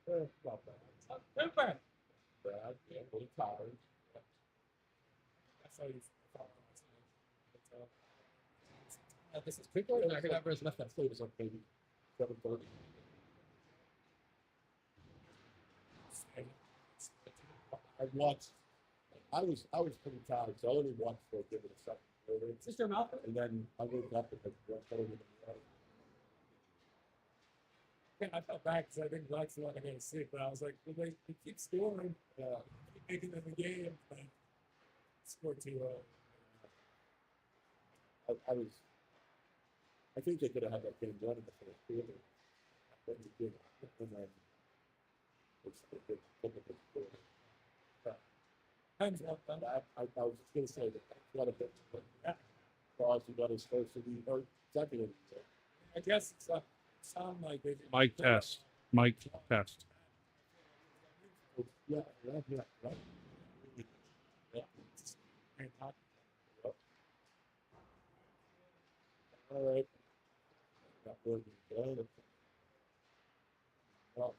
Not bad. It's not too bad. Bad, yeah, a little tired. That's how you thought. But, this is quickly, and I could have left that sleep. It's like maybe 7:30. I watched. I was pretty tired, so I only watched for a good a second. Is this your mouth? And then I woke up and I felt bad because I didn't like to let me go to sleep, but I was like, well, they keep scoring, keep making them a game, but score too low. I was. I think they could have had that game done in the first quarter. But they did, and then it's typical score. Time's up. I was just gonna say that what if it Crosby got his first of the or second of the year. I guess it's sound like they Mic test. Mic test. yeah, yeah, right. Yeah. All right. Got word done. Well,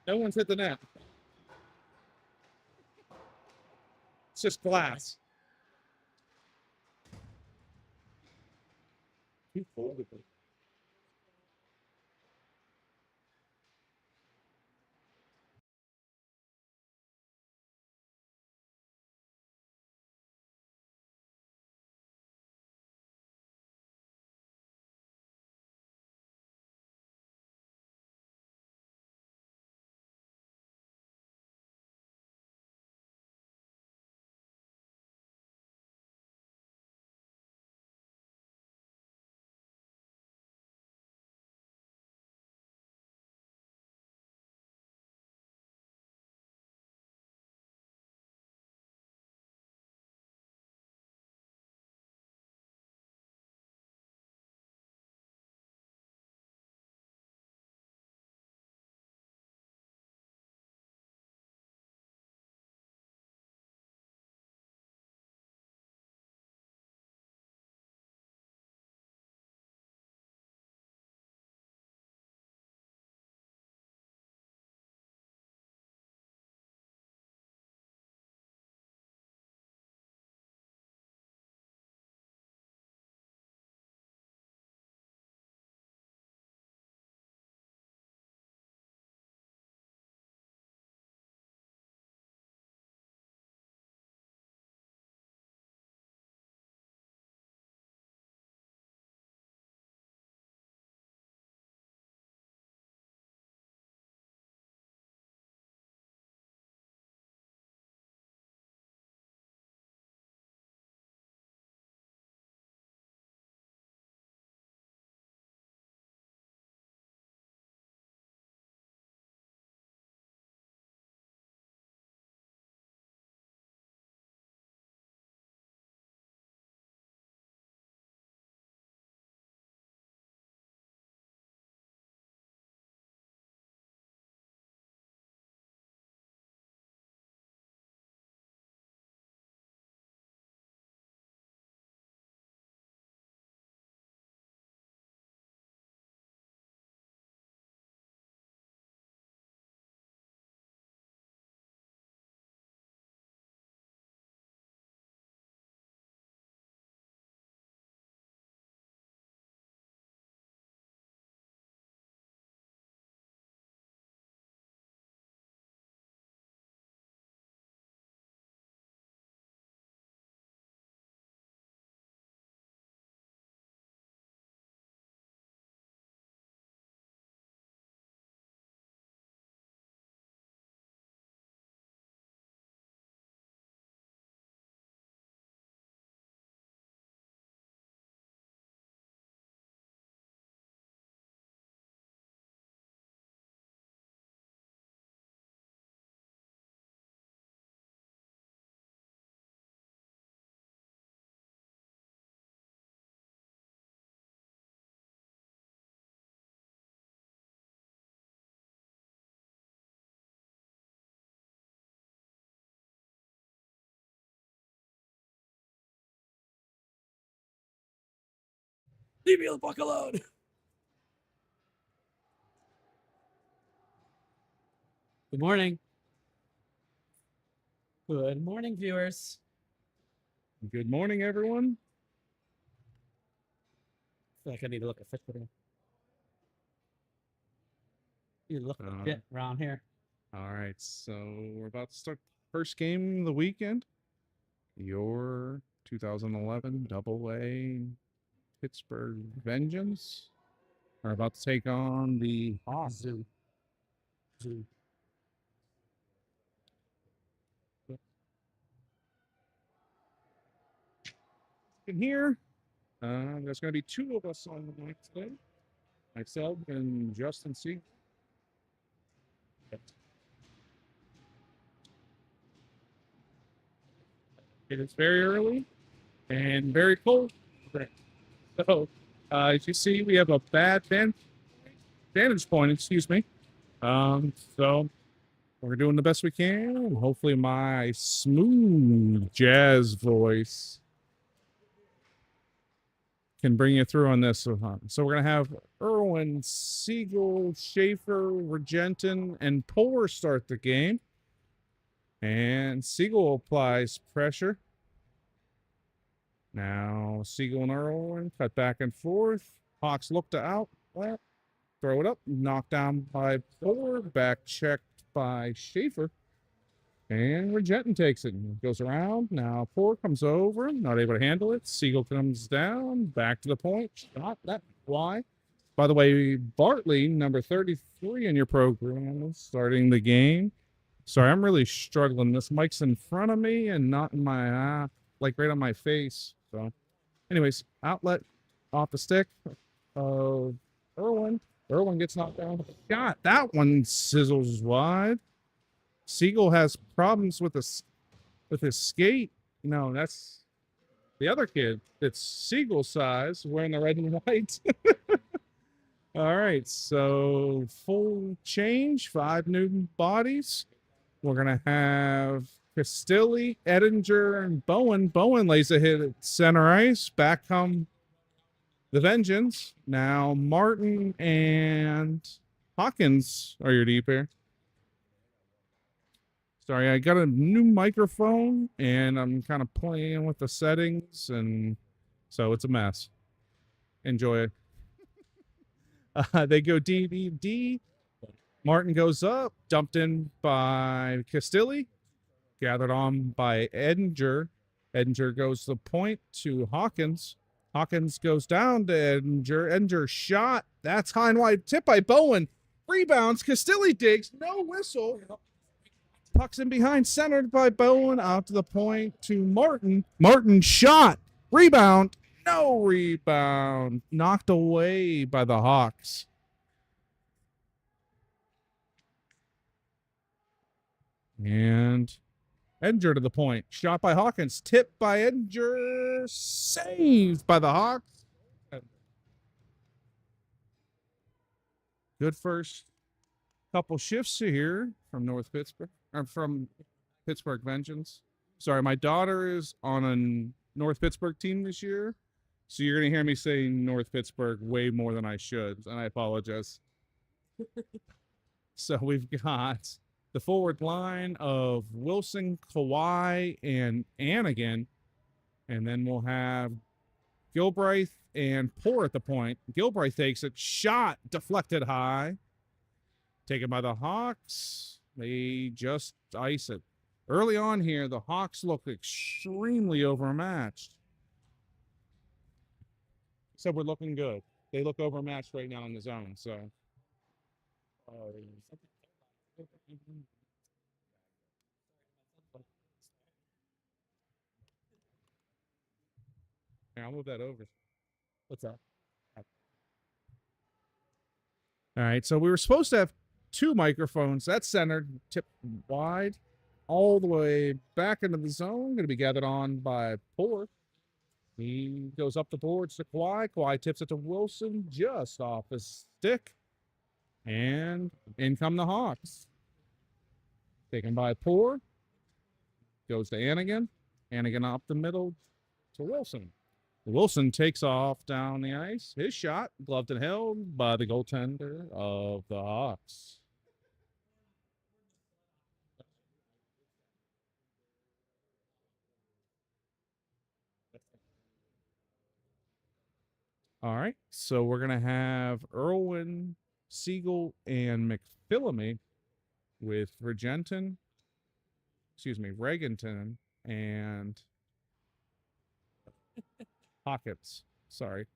No one's hit the net. It's just glass. too cold. Leave me the fuck alone. Good morning. Good morning, viewers. Good morning, everyone. I feel like I need to look at fish today. You look Uh, a bit around here. All right, so we're about to start the first game of the weekend. Your 2011 Double-A Pittsburgh Vengeance are about to take on the Hawks. Zoo. Zoo. In here, there's going to be two of us on the mic today. Myself and Justin C. It is very early and very cold. So, as you see, we have a bad vantage point, excuse me. So we're doing the best we can. Hopefully my smooth jazz voice can bring you through on this. So we're going to have Irwin, Siegel, Schaefer, Regenton, and Polar start the game. And Siegel applies pressure. Now Siegel and Irwin cut back and forth. Hawks look to outlet. Throw it up. Knocked down by Polar. Back checked by Schaefer. And Regenton takes it. Goes around. Now Poor comes over. Not able to handle it. Siegel comes down. Back to the point. Shot that fly. By the way, Bartley, number 33 in your program, starting the game. Sorry, I'm really struggling. This mic's in front of me and not in my, like right on my face. So, anyways, outlet off the stick of Irwin. Irwin gets knocked down. Shot. That one sizzles wide. Siegel has problems with his skate. No, that's the other kid. It's Siegel size, wearing the red and white. All right, so full change, 5 new bodies. We're gonna have Castilli, Edinger, and Bowen. Bowen lays a hit at center ice. Back come the Vengeance. Now Martin and Hawkins are your deep here. Sorry, I got a new microphone and I'm kind of playing with the settings, and so it's a mess. Enjoy it. They go D, D, D. Martin goes up, dumped in by Castilli, gathered on by Edinger. Edinger goes to the point to Hawkins. Hawkins goes down to Edinger. Edinger shot. That's high and wide. Tip by Bowen. Rebounds. Castilli digs. No whistle. Puck's in behind, centered by Bowen. Out to the point to Martin. Martin shot. Rebound. No rebound. Knocked away by the Hawks. And Edinger to the point. Shot by Hawkins. Tipped by Edinger. Saved by the Hawks. Good first couple shifts here from North Pittsburgh. Or from Pittsburgh Vengeance. Sorry, my daughter is on a North Pittsburgh team this year. So you're going to hear me saying North Pittsburgh way more than I should. And I apologize. So we've got the forward line of Wilson, Kawhi, and Anigan. And then we'll have Gilbreth and Poor at the point. Gilbreth takes it. Shot. Deflected high. Taken by the Hawks. They just ice it. Early on here, the Hawks look extremely overmatched. So we're looking good. They look overmatched right now in the zone. So. Here, I'll move that over. What's that? All right, so we were supposed to have 2 microphones. That's centered, tipped wide, all the way back into the zone. Going to be gathered on by Poor. He goes up the boards to Kawhi. Kawhi tips it to Wilson, just off his stick. And in come the Hawks. Taken by Poor. Goes to Anigan. Anigan up the middle to Wilson. Wilson takes off down the ice. His shot, gloved and held by the goaltender of the Hawks. All right, so we're going to have Irwin, Siegel, and McPhillamy with Regenton, Regenton, and Hawkins. Sorry.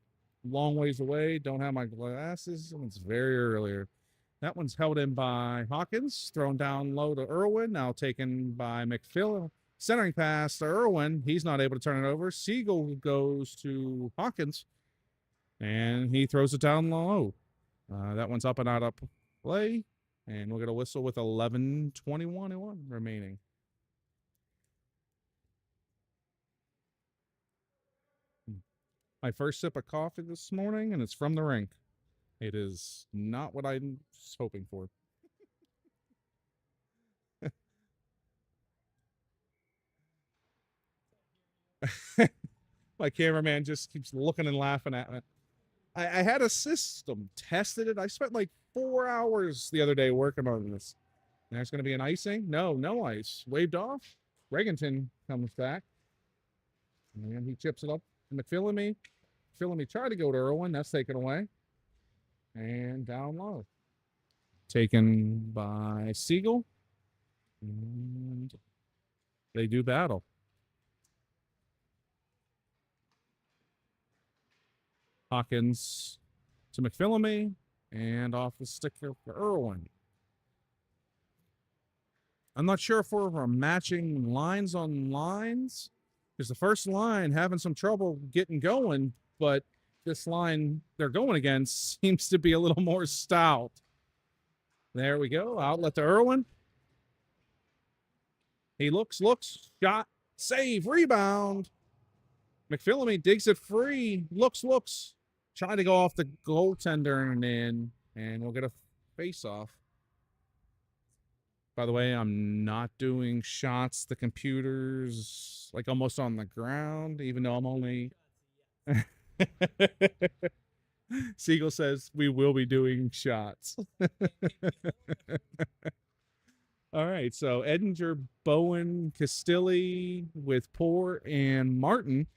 Long ways away. Don't have my glasses. And it's very earlier. That one's held in by Hawkins. Thrown down low to Irwin. Now taken by McPhillamy. Centering pass to Irwin. He's not able to turn it over. Siegel goes to Hawkins. And he throws it down low. That one's up and out of play. And we'll get a whistle with 11:21 remaining. My first sip of coffee this morning, and it's from the rink. It is not what I was hoping for. My cameraman just keeps looking and laughing at me. I had a system, tested it. I spent like 4 hours the other day working on this. There's going to be an icing? No ice. Waved off. Regenton comes back. And he chips it up to McPhillamy. McPhillamy tried to go to Irwin. That's taken away. And down low. Taken by Siegel. And they do battle. Hawkins to McPhillamy. And off the stick for Irwin. I'm not sure if we're matching lines on lines. Because the first line having some trouble getting going. But this line they're going against seems to be a little more stout. There we go. Outlet to Irwin. He looks, shot, save, rebound. McPhillamy digs it free. Looks. Trying to go off the goaltender and in. And we'll get a face-off. By the way, I'm not doing shots. The computer's like almost on the ground, even though I'm only... Siegel says we will be doing shots. All right, so Edinger, Bowen, Castilli with Poor and Martin.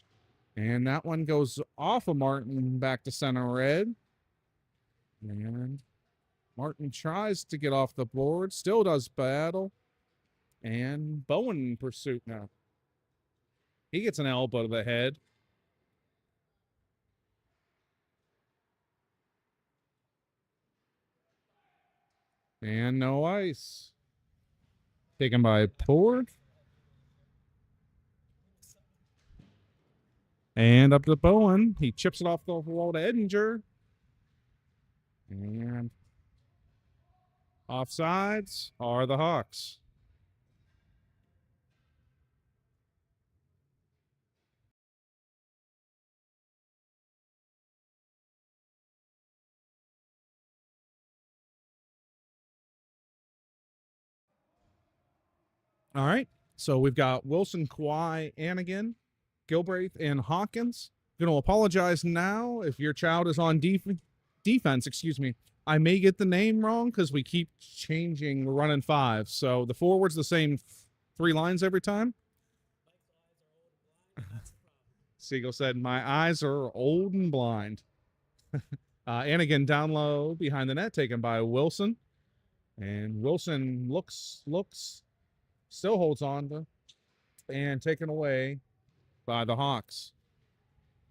And that one goes off of Martin back to center red. And Martin tries to get off the board, still does battle. And Bowen in pursuit now. He gets an elbow to the head. And no ice. Taken by Pord. And up to Bowen. He chips it off the wall to Edinger. And offsides are the Hawks. All right. So we've got Wilson, Kawhi, Anigan, Gilbraith, and Hawkins. Going to apologize now if your child is on defense. I may get the name wrong because we keep changing. We're running 5. So the forward's the same 3 lines every time. Siegel said, my eyes are old and blind. Anigan down low behind the net, taken by Wilson. And Wilson looks, still holds on to, and taken away by the Hawks.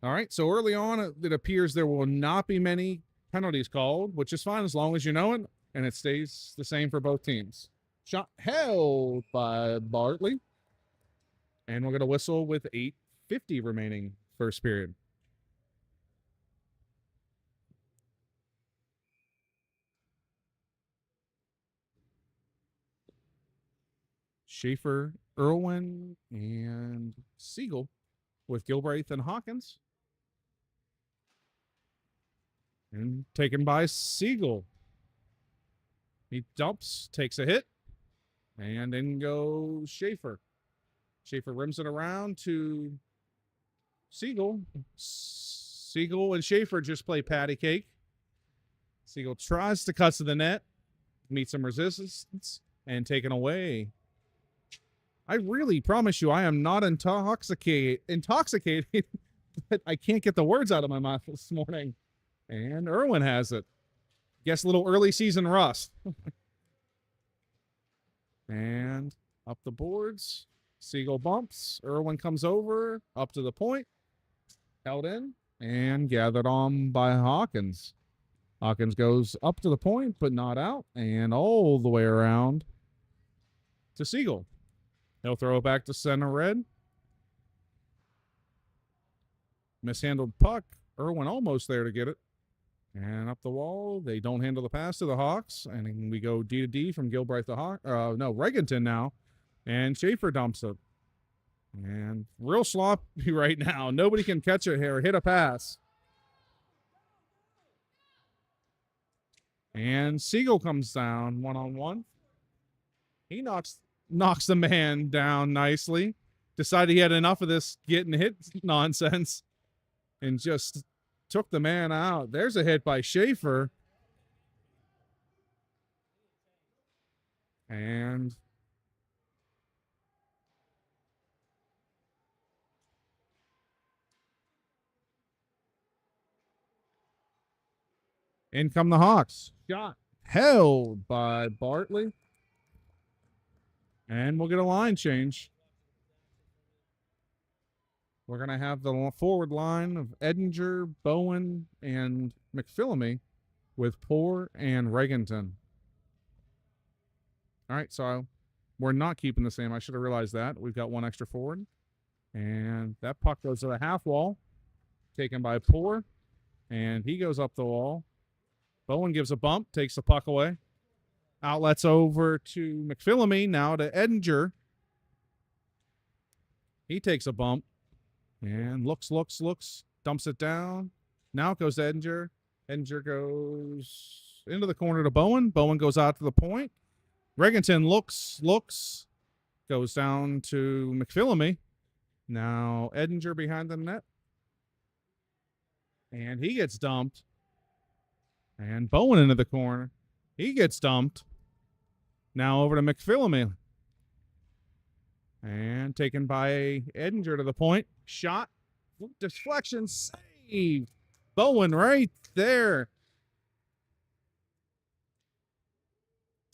All right, so early on, it appears there will not be many penalties called, which is fine as long as you know it, and it stays the same for both teams. Shot held by Bartley. And we're going to whistle with 8:50 remaining first period. Schaefer, Irwin, and Siegel with Gilbraith and Hawkins. And taken by Siegel. He dumps, takes a hit, and in goes Schaefer. Schaefer rims it around to Siegel. Siegel and Schaefer just play patty cake. Siegel tries to cut to the net, meet some resistance, and taken away. I really promise you, I am not intoxicated, but I can't get the words out of my mouth this morning. And Irwin has it. Guess a little early season rust. And up the boards. Siegel bumps. Irwin comes over, up to the point. Held in and gathered on by Hawkins. Hawkins goes up to the point, but not out. And all the way around to Siegel. He'll throw it back to center red. Mishandled puck. Irwin almost there to get it. And up the wall. They don't handle the pass to the Hawks. And we go D to D from Gilbreth to Hawk. No, Regenton now. And Schaefer dumps it. And real sloppy right now. Nobody can catch it here. Hit a pass. And Siegel comes down one-on-one. He knocks the man down nicely. Decided he had enough of this getting hit nonsense. And just took the man out. There's a hit by Schaefer. And in come the Hawks. Shot held by Bartley. And we'll get a line change. We're going to have the forward line of Edinger, Bowen, and McPhillamy with Poor and Regenton. All right, so we're not keeping the same. I should have realized that. We've got one extra forward. And that puck goes to the half wall, taken by Poor. And he goes up the wall. Bowen gives a bump, takes the puck away. Outlets over to McPhillamy, now to Edinger. He takes a bump and looks, dumps it down. Now it goes to Edinger. Edinger goes into the corner to Bowen. Bowen goes out to the point. Regenton looks, goes down to McPhillamy. Now Edinger behind the net. And he gets dumped. And Bowen into the corner. He gets dumped. Now over to McPhillamy. And taken by Edinger to the point. Shot. Deflection. Save. Bowen right there.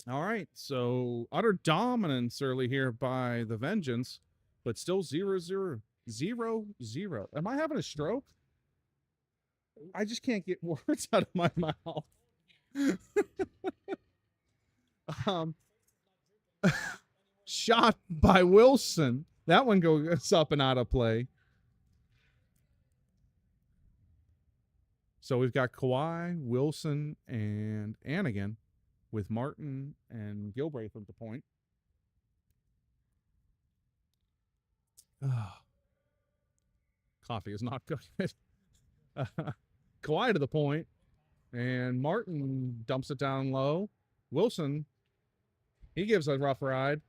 All right. So utter dominance early here by the Vengeance. But still 0-0. 0-0. Am I having a stroke? I just can't get words out of my mouth. Shot by Wilson. That one goes up and out of play. So we've got Kawhi, Wilson, and Anigan with Martin and Gilbraith at the point. Coffee is not good. Kawhi to the point, and Martin dumps it down low. Wilson, he gives a rough ride.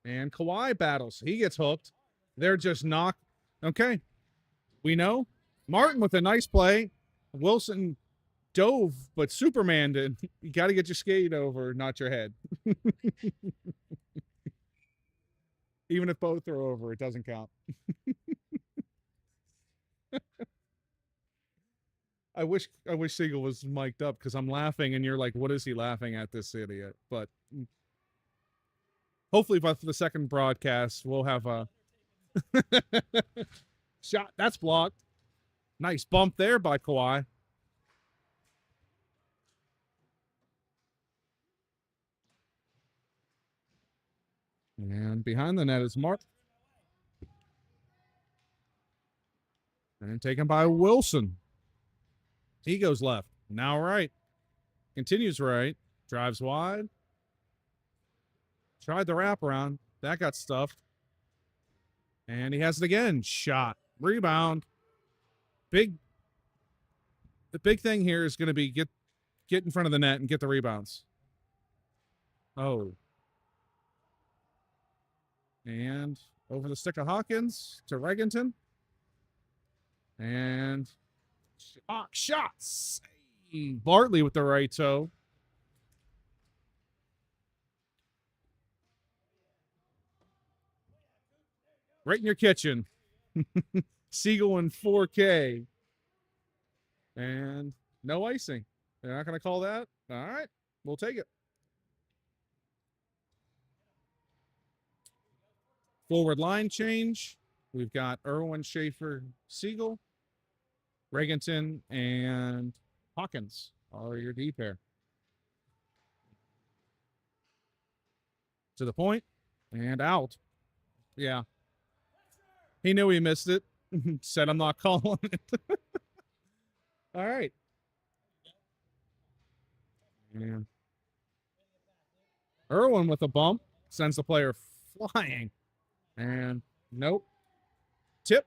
And Kawhi battles. He gets hooked. They're just knocked. Okay. We know. Martin with a nice play. Wilson dove, but Superman did. You got to get your skate over, not your head. Even if both are over, it doesn't count. I wish Siegel was mic'd up because I'm laughing and you're like, what is he laughing at, this idiot? But hopefully by the second broadcast, we'll have a shot. That's blocked. Nice bump there by Kawhi. And behind the net is Mark. And taken by Wilson. He goes left. Now right. Continues right. Drives wide. Tried the wraparound. That got stuffed. And he has it again. Shot. Rebound. The big thing here is going to be get in front of the net and get the rebounds. Oh. And Over the stick of Hawkins to Regenton. And shots. Bartley with the right toe. Right in your kitchen. Siegel in 4K. And no icing. They're not going to call that? All right. We'll take it. Forward line change. We've got Irwin, Schaefer, Siegel, Regenton, and Hawkins are your D pair. To the point and out. Yeah. He knew he missed it. Said, I'm not calling it. All right. And Irwin with a bump sends the player flying. And nope. Tip.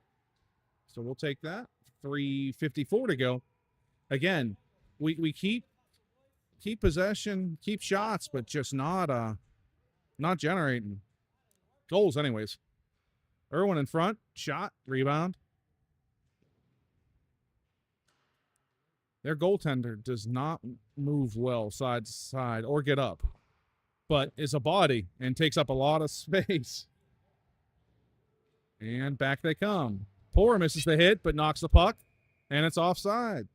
So we'll take that. 3:54 to go. Again, we keep possession, keep shots, but just not generating goals anyways. Irwin in front, shot, rebound. Their goaltender does not move well side to side or get up, but is a body and takes up a lot of space. And back they come. Poor misses the hit, but knocks the puck, and it's offside.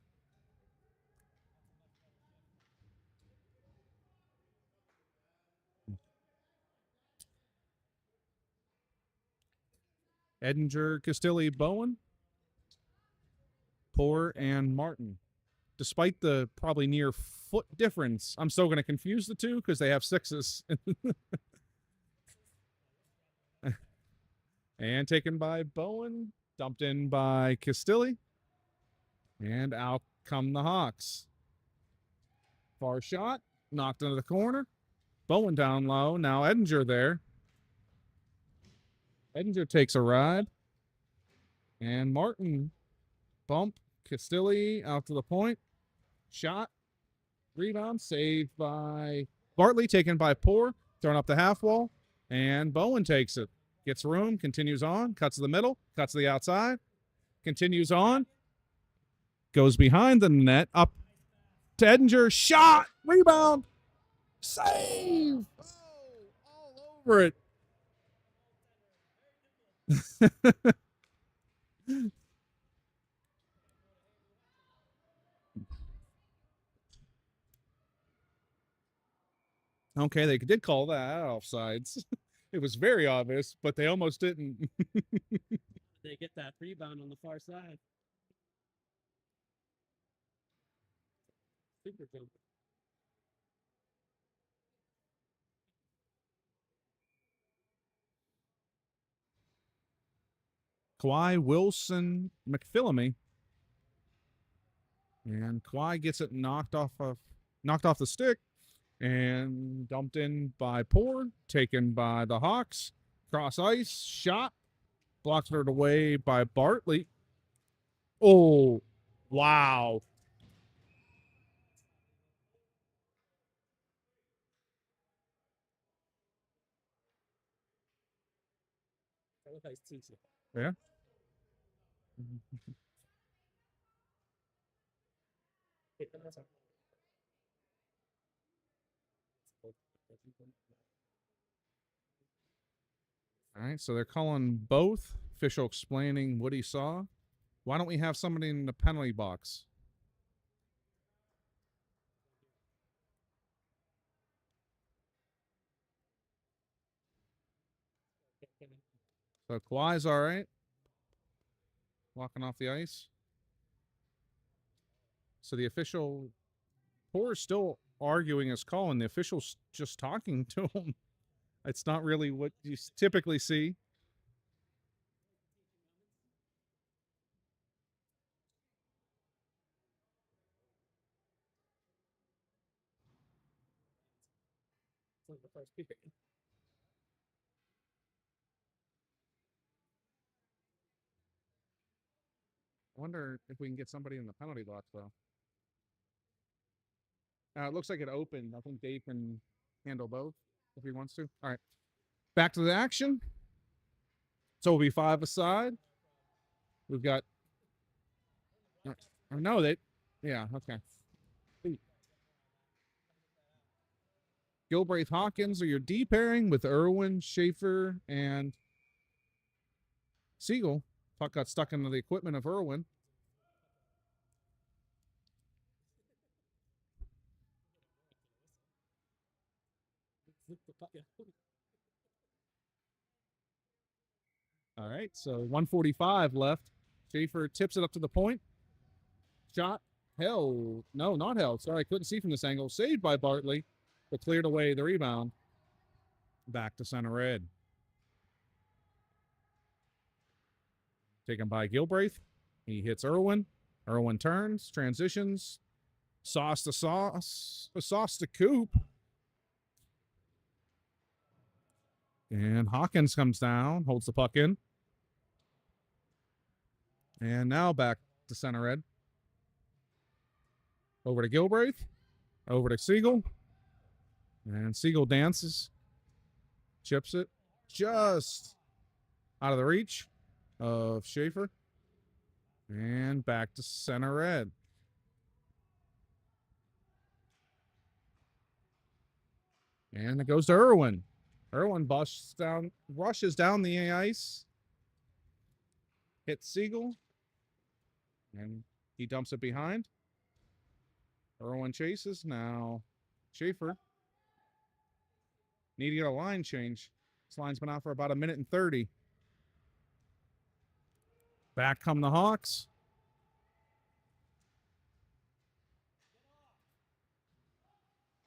Edinger, Castilli, Bowen, Poor, and Martin. Despite the probably near foot difference, I'm still going to confuse the two because they have sixes. And taken by Bowen, dumped in by Castilli, and out come the Hawks. Far shot, knocked into the corner. Bowen down low. Now Edinger there. Edinger takes a ride. And Martin bump. Castilli out to the point. Shot. Rebound. Saved by Bartley. Taken by Poor. Thrown up the half wall. And Bowen takes it. Gets room. Continues on. Cuts to the middle. Cuts to the outside. Continues on. Goes behind the net. Up to Edinger. Shot. Rebound. Save. Oh, all over it. Okay, they did call that offsides. It was very obvious, but they almost didn't. They get that rebound on the far side. Super jump. Kawhi, Wilson, McPhillamy. And Kawhi gets it knocked off the stick and dumped in by Poor, taken by the Hawks. Cross ice, shot, blocked it away by Bartley. Oh, wow. Yeah. All right, so they're calling both. Official explaining what he saw. Why don't we have somebody in the penalty box? So Kawhi's all right. Walking off the ice. So the official, Poor is still arguing his call, and the official's just talking to him. It's not really what you typically see. It's like the first period. I wonder if we can get somebody in the penalty box, though. It looks like it opened. I think Dave can handle both if he wants to. All right. Back to the action. So it'll be 5 aside. We've got. No, they. Yeah, okay. Gilbraith Hawkins are your D pairing with Irwin, Schaefer, and Siegel. Puck got stuck into the equipment of Irwin. All right, so 1:45 left. Schaefer tips it up to the point. Shot held. No, not held. Sorry, I couldn't see from this angle. Saved by Bartley, but cleared away the rebound. Back to center red. Taken by Gilbraith. He hits Irwin. Irwin turns, transitions. Sauce to sauce. Sauce to Coop. And Hawkins comes down, holds the puck in. And now back to center red. Over to Gilbraith. Over to Siegel. And Siegel dances. Chips it. Just out of the reach of Schaefer. And back to center red. And it goes to Irwin. Irwin rushes down the ice. Hits Siegel. And he dumps it behind. Irwin chases. Now Schaefer. Need to get a line change. This line's been out for about 1:30. Back come the Hawks.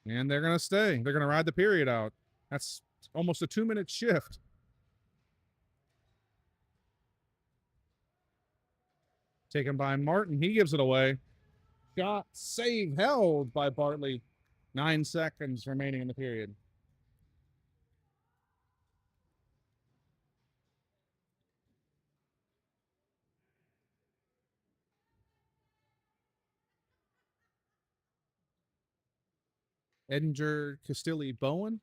And they're going to stay. They're going to ride the period out. That's almost a 2-minute shift. Taken by Martin. He gives it away. Shot, save, held by Bartley. 9 seconds remaining in the period. Edinger, Castilli, Bowen,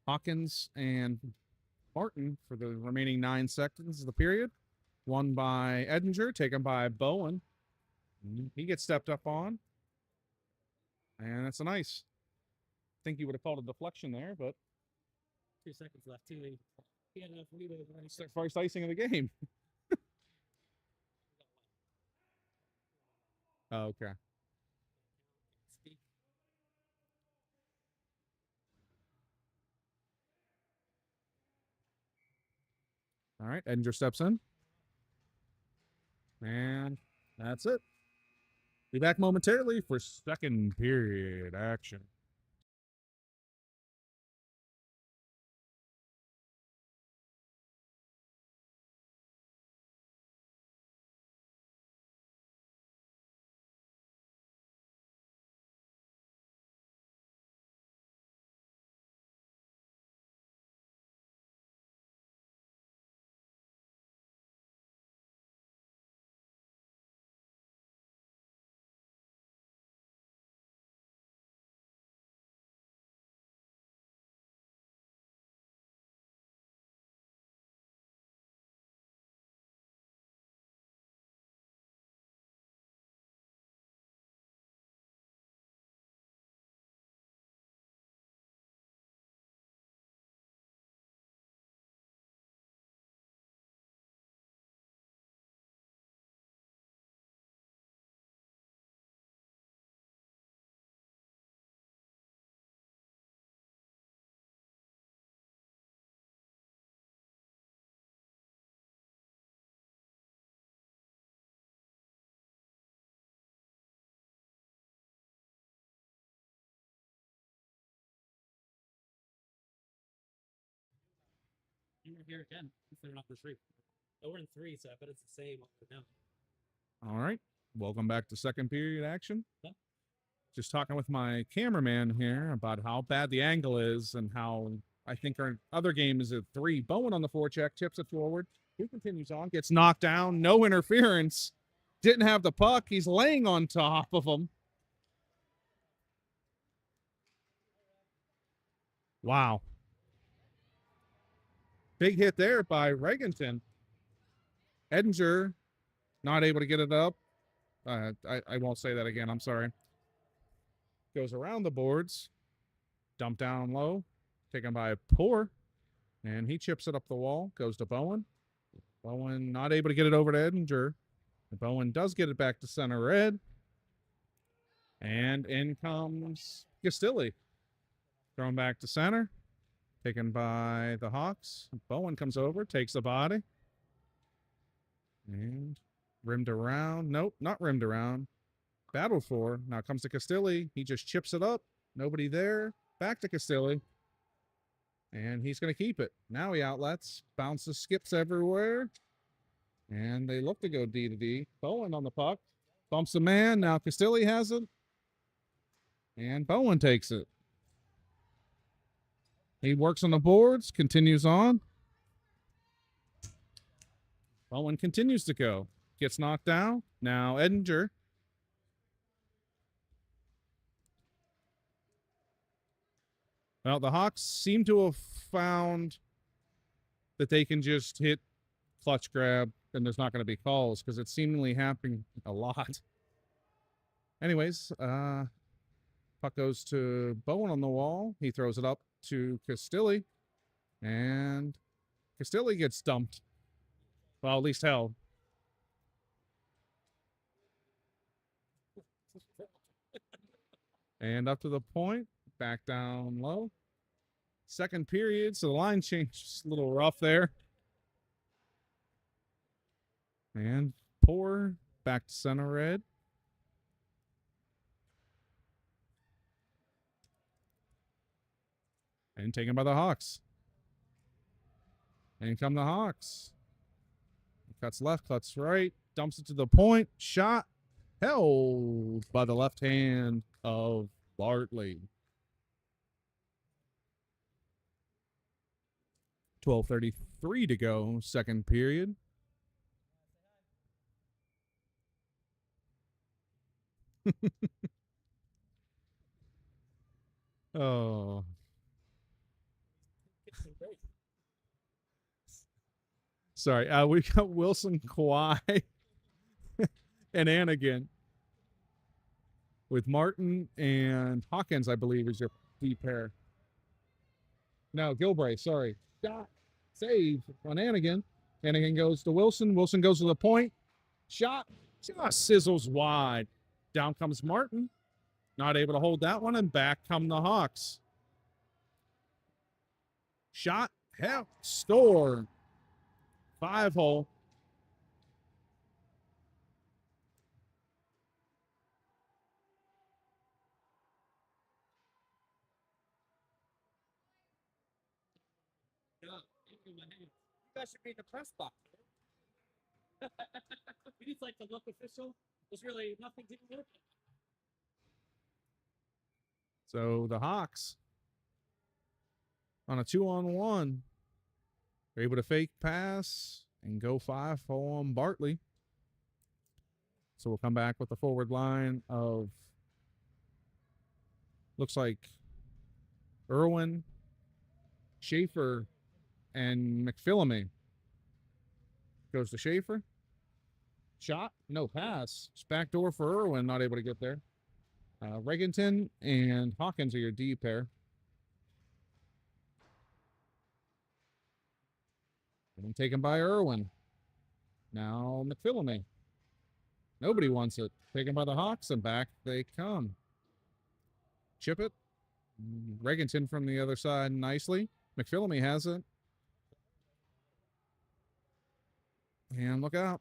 Hawkins, and Martin for the remaining 9 seconds of the period. Won by Edinger, taken by Bowen. He gets stepped up on. And that's a nice. I think he would have called a deflection there, but 2 seconds left, too. He had enough leeway. it's the first icing of the game. Oh, okay. All right, Edinger steps in. And that's it. Be back momentarily for second period action. We're here again. They're off the street. Oh, we're in 3, so I bet it's the same now. All right. Welcome back to second period action. Huh? Just talking with my cameraman here about how bad the angle is and how I think our other game is at 3. Bowen on the forecheck, tips it forward. He continues on, gets knocked down, no interference. Didn't have the puck. He's laying on top of him. Wow. Big hit there by Regenton. Edinger not able to get it up. I won't say that again. I'm sorry. Goes around the boards. Dumped down low. Taken by Poor. And he chips it up the wall. Goes to Bowen. Bowen not able to get it over to Edinger. Bowen does get it back to center red. And in comes Castilli. Thrown back to center. Taken by the Hawks. Bowen comes over. Takes the body. And rimmed around. Nope, not rimmed around. Battled for. Now comes to Castilli. He just chips it up. Nobody there. Back to Castilli. And he's going to keep it. Now he outlets. Bounces, skips everywhere. And they look to go D to D. Bowen on the puck. Bumps the man. Now Castilli has it. And Bowen takes it. He works on the boards. Continues on. Bowen continues to go. Gets knocked down. Now Edinger. Well, the Hawks seem to have found that they can just hit clutch grab and there's not going to be calls because it's seemingly happening a lot. Anyways, puck goes to Bowen on the wall. He throws it up to Castilli. And Castilli gets dumped. Well, at least held. And up to the point. Back down low. Second period, so the line changed a little rough there. And Poor back to center red. And taken by the Hawks. And come the Hawks. Cuts left, cuts right. Dumps it to the point. Shot held by the left hand of Bartley. 12:33 to go, second period. Oh. Sorry, we got Wilson, Kawhi, and Anagan. With Martin and Hawkins, I believe, is your D pair. No, Gilbray, sorry. Shot. Save on Anagan. Anagan goes to Wilson. Wilson goes to the point. Shot. Just sizzles wide. Down comes Martin. Not able to hold that one. And back come the Hawks. Shot. Hell. Store. 5-hole. You guys should be in the press box. We need like the look official. There's really nothing to do. So the Hawks on a 2-on-1 are able to fake pass and go 5-hole on Bartley. So we'll come back with the forward line of looks like Irwin, Schaefer, and McPhillamy. Goes to Schaefer. Shot. No pass. It's backdoor for Irwin. Not able to get there. Regenton and Hawkins are your D pair. And taken by Irwin. Now McPhillamy. Nobody wants it. Taken by the Hawks and back they come. Chip it. Regenton from the other side nicely. McPhillamy has it. And look out.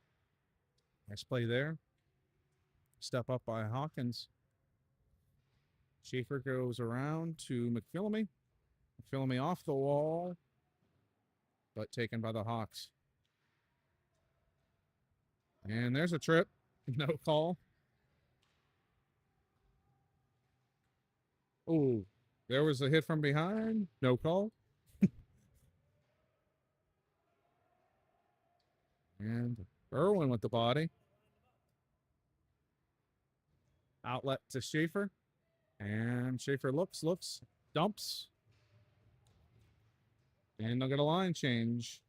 Nice play there. Step up by Hawkins. Schaefer goes around to McPhillamy. McPhillamy off the wall, but taken by the Hawks. And there's a trip. No call. Oh, there was a hit from behind. No call. And Irwin with the body. Outlet to Schaefer. And Schaefer looks, dumps. And they'll get a line change.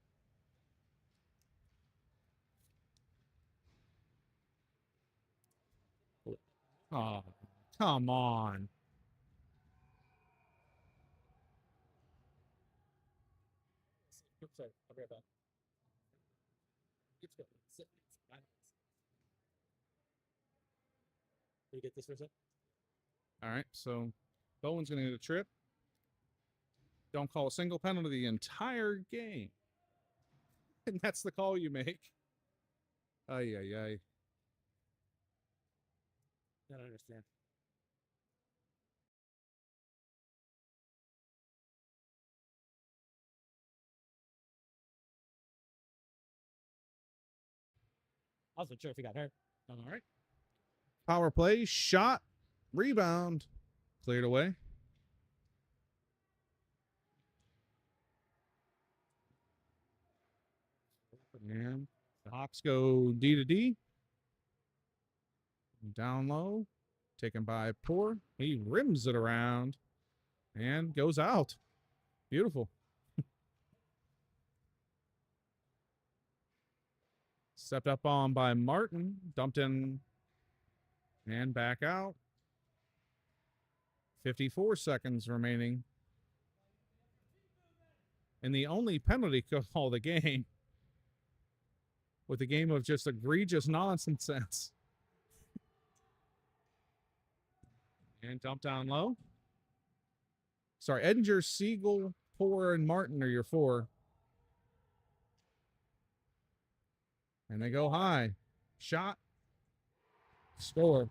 Oh, come on. Sorry, I'll be right back. It's good. Sit. Fine. Can you get this for a sec? All right, so Bowen's going to get a trip. Don't call a single penalty the entire game. And that's the call you make. Ay, ay, ay. I don't understand. I wasn't sure if he got hurt. All right. Power play, shot, rebound, cleared away. And the Hawks go D to D. Down low, taken by Poor. He rims it around and goes out. Beautiful. Stepped up on by Martin, dumped in and back out. 54 seconds remaining. And the only penalty call of the game, with a game of just egregious nonsense. And dump down low. Sorry, Edinger, Siegel, Poor, and Martin are your four. And they go high. Shot. Score.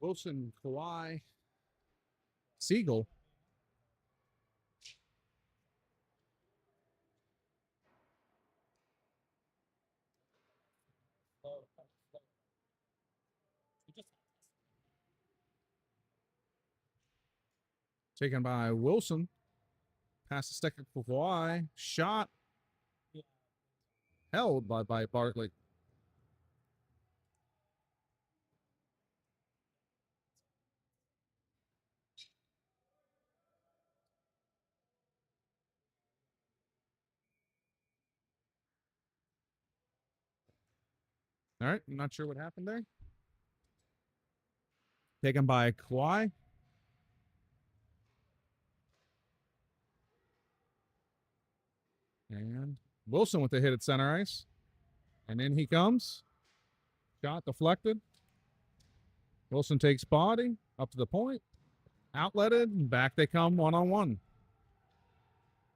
Wilson, Kawhi, Siegel. Taken by Wilson. Pass the stick for Kawhi. Shot. Held by Bartley. All right, I'm not sure what happened there. Taken by Kawhi. And Wilson with the hit at center ice. And in he comes. Shot deflected. Wilson takes body up to the point. Outletted. And back they come one-on-one.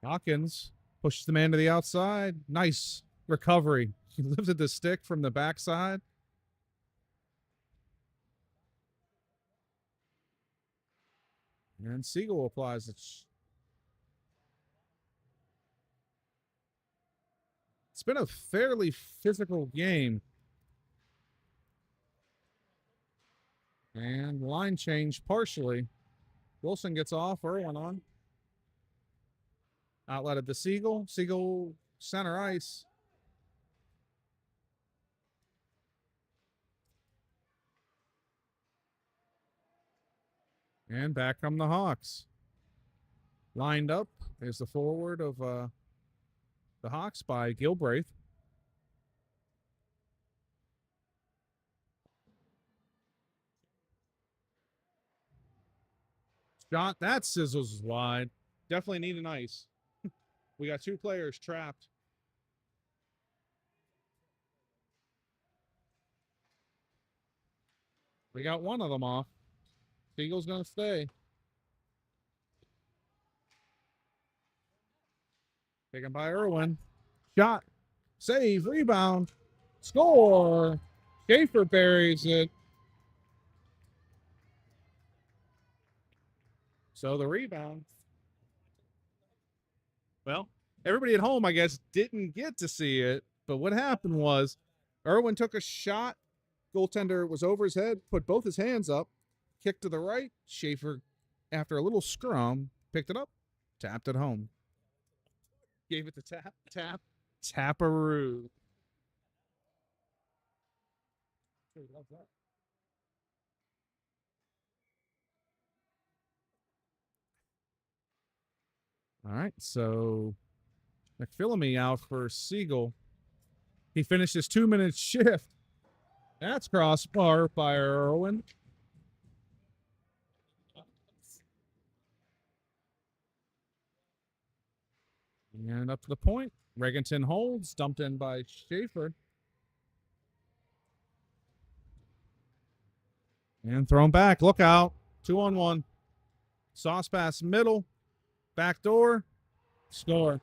Hawkins pushes the man to the outside. Nice recovery. He lifted the stick from the backside. And Siegel applies it. It's been a fairly physical game. And line change partially. Wilson gets off. Irwin on. Outletted the Siegel. Siegel center ice. And back come the Hawks. Lined up is the forward of the Hawks by Gilbraith. Shot. That sizzles wide. Definitely need an ice. We got two players trapped. We got one of them off. Siegel's going to stay. Taken by Irwin. Shot. Save. Rebound. Score. Schaefer buries it. So the rebound. Well, everybody at home, I guess, didn't get to see it. But what happened was Irwin took a shot. Goaltender was over his head, put both his hands up, kicked to the right. Schaefer, after a little scrum, picked it up, tapped it home. Gave it the taparoo. He loves that. All right, so McPhillamy out for Siegel. He finished his 2-minute shift. That's crossbar by Irwin. And up to the point. Regenton holds, dumped in by Schaefer. And thrown back. Look out. 2-on-1. Sauce pass middle. Back door. Score.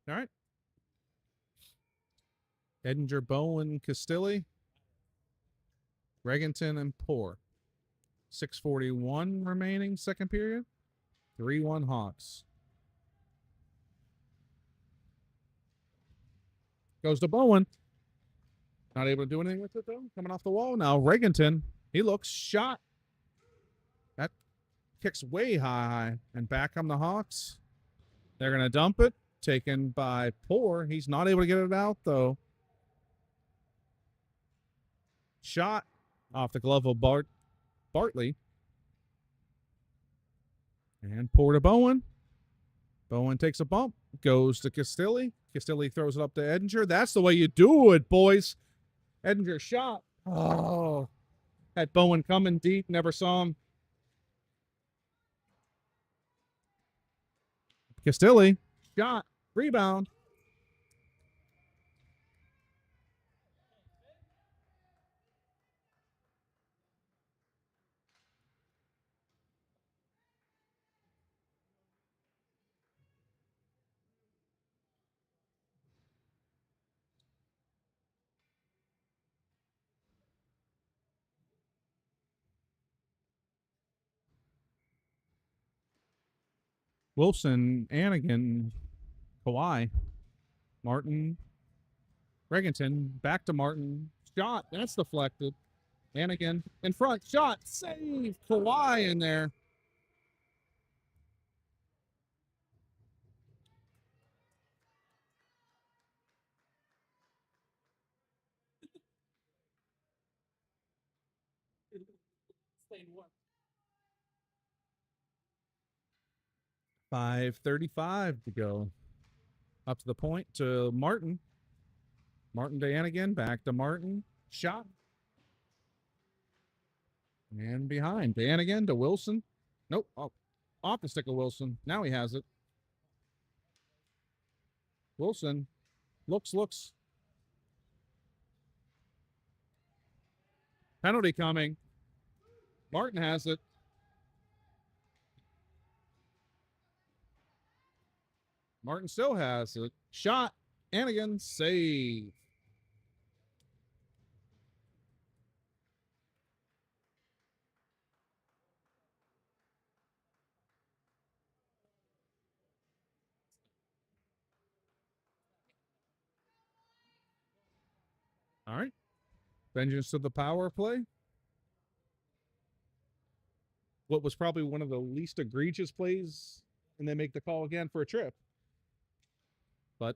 All right. Edinger, Bowen, Castilli, Regenton, and Poor. 6:41 remaining, second period. 3-1 Hawks. Goes to Bowen. Not able to do anything with it, though. Coming off the wall. Now Regenton. He looks shot. That kicks way high. And back come the Hawks. They're going to dump it. Taken by Poor. He's not able to get it out, though. Shot off the glove of Bartley. And Poor to Bowen. Bowen takes a bump. Goes to Castilli. Castilli throws it up to Edinger. That's the way you do it, boys. Edinger shot. Oh. Had Bowen coming deep. Never saw him. Castilli. Shot. Rebound. Wilson, Anigan, Kawhi, Martin, Regenton, back to Martin. Shot. That's deflected. Anigan in front. Shot. Save. Kawhi in there. Staying warm. 5:35 to go. Up to the point to Martin. Martin to Anigan. Back to Martin. Shot. And behind. To Anigan to Wilson. Nope. Oh, off the stick of Wilson. Now he has it. Wilson. Looks. Penalty coming. Martin has it. Martin still has it. Shot. Anigan. Save. All right. Vengeance to the power play. What was probably one of the least egregious plays, and they make the call again for a trip. But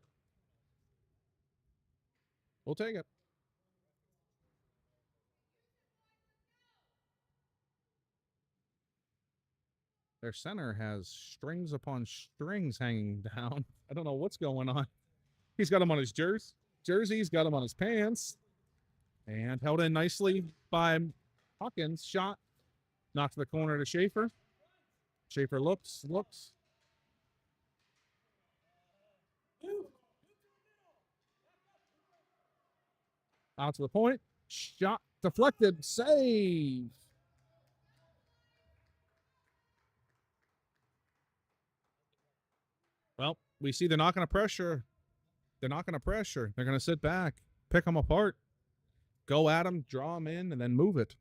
we'll take it. Their center has strings upon strings hanging down. I don't know what's going on. He's got him on his jersey. He's got him on his pants. And held in nicely by Hawkins. Shot. Knocked to the corner to Schaefer. Schaefer looks. Out to the point. Shot deflected. Save. Well, we see they're not going to pressure. They're not going to pressure. They're going to sit back, pick them apart, go at them, draw them in, and then move it.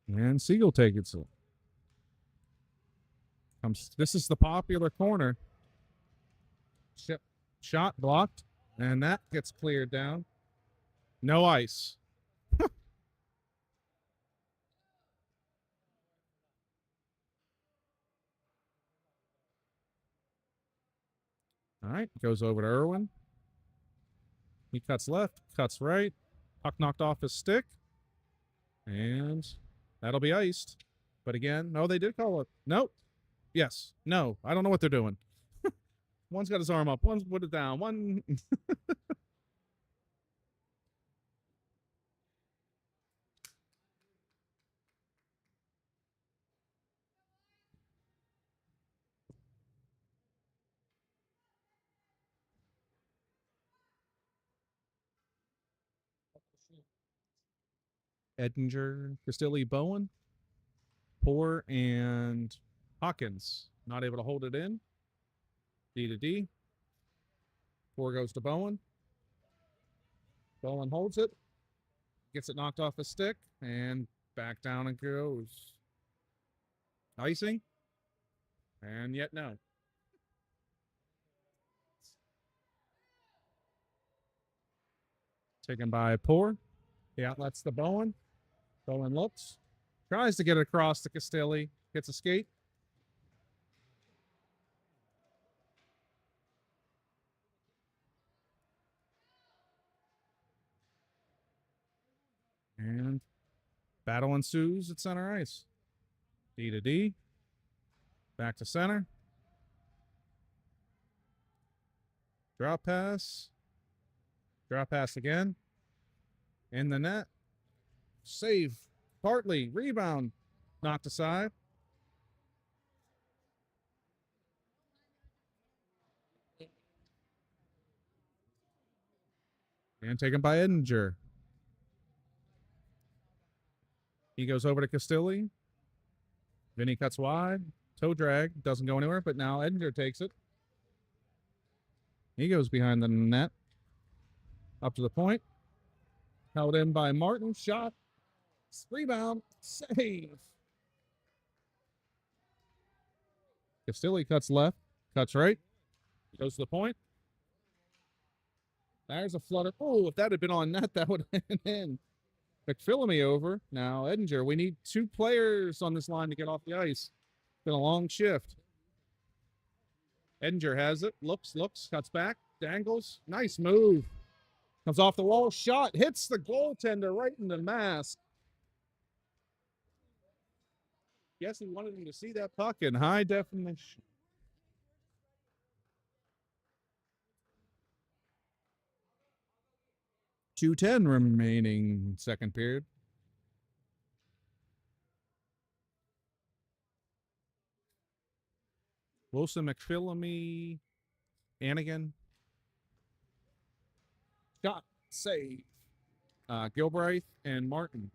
And Siegel takes it. This is the popular corner. Shot blocked, and that gets cleared down. No ice. All right, goes over to Irwin. He cuts left, cuts right. Puck knocked off his stick. And that'll be iced. But again, no, they did call it. Nope. Yes. No. I don't know what they're doing. One's got his arm up. One's put it down. One. Edinger, Castilli, Bowen, Poor, and Hawkins. Not able to hold it in. D to D. Poor goes to Bowen. Bowen holds it. Gets it knocked off his stick. And back down it goes. Icing. And yet no. Taken by Poor. The outlet's the Bowen. Bowen looks. Tries to get it across to Castilli. Gets a skate. And battle ensues at center ice. D to D. Back to center. Drop pass. Drop pass again. In the net. Save. Partly. Rebound. Knocked aside. And taken by Edinger. He goes over to Castilli. Vinny cuts wide. Toe drag. Doesn't go anywhere, but now Edinger takes it. He goes behind the net. Up to the point. Held in by Martin. Shot. Rebound. Save. Castilli cuts left. Cuts right. Goes to the point. There's a flutter. Oh, if that had been on net, that would have been in. McPhillamy over. Now, Edinger. We need 2 players on this line to get off the ice. Been a long shift. Edinger has it. Looks, cuts back, dangles. Nice move. Comes off the wall. Shot. Hits the goaltender right in the mask. Guess he wanted him to see that puck in high definition. .210 remaining second period. Wilson, McPhillamy, Anigan. Shot, save. Gilbreth and Martin.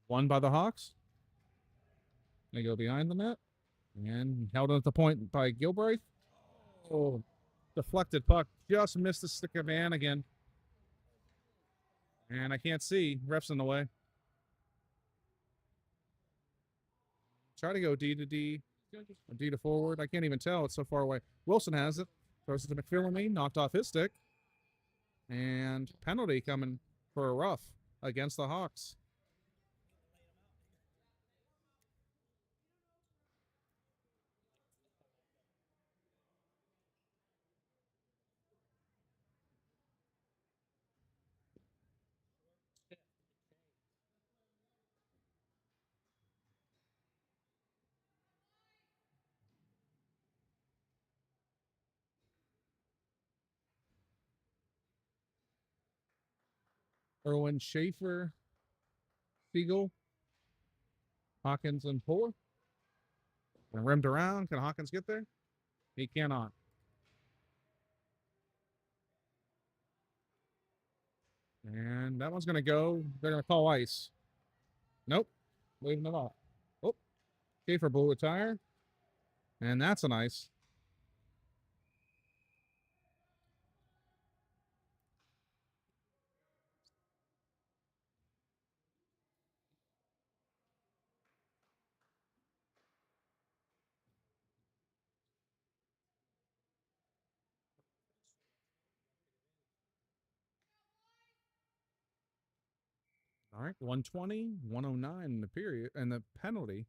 Won by the Hawks. They go behind the net. And held at the point by Gilbreth. Oh, deflected puck. Just missed the stick of Anigan. And I can't see. Ref's in the way. Try to go D to D. Or D to forward. I can't even tell. It's so far away. Wilson has it. Throws it to McPhillamy. Knocked off his stick. And penalty coming for a rough against the Hawks. Irwin, Schaefer, Siegel, Hawkins, and Poor. And rimmed around. Can Hawkins get there? He cannot. And that one's going to go. They're going to call ice. Nope. Leaving it off. Oh, Schaefer blew a tire. And that's an ice. All right, 120, 109 in the period, and the penalty.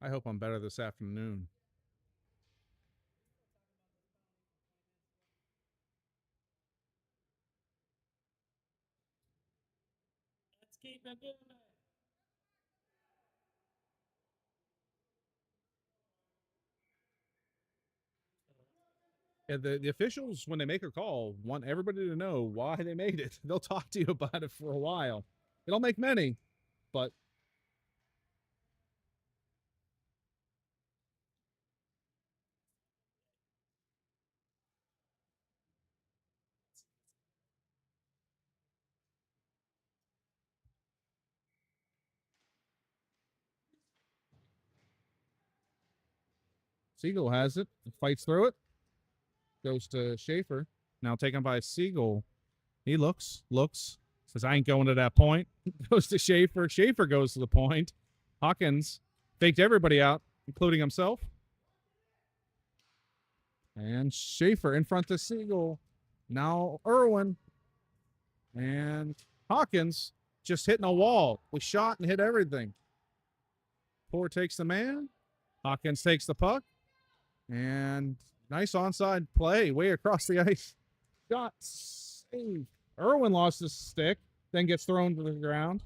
I hope I'm better this afternoon. Let's keep it moving. Yeah, the officials, when they make a call, want everybody to know why they made it. They'll talk to you about it for a while. They don't make many, but Siegel has it. Fights through it. Goes to Schaefer. Now taken by Siegel. He looks. Says, I ain't going to that point. Goes to Schaefer. Schaefer goes to the point. Hawkins faked everybody out, including himself. And Schaefer in front of Siegel. Now Irwin. And Hawkins just hitting a wall. We shot and hit everything. Poor takes the man. Hawkins takes the puck. And nice onside play way across the ice. Shot saved. Irwin lost his stick, then gets thrown to the ground.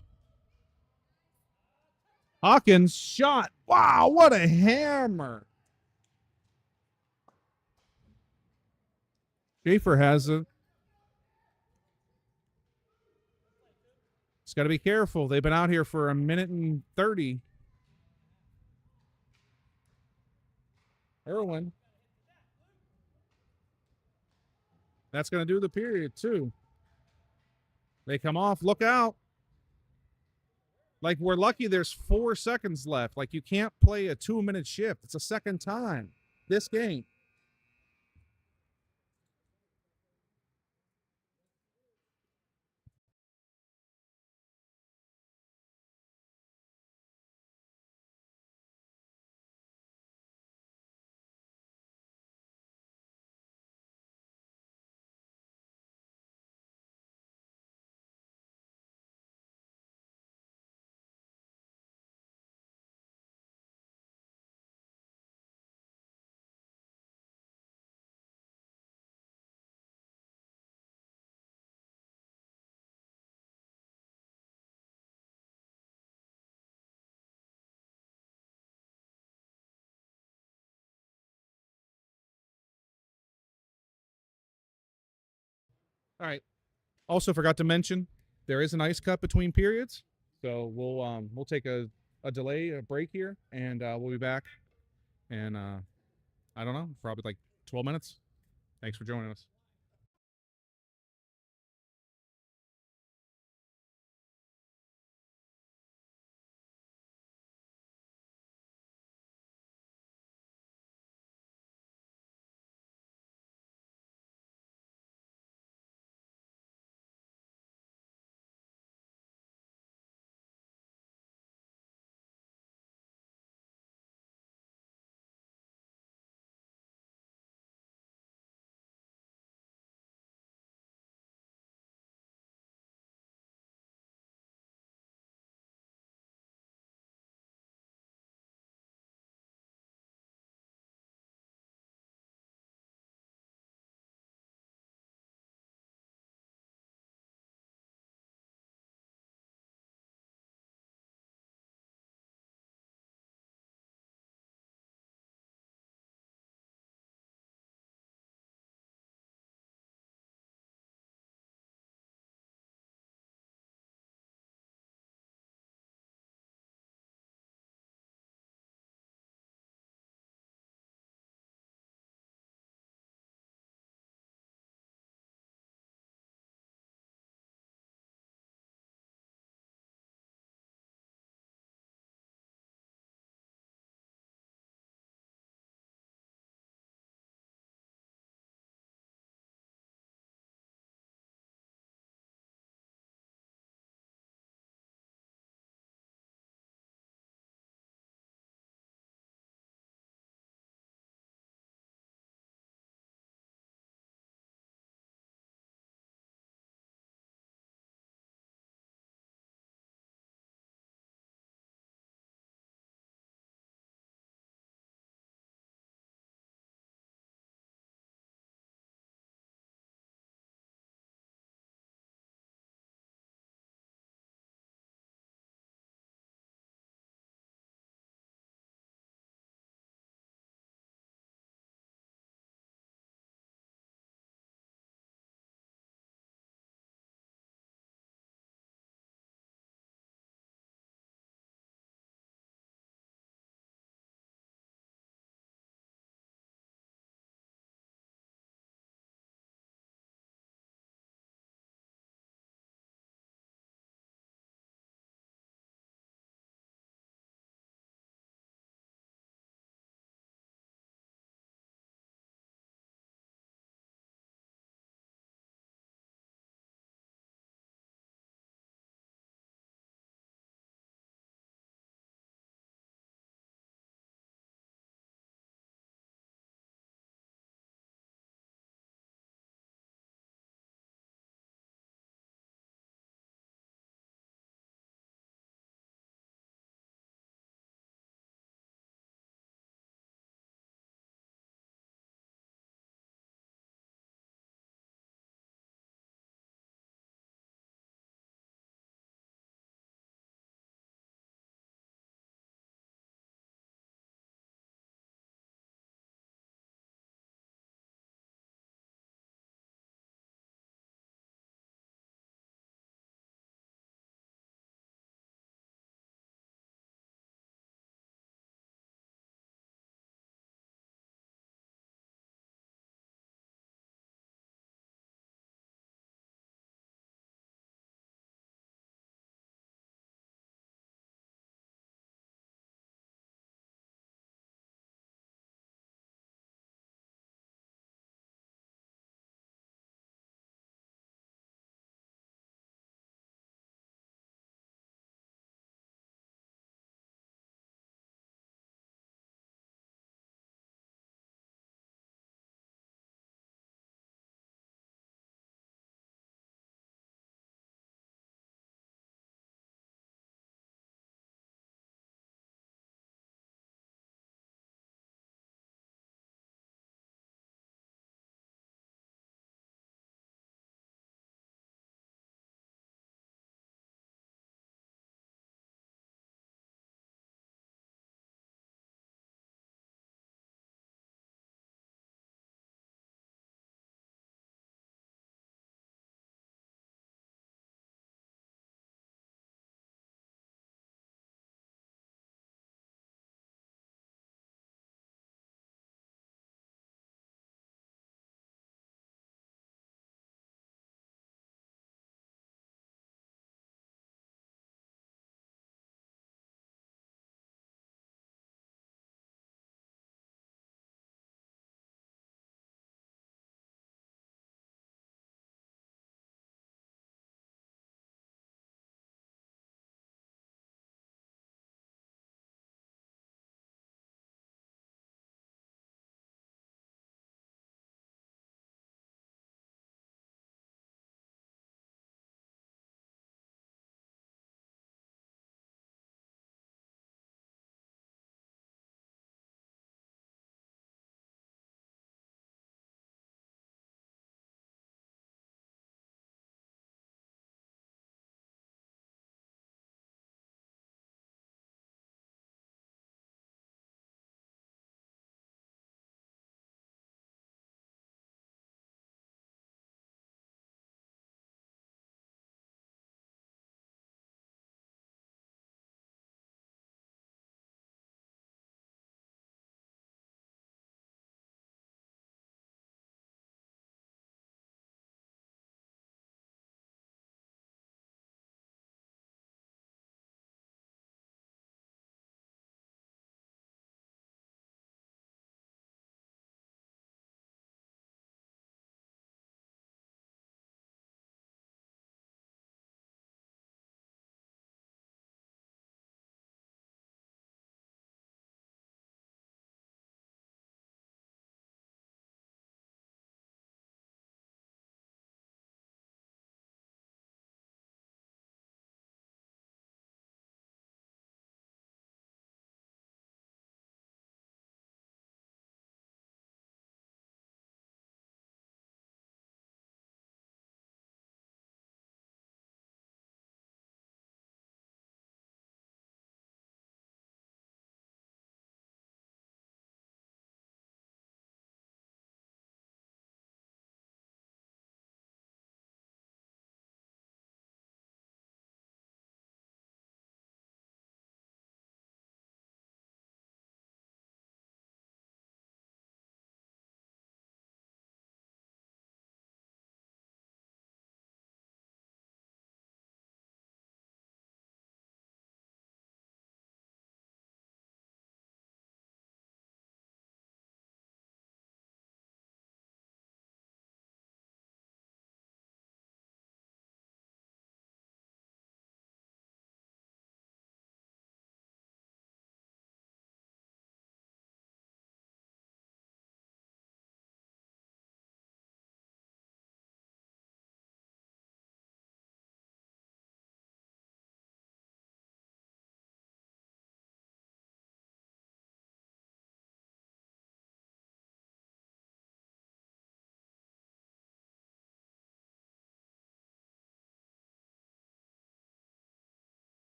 Hawkins shot. Wow, what a hammer. Schaefer has it. He's got to be careful. They've been out here for a minute and 30. Irwin. That's going to do the period, too. They come off. Look out. Like, we're lucky there's 4 seconds left. Like, you can't play a 2-minute shift. It's a second time this game. All right. Also forgot to mention there is an ice cut between periods, so we'll take a break here, and we'll be back. And I don't know, probably like 12 minutes. Thanks for joining us.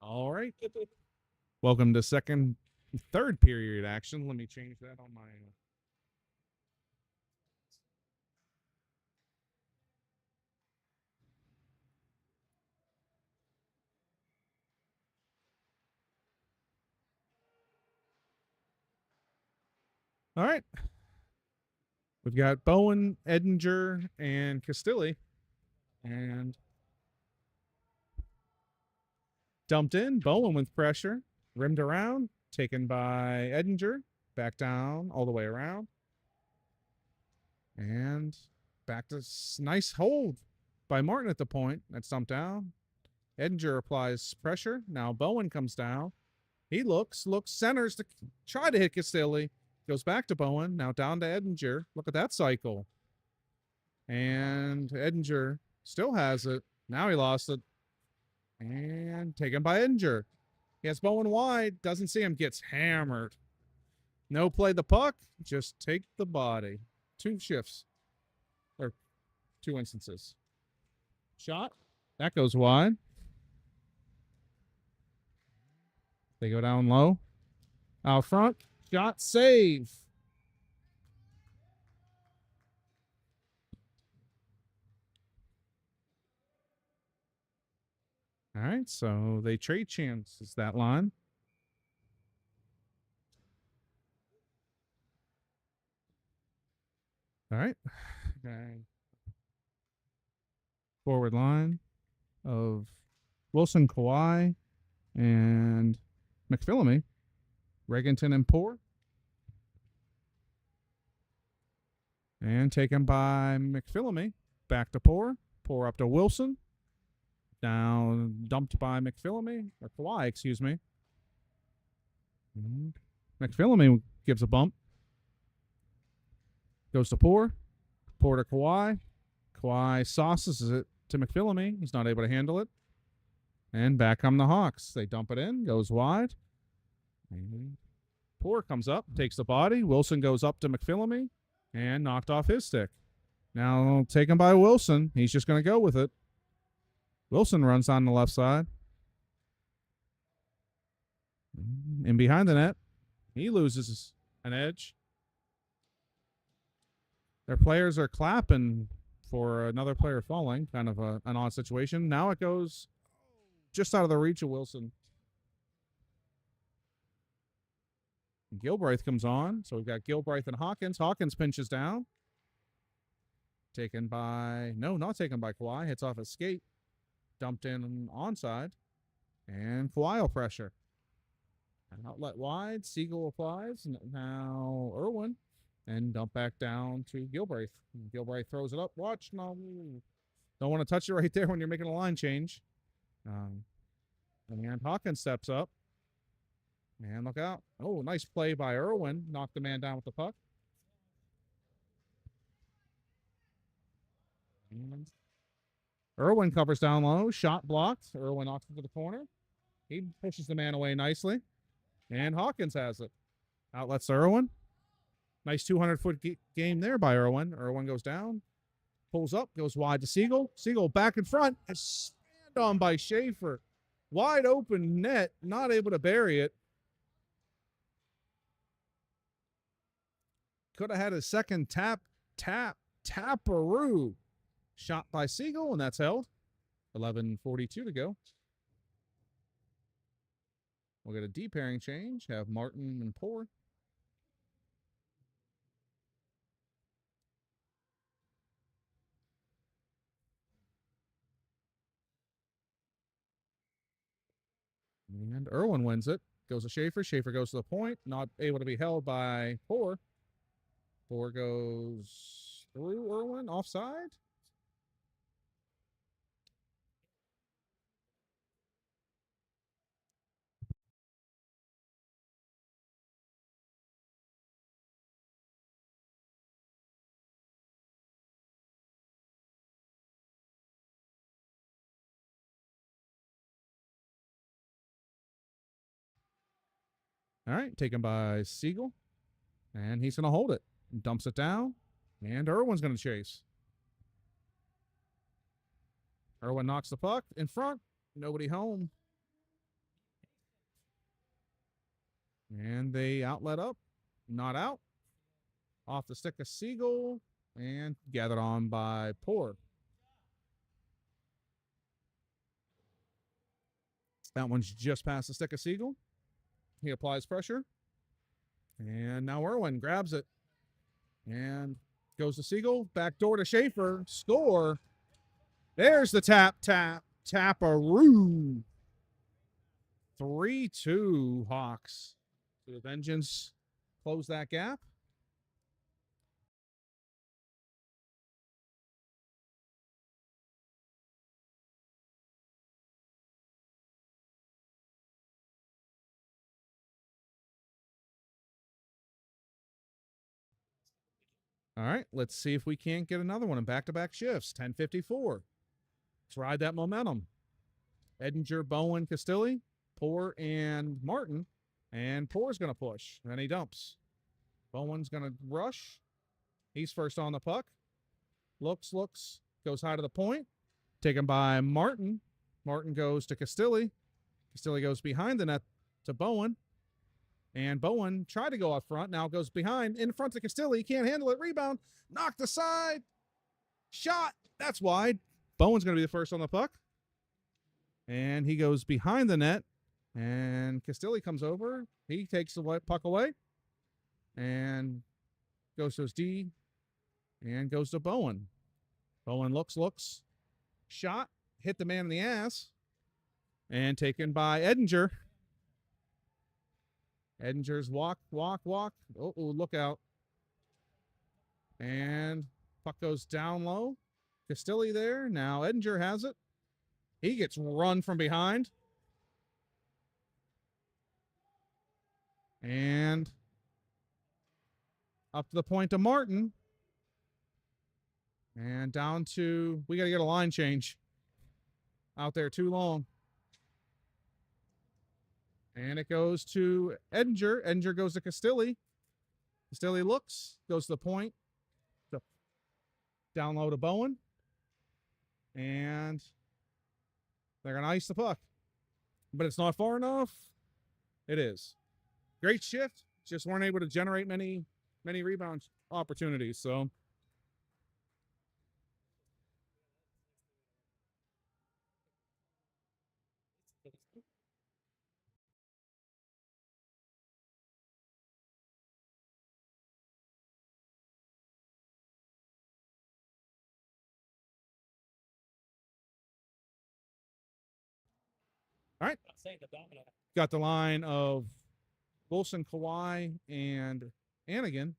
All right. Welcome to third period action. Let me change that on my. All right. We've got Bowen, Edinger, and Castilli. And dumped in. Bowen with pressure. Rimmed around. Taken by Edinger. Back down. All the way around. And back to nice hold by Martin at the point. That's dumped down. Edinger applies pressure. Now Bowen comes down. He looks, centers to try to hit Castilli. Goes back to Bowen. Now down to Edinger. Look at that cycle. And Edinger still has it. Now he lost it. And taken by Edinger. He has Bowen wide. Doesn't see him. Gets hammered. No play the puck. Just take the body. 2 shifts. Or 2 instances. Shot. That goes wide. They go down low. Out front. Shot, save. All right, so they trade chances that line. All right. Okay. Forward line of Wilson, Kawhi, and McPhillamy. Regenton and Poor. And taken by McPhillamy. Back to Poor. Poor up to Wilson. Now dumped by McPhillamy. Or Kawhi, excuse me. And McPhillamy gives a bump. Goes to Poor. Poor to Kawhi. Kawhi sauces it to McPhillamy. He's not able to handle it. And back come the Hawks. They dump it in. Goes wide. And Poor comes up, takes the body. Wilson goes up to McPhillamy and knocked off his stick. Now taken by Wilson. He's just going to go with it. Wilson runs on the left side. And behind the net, he loses an edge. Their players are clapping for another player falling. Kind of an odd situation. Now it goes just out of the reach of Wilson. Gilbreth comes on. So we've got Gilbreth and Hawkins. Hawkins pinches down. Taken by... No, not taken by Kawhi. Hits off his skate. Dumped in onside. And Kawhi will pressure. An outlet wide. Siegel applies. Now Irwin. And dump back down to Gilbreth. Gilbreth throws it up. Watch. No. Don't want to touch it right there when you're making a line change. And Hawkins steps up. And look out. Oh, nice play by Irwin. Knocked the man down with the puck. And Irwin covers down low. Shot blocked. Irwin knocks it to the corner. He pushes the man away nicely. And Hawkins has it. Outlets Irwin. Nice 200-foot game there by Irwin. Irwin goes down. Pulls up. Goes wide to Siegel. Siegel back in front. And stand on by Schaefer. Wide open net. Not able to bury it. Could have had a second taparoo. Shot by Siegel, and that's held. 11:42 to go. We'll get a D pairing change. Have Martin and Poor. And Irwin wins it. Goes to Schaefer. Schaefer goes to the point. Not able to be held by Poor. Poor goes through Irwin. Offside. All right, taken by Siegel. And he's going to hold it. Dumps it down. And Irwin's going to chase. Irwin knocks the puck in front. Nobody home. And they outlet up. Not out. Off the stick of Siegel. And gathered on by Poor. That one's just past the stick of Siegel. He applies pressure. And now Irwin grabs it. And goes to Siegel. Back door to Schaefer. Score. There's the tap. Taparoo. 3-2 Hawks. So the Vengeance close that gap. All right, let's see if we can't get another one in back-to-back shifts. 10:54. Let's ride that momentum. Edinger, Bowen, Castilli, Poor, and Martin. And Poor's going to push. Then he dumps. Bowen's going to rush. He's first on the puck. Looks, goes high to the point. Taken by Martin. Martin goes to Castilli. Castilli goes behind the net to Bowen. And Bowen tried to go up front. Now goes behind. In front to Castilli. He can't handle it. Rebound. Knocked aside. Shot. That's wide. Bowen's going to be the first on the puck. And he goes behind the net. And Castilli comes over. He takes the puck away. And goes to his D. And goes to Bowen. Bowen looks. Shot. Hit the man in the ass. And taken by Edinger. Edinger's walk. Oh, look out. And puck goes down low. Castilli there. Now Edinger has it. He gets run from behind. And up to the point to Martin. And down to, we got to get a line change. Out there too long. And it goes to Edinger. Edinger goes to Castilli. Castilli looks, goes to the point. Down low to Bowen. And they're going to ice the puck. But it's not far enough. It is. Great shift. Just weren't able to generate many rebound opportunities. So all right. Got the line of Wilson, Kawhi, and Anigan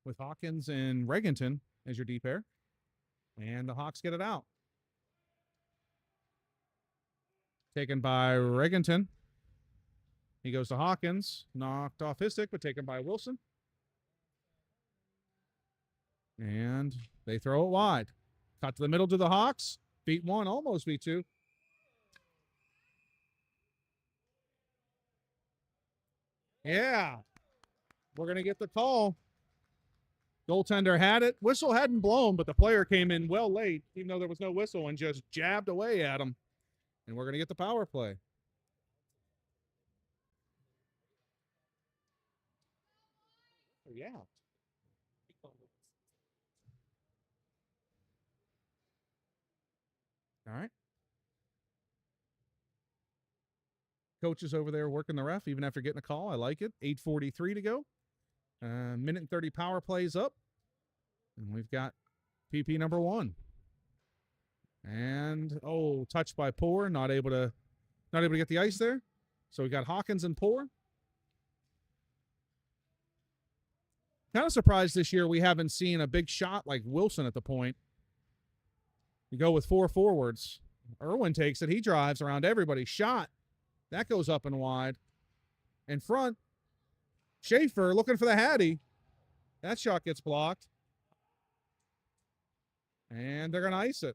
with Hawkins and Regenton as your D pair. And the Hawks get it out. Taken by Regenton. He goes to Hawkins. Knocked off his stick, but taken by Wilson. And they throw it wide. Cut to the middle to the Hawks. Beat one, almost beat two. Yeah. We're going to get the call. Goaltender had it. Whistle hadn't blown, but the player came in well late, even though there was no whistle, and just jabbed away at him. And we're going to get the power play. Oh, yeah. All right. Coach is over there working the ref, even after getting a call. I like it. 8:43 to go. Minute and 30 power plays up. And we've got PP number 1. And, touched by Poor. Not able to get the ice there. So we got Hawkins and Poor. Kind of surprised this year we haven't seen a big shot like Wilson at the point. You go with 4 forwards. Irwin takes it. He drives around everybody. Shot. That goes up and wide. In front, Schaefer looking for the Hattie. That shot gets blocked. And they're going to ice it.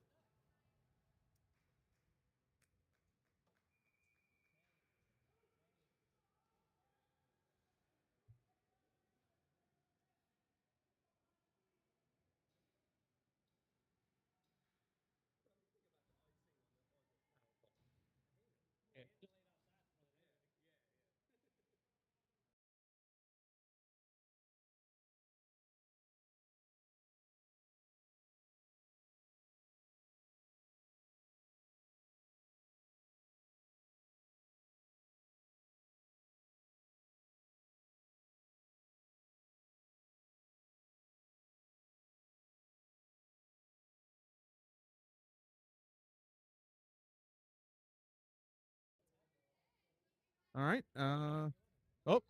All right. Oh. All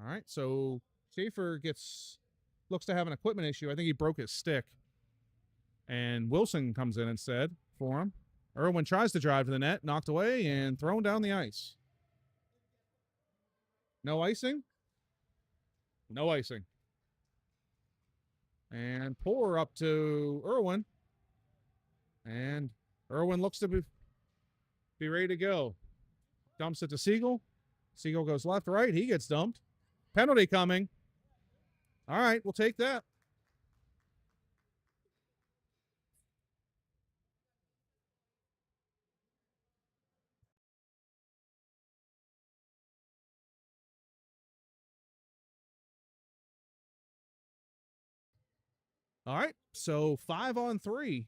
right. So Schaefer looks to have an equipment issue. I think he broke his stick. And Wilson comes in instead for him. Irwin tries to drive to the net, knocked away, and thrown down the ice. No icing? No icing. And Poor up to Irwin. And Irwin looks to be ready to go. Dumps it to Siegel. Siegel goes left, right. He gets dumped. Penalty coming. All right, we'll take that. All right, so 5-on-3.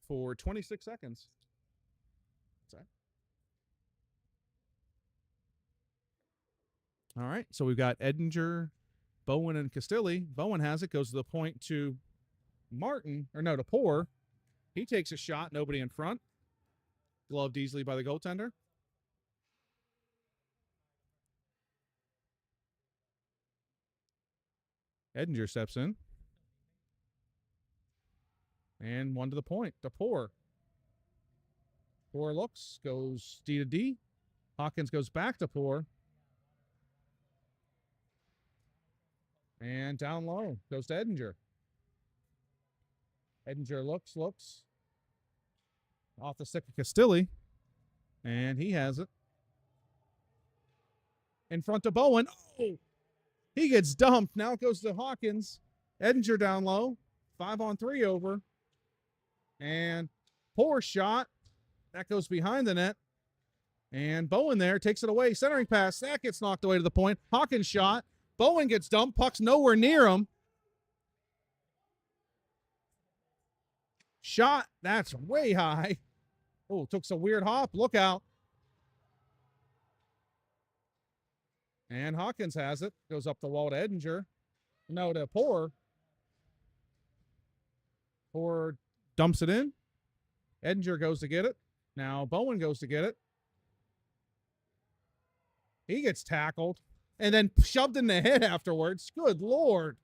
For 26 seconds. What's that? All right, so we've got Edinger, Bowen, and Castilli. Bowen has it, goes to the point to to Poor. He takes a shot, nobody in front. Gloved easily by the goaltender. Edinger steps in. And one to the point to Poor. Poor looks, goes D to D. Hawkins goes back to Poor. And down low goes to Edinger. Edinger looks. Off the stick of Castilli. And he has it. In front of Bowen. Oh! He gets dumped. Now it goes to Hawkins. Edinger down low. 5-on-3 over. And Poor shot. That goes behind the net. And Bowen there takes it away. Centering pass. That gets knocked away to the point. Hawkins shot. Bowen gets dumped. Puck's nowhere near him. Shot. That's way high. Oh, took some weird hop. Look out. And Hawkins has it. Goes up the wall to Edinger. No, to Poor. Poor dumps it in. Edinger goes to get it. Now Bowen goes to get it. He gets tackled and then shoved in the head afterwards. Good Lord.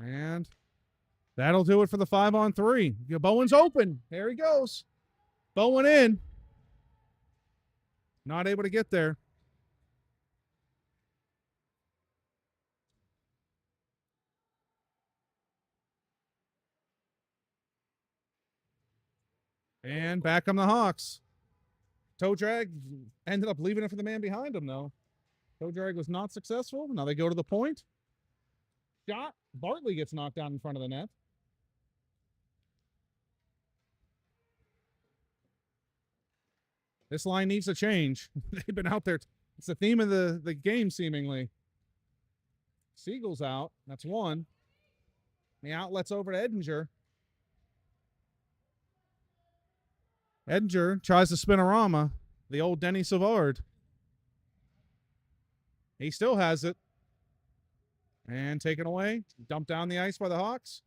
And that'll do it for the 5-on-3. Bowen's open. There he goes. Bowen in. Not able to get there. And back come the Hawks. Toe drag ended up leaving it for the man behind him, though. Toe drag was not successful. Now they go to the point. Shot. Bartley gets knocked down in front of the net. This line needs to change. They've been out there. It's the theme of the game, seemingly. Siegel's out. That's one. The outlet's over to Edinger. Edinger tries to spinorama. The old Denny Savard. He still has it. And taken away. Dumped down the ice by the Hawks.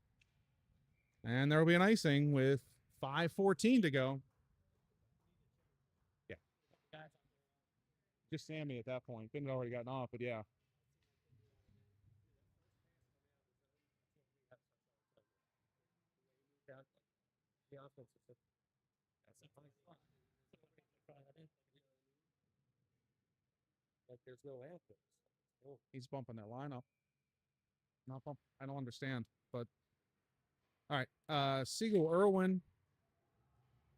And there will be an icing with 5:14 to go. Yeah. Just Sammy at that point. Couldn't have already gotten off, but yeah. The offense is just, that's a fine spot. Like there's no answer. Oh, He's bumping that lineup. Not bump. I don't understand, but all right. Siegel, Irwin,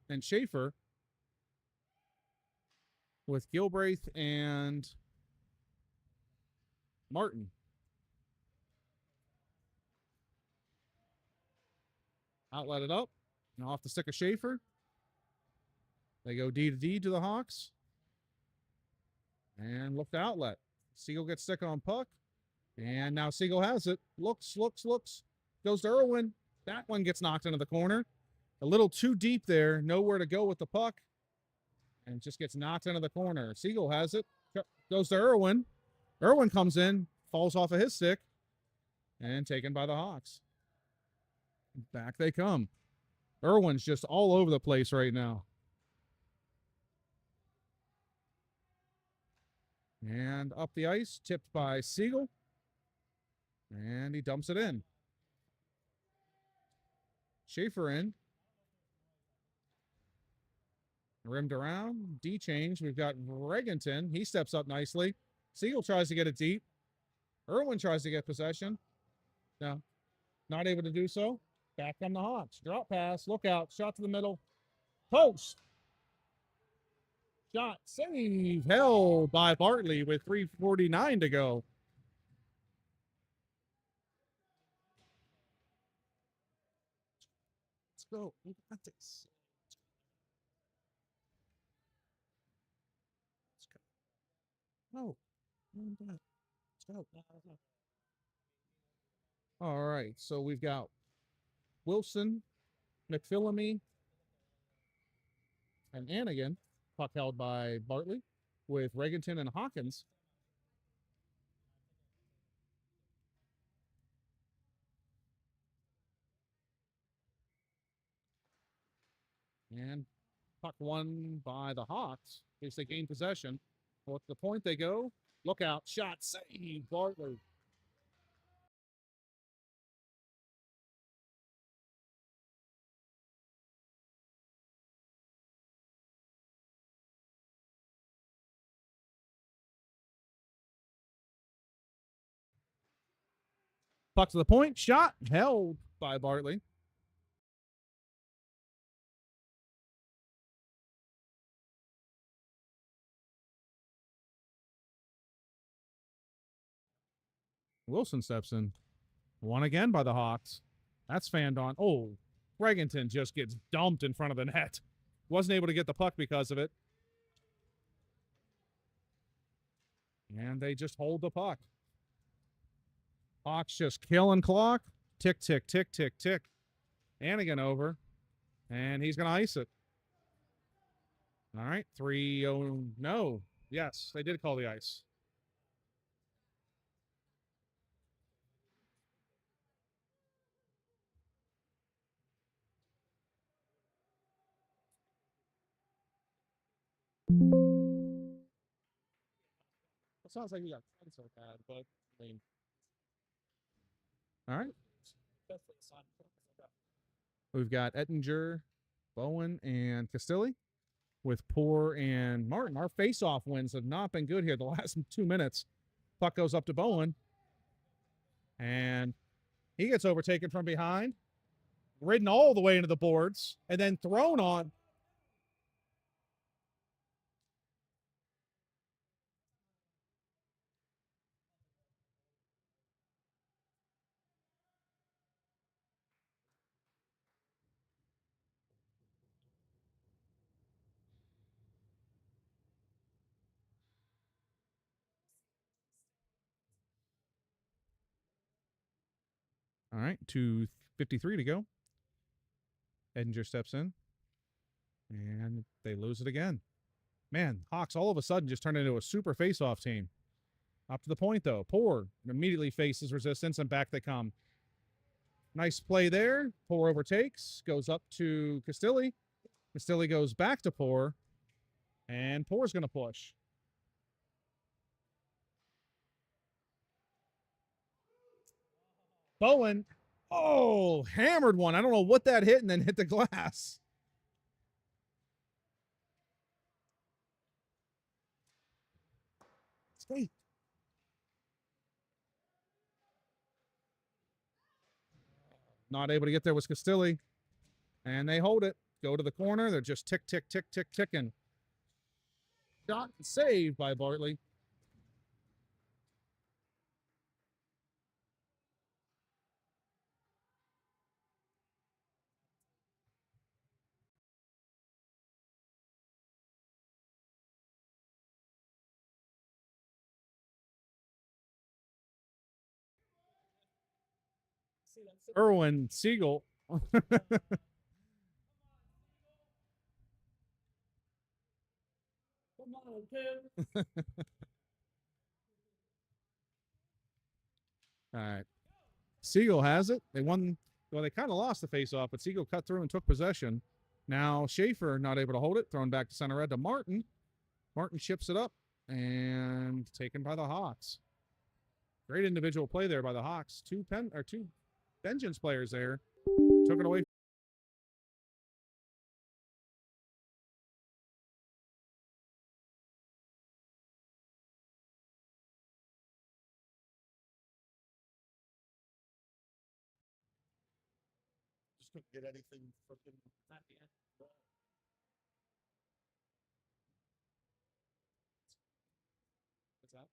and Schaefer with Gilbraith and Martin. Outlet it up. And off the stick of Schaefer. They go D to D to the Hawks. And look to outlet. Siegel gets stick on puck. And now Siegel has it. Looks. Goes to Irwin. That one gets knocked into the corner. A little too deep there. Nowhere to go with the puck. And just gets knocked into the corner. Siegel has it. Goes to Irwin. Irwin comes in. Falls off of his stick. And taken by the Hawks. Back they come. Irwin's just all over the place right now. And up the ice. Tipped by Siegel. And he dumps it in. Schaefer in. Rimmed around. D change. We've got Regenton. He steps up nicely. Siegel tries to get it deep. Irwin tries to get possession. No. Not able to do so. Back come the Hawks. Drop pass. Look out. Shot to the middle. Post. Shot. Save. Held by Bartley with 3:49 to go. Let's go. We got this. Let's go. No. Let's go. All right. So we've got Wilson, McPhillamy, and Anigan. Puck held by Bartley with Regenton and Hawkins. And puck won by the Hawks. In case they gain possession. Well, at the point they go. Look out. Shot. Save. Bartley. Puck to the point. Shot. Held by Bartley. Wilson steps in. Won again by the Hawks. That's fanned on. Oh, Regenton just gets dumped in front of the net. Wasn't able to get the puck because of it. And they just hold the puck. Hawks just killing clock. Tick, tick, tick, tick, tick. Anigan over. And he's going to ice it. All right. 3-0. No. Yes, they did call the ice. It sounds like we got so bad, but I mean. All right. We've got Ettinger, Bowen, and Castilli with Poor and Martin. Our face-off wins have not been good here the last 2 minutes. Puck goes up to Bowen. And he gets overtaken from behind. Ridden all the way into the boards. And then thrown on. All right, 2:53 to go. Edinger steps in. And they lose it again. Man, Hawks all of a sudden just turned into a super face-off team. Up to the point, though. Poor immediately faces resistance, and back they come. Nice play there. Poor overtakes. Goes up to Castilli. Castilli goes back to Poor. And Poor's going to push. Bowen. Oh, hammered one. I don't know what that hit and then hit the glass. Sweet. Not able to get there was Castilli. And they hold it. Go to the corner. They're just tick, tick, tick, tick, ticking. Shot and saved by Bartley. See, that's it. Erwin Siegel. Come on, kid. All right. Siegel has it. They won. Well, they kind of lost the face-off, but Siegel cut through and took possession. Now Schaefer not able to hold it. Thrown back to center red to Martin. Martin chips it up and taken by the Hawks. Great individual play there by the Hawks. Two Vengeance players there. Took it away. Just couldn't get anything freaking. Not yet. What's that?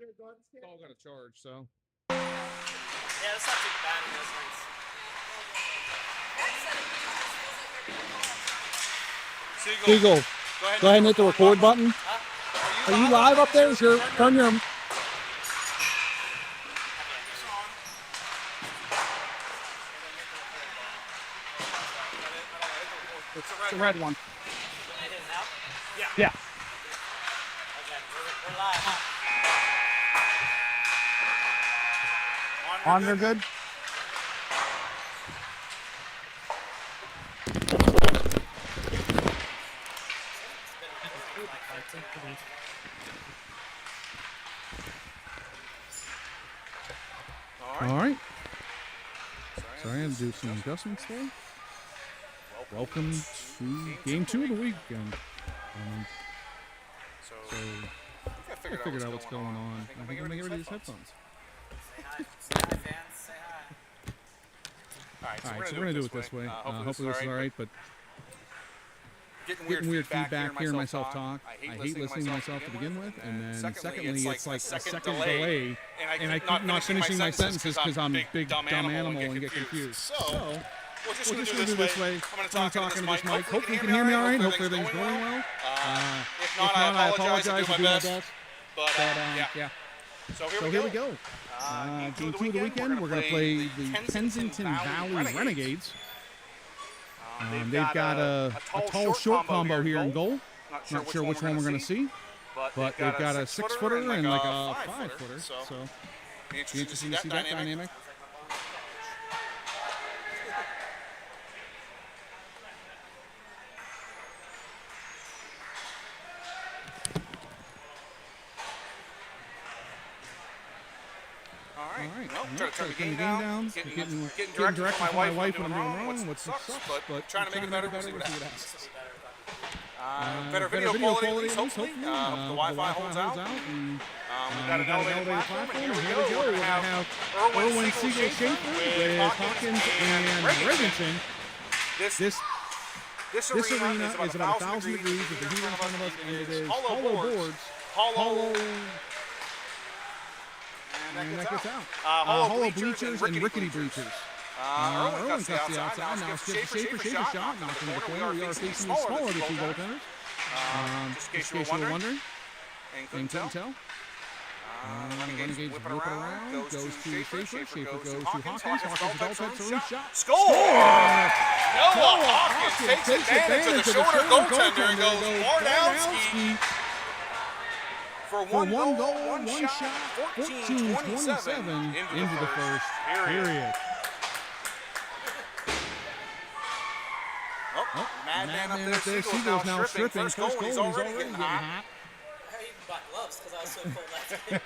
It's all got a charge, so. Yeah, that's not too bad in those ones. Siegel, go ahead and hit the record button. Huh? Are you live up there? Is your turn your it's the red one. It is now? Yeah. Okay, we're live. On, you're good. All right. Sorry, I had to do some adjustments there. Welcome to game 2 of the weekend. So I figured out what's going on. I think I'm gonna get rid of these headphones. Say hi. Say hi, fans. Say hi. All right, so we're gonna do it this way. Hopefully this is all right, but Getting weird feedback hearing myself talk. I hate listening to myself to begin with, and then secondly, it's like a second delay, and I keep not finishing my sentences because I'm a big dumb animal and get confused. So we're just we're going just to gonna do this way. way. I'm going to I'm talk talking into this mic. Hopefully you can hear me all right. Hopefully everything's going well. If not, I apologize. I'll do my best. But yeah. So So here we go. Game 2 of the weekend. We're going to play the Kensington Valley Renegades. They've got a tall short combo here in goal. Not sure which one we're going to see, but they've got a 6-footer and like a 5-footer. So be be interesting to see that dynamic. All All right. right. Well, Well, try to turn the getting game down. Getting Getting direction direction from my wife when I'm doing wrong, which which sucks, sucks, but trying to make it better. We'll see what happens. This will be better. Better video quality, at least, hopefully. The Wi-Fi holds out. and We've got an elevated platform, and here we go. We're We're going to have Erwin Siegel Schaefer with Hawkins and Regenson. This arena is about 1,000 degrees with the heat in front of us, and it is hollow boards. Hollow. And that gets out. Hollow bleachers and rickety bleachers. Erwin Cuts the outside. Now it's Schaefer. Schaefer shot. Knocked into the corner. We are facing the smaller of the two goaltenders. Just in case you were wondering. And And couldn't couldn't tell. tell. Renegades whip it around. Goes to Schaefer. Schaefer goes to Hawkins. Hawkins Hawkins adult to shot. Score! Noah Hawkins takes advantage of the shorter goaltender and goes Bardowski. for for one one goal, goal, one shot, 14-27 into the first period. Oh, madman up there. Seagull's now stripping. First goal, and he's already getting hot. I even bought gloves because I was so cold last game.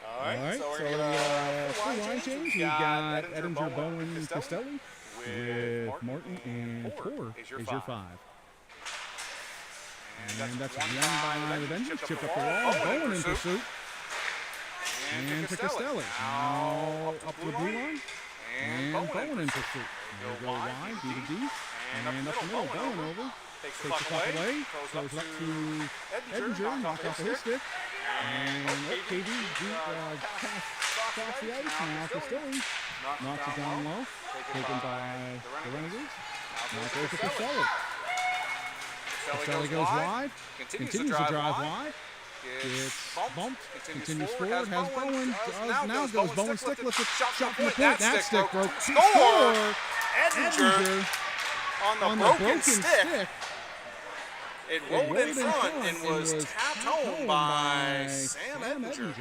All All right, so so we're gonna full line change. We got Edinger, Bowen, Costelli with Martin and Poor is your 5. And that's one by the Vengeance. Chipped up the wall. Bowen in pursuit. And to Costelli. Now up the blue line. And Bowen in pursuit. There we go wide, B to D. And up the middle, Bowen over. Takes the puck away. Goes up to Edinger. Knocked off his stick. And KD across the ice. Now Costelli. Knocks it down low. Taken by the Renegades. Now it goes to Costelli. Costelli goes wide. Continues to drive wide. It's bumped. Continues forward. Has Bowen. Now goes Bowen stick. Lifts it. Shot from the point. That stick broke. Score! Edinger on the broken stick. It rolled in front and was tapped home by Sam Edinger.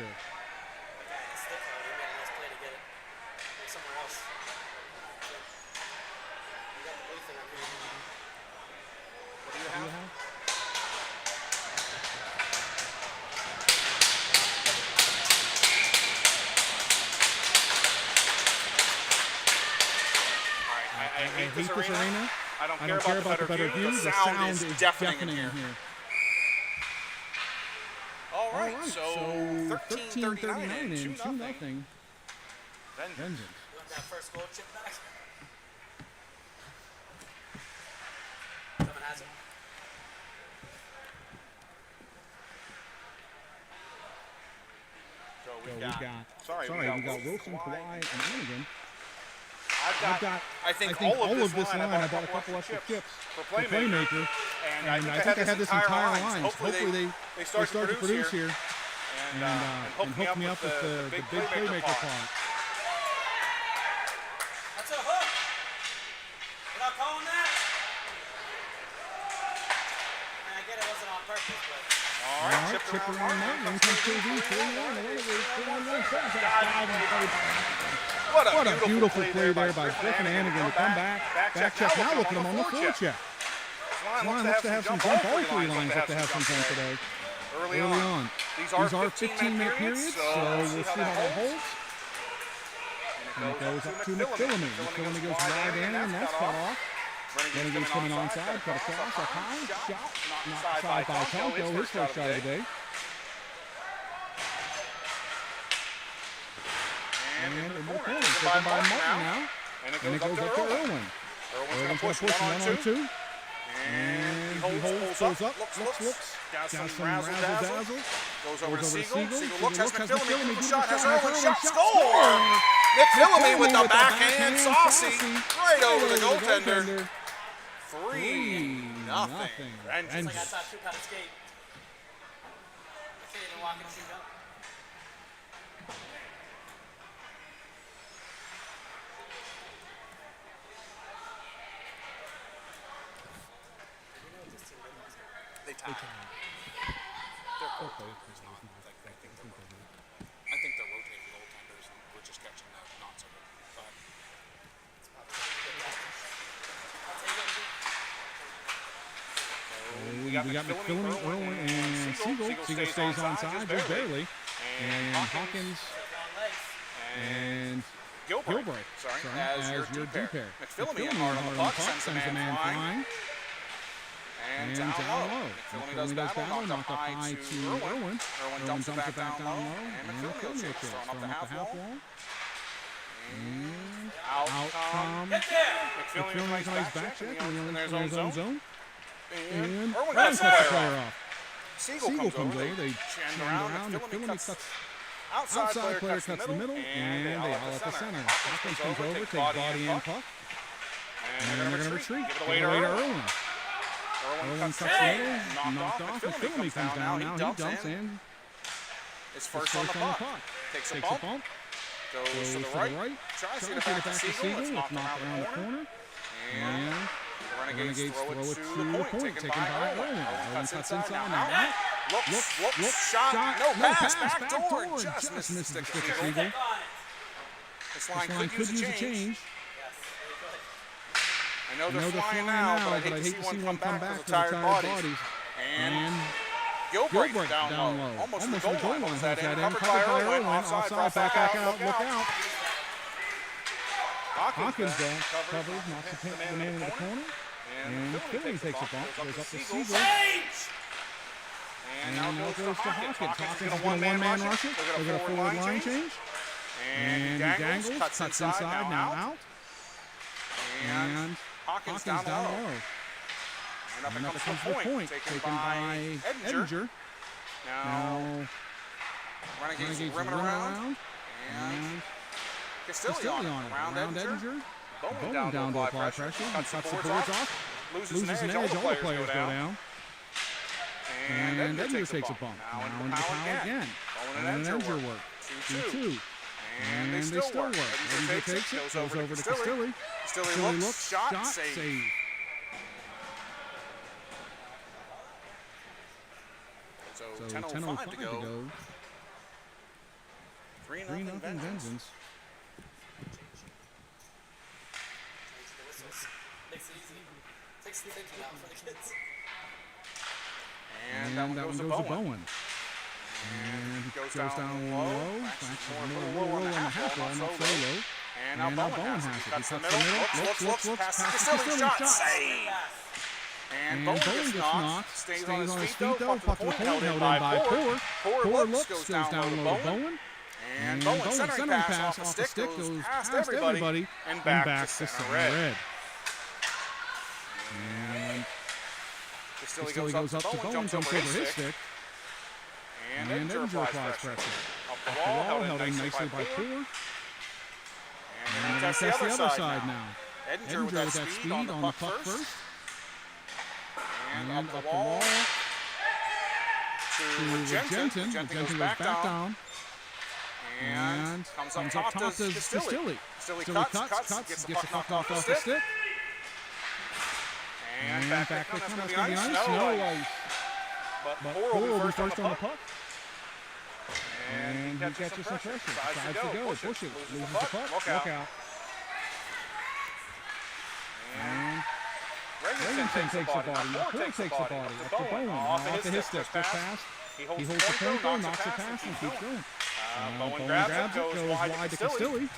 What do you have? I hate this arena. I don't care about the better view. The sound is deafening in here. All right, so 13:39 and 2-0. Vengeance. You want that first goal chip back? Someone has it. So We we got Wilson, Kawhi, and Hannigan. I've got, I think all of this line, I bought a couple extra chips for Playmaker. And I think I had this entire line. Hopefully they start to produce here. And hook me up with the big Playmaker part. That's a hook. You're not calling that? I get it wasn't on purpose, but. All right, chip around that. In comes KV, 3-1. What a beautiful play there by Griffin Hannigan to come back. Back check. Now look at him on the forecheck. Line looks to have some jump. All three lines look to have some jump today. Early on. These are 15-minute periods, so we'll see how that holds. And it goes up to McPhillamy. McPhillamy goes wide in, and that's cut off. Renegade's coming onside, cut across, up high, shot, knocked aside by Tonko, his first shot of the day. And in the corner, taken by Martin now. And it goes up to Irwin. Irwin's going to push 1-on-2. And he holds up, looks. Got some razzle-dazzle. Goes over to Siegel. Siegel looks, has McPhillamy, the shot, has Irwin, shot, score! McPhillamy with the backhand, saucy, right over the goaltender. 3-0. It's like I thought Troop had a skate. I can't even walk and shoot up. They tied. They're close. I think they're rotating goaltenders and we're just catching the not so good. We got McPhillamy, Irwin, and Siegel. Siegel stays onside just barely. And Hawkins and Gilbright as your D pair. McPhillamy hard on the puck, sends the man flying. And down low. McPhillamy does battle, knocked up high to Irwin. Irwin dumps it back down low. And McPhillamy goes thrown up the half wall. And out come McPhillamy comes back check in their own zone. And Irwin cuts the player off. Siegel comes over. They channed around. McPhillamy cuts. Outside player cuts the middle. And they all at the center. Hawkins comes over, takes body and puck. And they're going to retreat. Give it away to Irwin. Irwin cuts the middle, knocked off. McPhillamy comes down now. He dumps in. It's first on the puck. Takes a bump. Goes to the right. Tries to get it back to Siegel. It's knocked around the corner. And the Renegades throw it to the point, taken by Irwin. Irwin cuts inside, now out. Looks, shot, no pass, backdoor, just misses the stick of Eagle. This line could use a change. I know they're flying now, but I'd hate to see one come back with tired bodies. And Gilbreth down low. Almost the goal line was that in. Covered by Irwin. Offside, back out. Look out. Hawkins covers, knocks the man into the corner. And Philly takes a bump, goes up to Siegel. And now goes to Hawkins. Hawkins is going to one-man rush it. They're going to forward line change. And he dangles, cuts inside, now out. And Hawkins down low. And up comes the point, taken by Edinger. Now, Renegades rimming around. And Castillion around Edinger. Bowen down to apply pressure. He cuts the boards off. Loses an edge. All the players go down. And Edinger takes a bump. Now into power again. Bowen and Edinger work. 2-2. And they still work. Edinger takes it. Goes over to Castilli. Castilli looks. Shot. Save. So 10:05 to go. 3-0 Vengeance. Makes it easy. Takes the thinking out for the kids. And that one goes to Bowen. And he goes down low. Actually, low on the half line, not so low. And now Bowen has it. He cuts the middle. Looks. Passes Castilli. Shot. Save. And Bowen gets knocked. Stays on his feet though. Puck to the point. Held in by Poor. Poor looks. Goes down low to Bowen. And Bowen centering pass off the stick. Goes past everybody. And back to center red. And Castilli goes up to Bowen, jumps over his stick. And Edinger applies pressure. Up the wall, held in nicely by Poor. And then that's the other side now. Edinger with that speed on the puck first. And up the wall to Regenton. Regenton goes back down. And comes up top to Castilli. Castilli cuts, gets the puck off the stick. And back to come. That's going to be ice. No ice. But Poor will be first on the puck. And he catches some pressure. Decides to go. Push it. Loses the puck. Look out. And Regenton takes the body. Poor takes the body. Up to Bowen. Off to his stick. Just pass. He holds the point though, knocks it past, and keeps going. Bowen grabs it, goes wide to Castilli.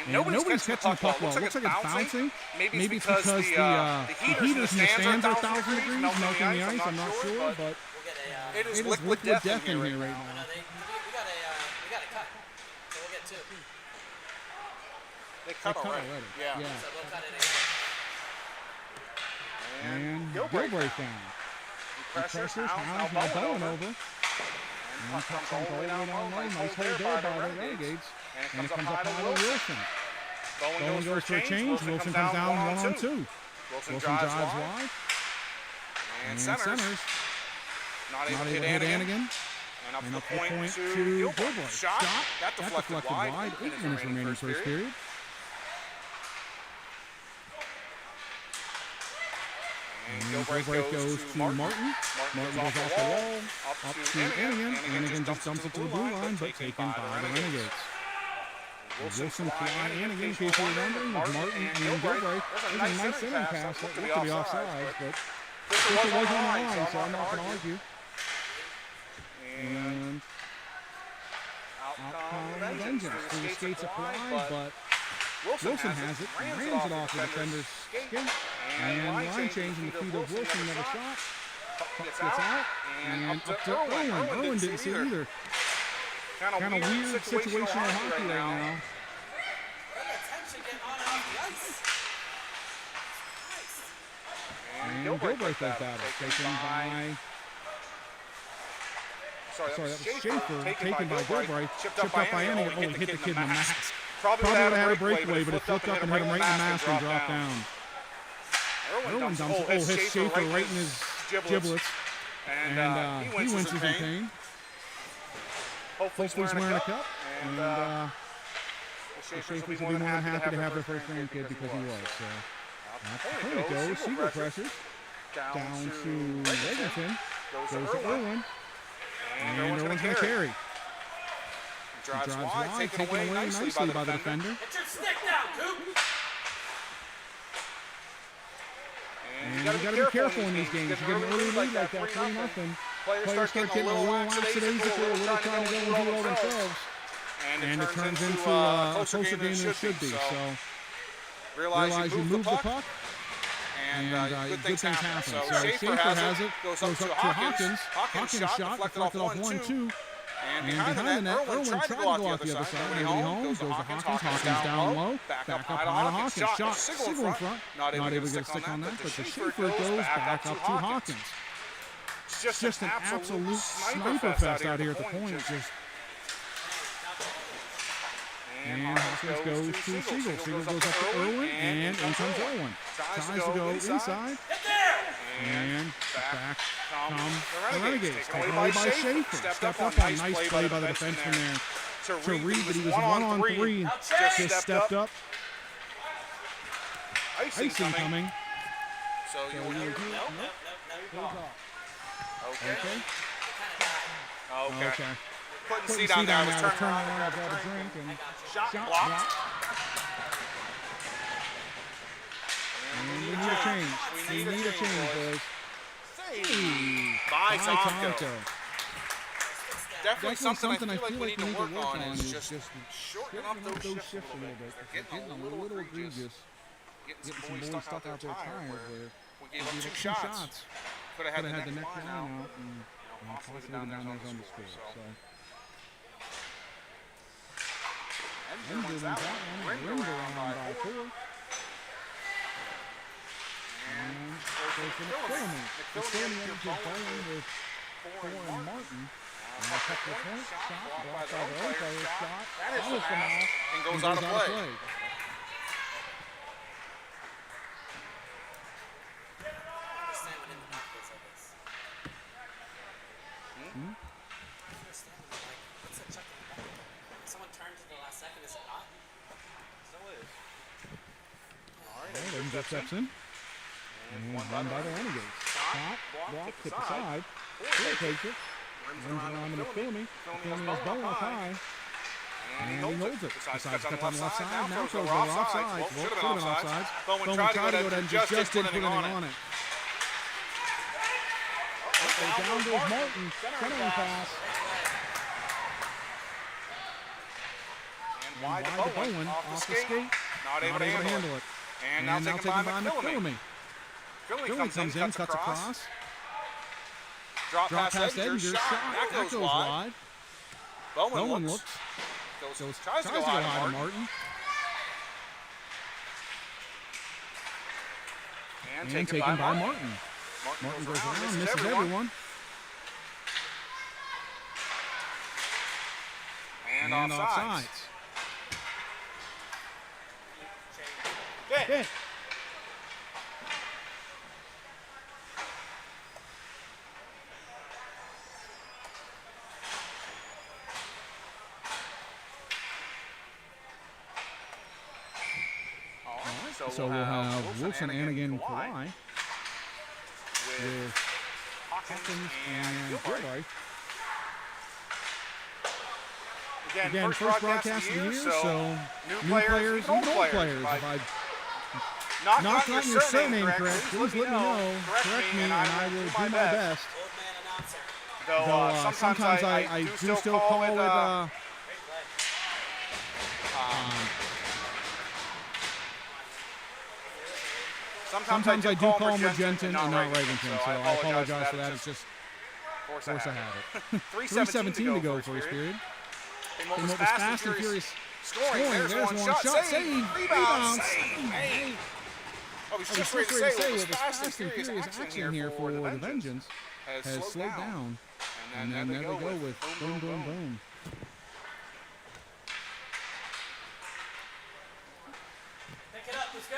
And nobody's catching the puck well. Looks like it's bouncing. Maybe it's because the heaters in the stands are 1,000 degrees, melting the ice. I'm not sure, but it is liquid death in here right now. We got a cut. So we'll get 2. They cut already. Yeah. So we'll cut it again. And Gilbreth down. Pressures, Hounds, now Bowen over. And pucks all the way down low. Nice hold there by the Renegades. And it comes up high to Wilson. Bowen goes for a change. Wilson comes down 1-on-2. Wilson drives wide. And centers. Not able to hit Anigan. And up the point to Gilbreth. Shot. That deflected wide. 8 minutes remaining first period. And Gilbreth goes to Martin. Martin goes off the wall, up to Anigan. Anigan just dumps it to the blue line, but taken by the Renegades. Wilson fly Anigan, in case you were wondering, with Martin and Gilbreth. It was a nice centering pass that looked to be offside, but it was on the line, so I'm not going to argue. And out comes Vengeance. Through the skates apply, but Wilson has it, rams it off the defender's skin, and line change in the feet of Wilson, another shot. Puck gets out, and up to Irwin. Irwin didn't see it either. Kind of weird situational hockey right now. And Gilbreth does battle, taken by... Sorry, that was Schaefer, taken by Gilbreth, chipped up by Anigan. Oh, he hit the kid in the mask. Probably would have had a breakaway, but it flipped up and hit him right in the mask and dropped down. Irwin dumps it. Oh, hits Schaefer right in his giblets. And he winces in pain. Hopefully he's wearing a cup. And the Schaefers will be more than happy to have their first grandkid because he was. So That's the point it goes. Siegel pressures. Down to Regenton. Goes Goes to to Irwin. Irwin. And And Irwin's Irwin's going going to to carry. carry. Drives Drives wide, wide, taken away nicely by the defender. Get your stick down, Coop. And And you got to be careful in these games. You get an early lead like that, 3-0. Players start getting a little lackadaisical, a little trying to go and do it all themselves. And it turns into a closer game than it should be. So realize you move the puck, and good things happen. So Schaefer has it, goes up to Hawkins. Hawkins shot, deflected off 1-2. And behind the net, Irwin tried to go out the other side. Nobody home, goes to Hawkins. Hawkins down low. Back up high to Hawkins. Shot. Siegel in front. Not able to get a stick on that, but the Schaefer goes back up to Hawkins. It's just an absolute sniper fest out here at the point. And Hawkins goes to Siegel. Siegel goes up to Irwin, and in comes Irwin. Tries to go inside. And back come the Renegades. Taken away by Schaefer. Stepped up on nice play by the defenseman there to read that he was 1-on-3. Just stepped up. Icing coming. So you will hear. Okay. Okay. Putting C down there. I was turning around to to grab grab a drink and shot blocked. And we need a change. We need a change, boys. By Tomko. Definitely Definitely something I I feel like we need to work on is just just shortening up those shifts a little bit. They're getting a little egregious. Getting some boys stuck out there tired where we gave up 2 shots. Could have had the next line out and possibly been down there on the score. So. And wins that one. Ringed around by 4. And goes to McPhillamy. McPhillamy enters his bowling with 4 and Martin. And a couple of points. Shot blocked by the other player's shot. Follows the mouth. And goes out of play. Steps in. And run by the Renegades. Shot, block, hit the side. Taylor takes it. Runs around to McPhillamy. McPhillamy is bowling up high. And he holds it. Decides to cut on the left side. Now throws over offside. Well, should have been offside. Bowman tried to go to and just didn't put anything on it. Down goes Martin. Centering pass. And wide to Bowen. Off the skate. Not able to handle it. And now taken by McPhillamy. McPhillamy comes in, cuts across. Drop past Edinger, shot. That goes wide. Bowen looks. Tries to go high to Martin. And taken by Martin. Martin goes around, misses everyone. And offsides. Hit. So we'll have Wilson, Anigan, Kawhi with Hawkins and Gilbright. Again, first broadcast of the year, so new players, even old players. If I've not gotten your surname correct, please let me know, correct me, and I will do my best. Though sometimes I do still call it sometimes I do call him Regenton and not Regenton, so I apologize for that. It's just force of habit. 3:17 to go first period. And what was fast and furious scoring. There's one shot. Save. Rebound. I was just ready to say, what was fast and furious action here for the Vengeance has slowed down. And then there they go with boom, boom, boom. Pick it up, let's go.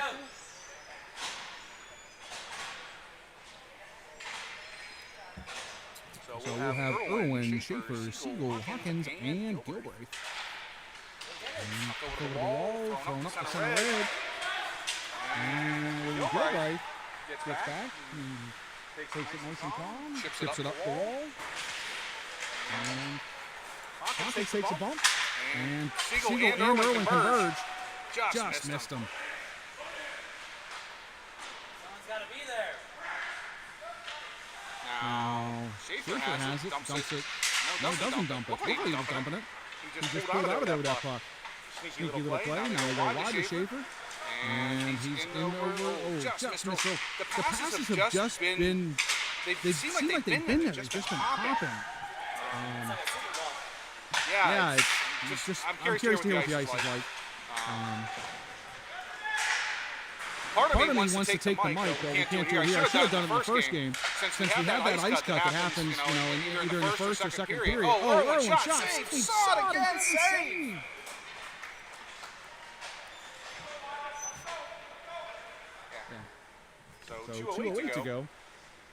So we'll have Irwin, Schaefer, Siegel, Hawkins, and Gilbreth. Over the wall, thrown up the center leg. And Gilbride Gilbride gets gets back. back. And takes it nice and calm. Chips it up the wall. And Hawkins takes a bump. And Siegel and Irwin converge. Just missed him. Someone's got to be there. Now, Schaefer has it. Dumps it. No, No, doesn't dump it. Look what Hopefully he's dumping it. He He just pulled out of there with that puck. Sneaky Sneaky little play. Now they go wide to Schaefer. And he's in over. Oh, just missed. The passes have just been. They seem like they've been there. They've just been popping. Yeah, it's just. I'm curious to hear what the ice is like. Part of me wants to take the mic, but we can't do it here. I should have done it in the first game. Since we had that ice cut that happens, either in the first or second period. Oh, Irwin shot. He saw it again. Save. So So 2:08 2:08 to go.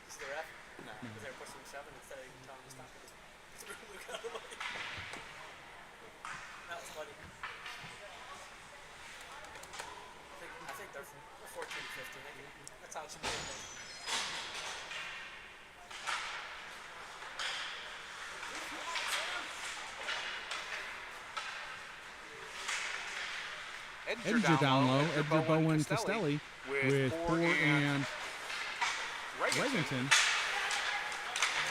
Is the ref? No. Because they're pushing 7 instead of telling him to stop. Luke out of the way. That was funny. I think they're 14, 15. That's how it should be. Edger down low. Edger Bowen Castelli with Poor and Regenton.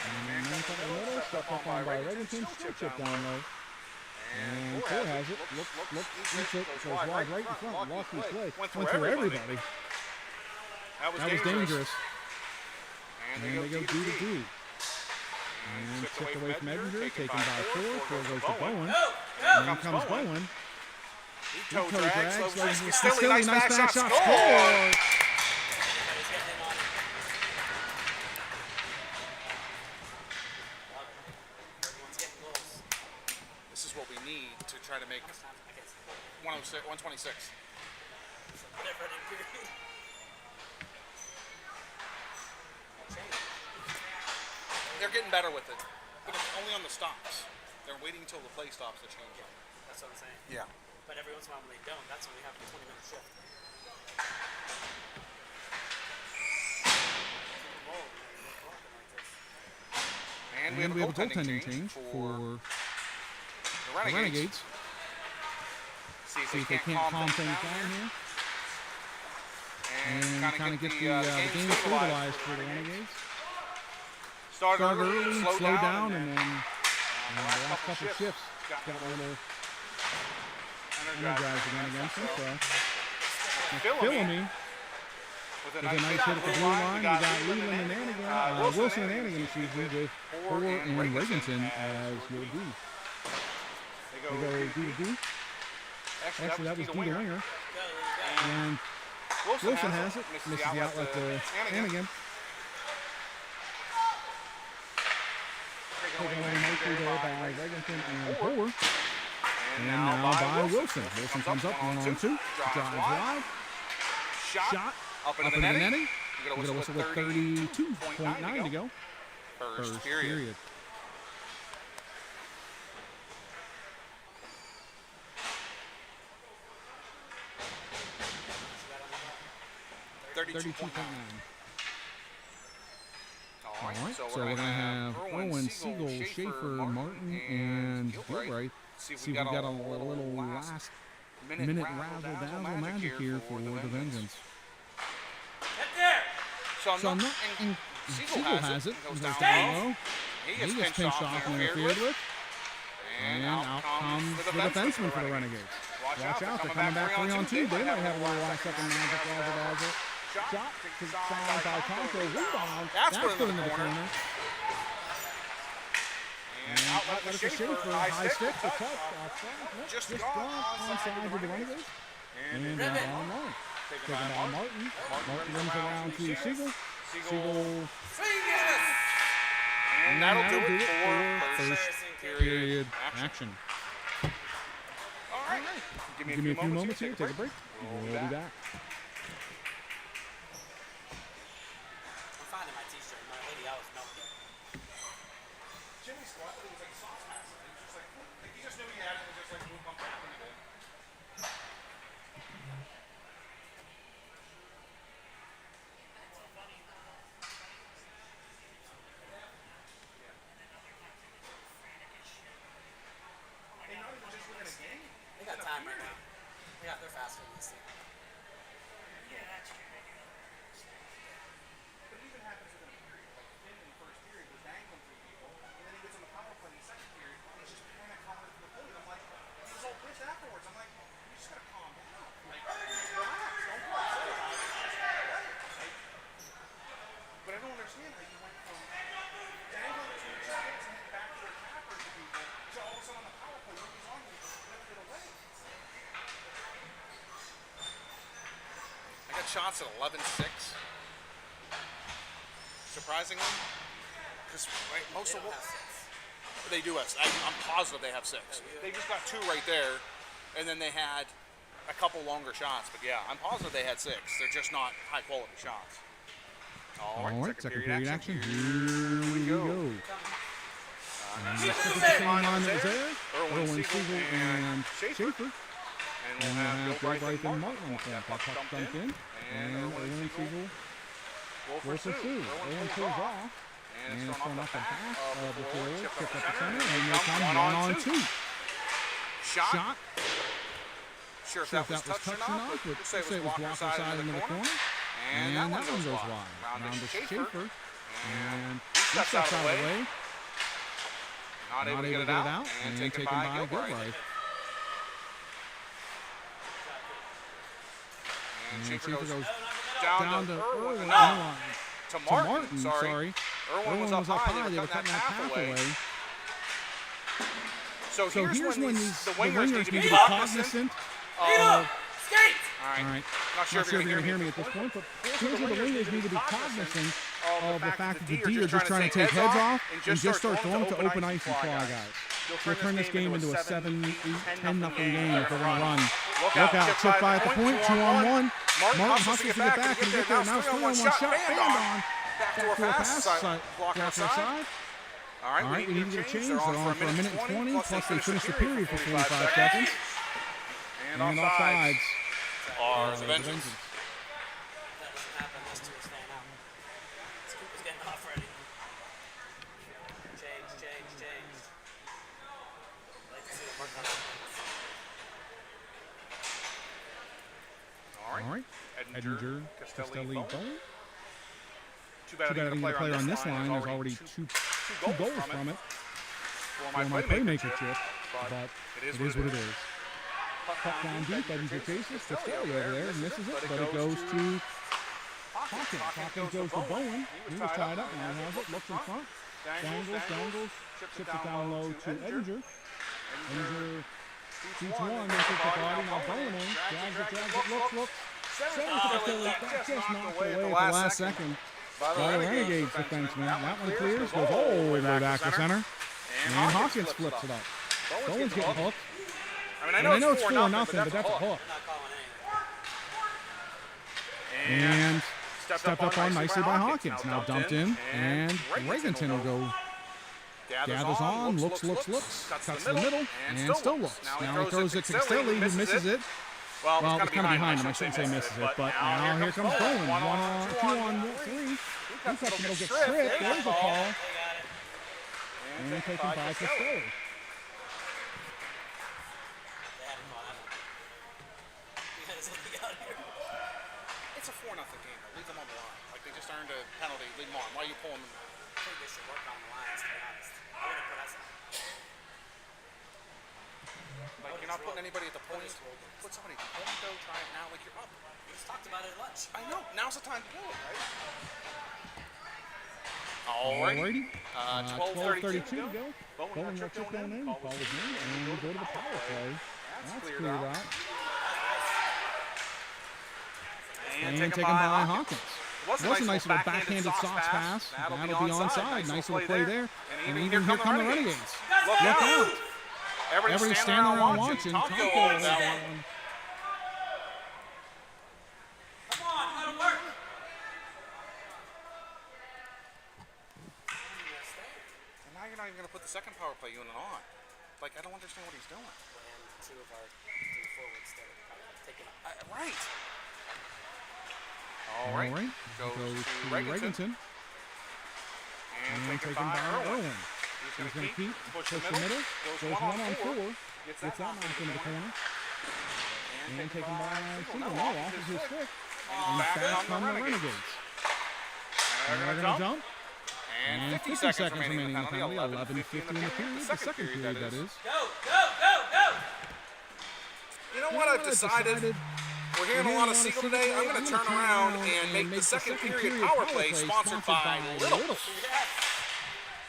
And then from the middle, stuck up on by Regenton. Still chip down low. And Poor has it. Look, eats it. Goes wide right in front. Lost his play. Went through everybody. That was dangerous. And And they go D to D. And chipped away from Edger. Taken by Poor. Poor goes to Bowen. And then comes Bowen. He toe drags. Castelli, nice back shot. Score! This is what we need to try to make 106, 126. They're getting better with it, but it's only on the stops. They're waiting until the play stops to change them. That's what I'm saying. Yeah. But every once in a while when they don't, that's when we have a 20-minute shift. And we have a goaltending change for the Renegades. See if they can't calm things down here. And kind of get the game stabilized for the Renegades. Start Start early, early, slow down, and then the last couple shifts got a little energized again against them. So Philamy with a nice hit at the blue line. We got Leland and Anigan, Wilson and Anigan, excuse me, with Poor and Regenton as your D. They go D to D. Actually, that was D to winger. And Wilson has it, misses the outlet to Anigan. Taken away nicely there by Regenton and Poor. And now by Wilson. Wilson comes up 1-on-2. Drives wide. Shot. Up into the netting. We got a whistle with 32.9 to go. First period. $32.9. All right, so we're going to have Irwin, Siegel, Schaefer, Martin, and Gilbride. See if we got a little last minute razzle-dazzle magic here for the Vengeance. So Siegel has it. Goes down low. He gets pinched off and interfered with. And out comes the defenseman for the Renegades. Watch out, they're coming back 3-on-2. They might have a little last second magic razzle-dazzle. Shot signed by Tonto. Rebound. That's put into the corner. And outlet to Schaefer. High stick. The touch. Just gone onside to the Renegades. And now on line. Taken by Martin. Martin runs around to Siegel. Siegel. And that'll do it for first period action. All right. Give me a few moments here. Take a break. We'll be back. I'm finding my t-shirt. My hoodie, I was melting. Jimmy Scott, it was like sauce mask. He was just like, he just knew he had it and just like moved on back into it. Canada, you went from dangling the two chickens and back to attacker to people. So all of a sudden on the power play, nobody's on you, lifted away. I got shots at 11-6. Surprisingly, because most of what they do have, I'm positive they have 6. They just got 2 right there, and then they had a couple longer shots. But yeah, I'm positive they had 6. They're just not high quality shots. All right, second period action. Here we go. Second Same line line that was there. Erwin Erwin Siegel Siegel and Schaefer. And And we'll have Bill Bill Bryce Bryce and Martin on the front. That puck dumped in. And Erwin Siegel will will pursue. Erwin pulls off. And it's thrown off the back of the forward. Chip up the center. And they come 1-on-2. Shot. Sure if Sure that was touched or not, but but say it was Walker side into the corner. And that one goes wide. Round to Schaefer. And he steps out of the way. Not able to get it out. And taken by Gilbride. And Schaefer goes down to Erwin. No. To To Martin, sorry. Erwin was up high. They were cutting that path away. So here's when the wingers need to be cognizant of... Skate! All All right. Not sure if you're going to hear me at this point, but here's where the wingers need to be cognizant of of the fact that the D are just trying to take heads off and just start throwing to open ice and claw guys. We'll turn this game into a 7-8, 10-0 game if they're going to run. Look out, chip by at the point, 2-on-1. Martin hustles to get back and get there. Now it's 3-on-1 shot, band on. Backdoor pass, block outside. All right, we need to get a change. They're on for a minute and 20, plus they finish the period for 45 seconds. And offsides are the Vengeance. That doesn't happen. Those two are staying out. Scoop is getting off already. Change. Like to see the work on it. All right. Edinger, Castelli, Bone. Too Too bad I think the player on this line is already two goals from it. For my playmaker chip, but it is what it is. Puck down deep, Edinger chases, Castelli over there, misses it, but it goes to Hawkins. Hawkins goes to Bowen. He was tied up, now has it, looks in front, dangles, chips it down low to Edinger. Edinger shoots one, they take the body, now Bowen in, drags it, looks. Seven to Castelli, that just knocked away at the last second. By the Renegades defenseman. That one clears, goes all the way back to center. And Hawkins flips it up. Bowen's getting hooked. I know it's 4-0, but that's a hook. Not calling anything. And stepped up on nicely by Hawkins. Now dumped in, and Regenton will go. Gathers on, looks, cuts to the middle, and still looks. Now he throws it to Castelli, who misses it. Well, it's kind of behind him. I shouldn't say misses it, but now here comes Bowen. 2-on-3. He cuts the middle, gets stripped. There's a call. And taken by Castelli. It's a 4-0 game. Leave them on the line. Like they just earned a penalty. Leave them on. Why are you pulling them? I think they should work on the lines, to be honest. I wouldn't put us on. Like you're not putting anybody at the point. Put somebody at the point though. Try it now. Like you're up. We just talked about it at lunch. I know. Now's the time to do it, right? Alrighty. 12:32 to go. Bowen got chip going in. Ball was in, and we go to the power play. That's cleared out. And taken by Hawkins. It was a nice little backhanded sauce pass. That'll be onside. Nice little play there. And even here come the Renegades. Look out. Everybody's standing around watching. Tomko over that one. Come on, let him work. And now you're not even going to put the second power play unit on. Like, I don't understand what he's doing. And two of our three forwards started taking up. Right. All right. Goes to Regenton. And taken by Erwin. He's going to keep, push the middle, goes 1-on-4, gets that knocked into the corner. And taken by Siegel. No, off of his stick. And back come the Renegades. They're going to jump. And 50 seconds remaining in the penalty. 11:50 in the period. The second period, that is. Go! You know what I've decided we're hearing a lot of Siegel today. I'm going to turn around and make the second period power play sponsored by Littles.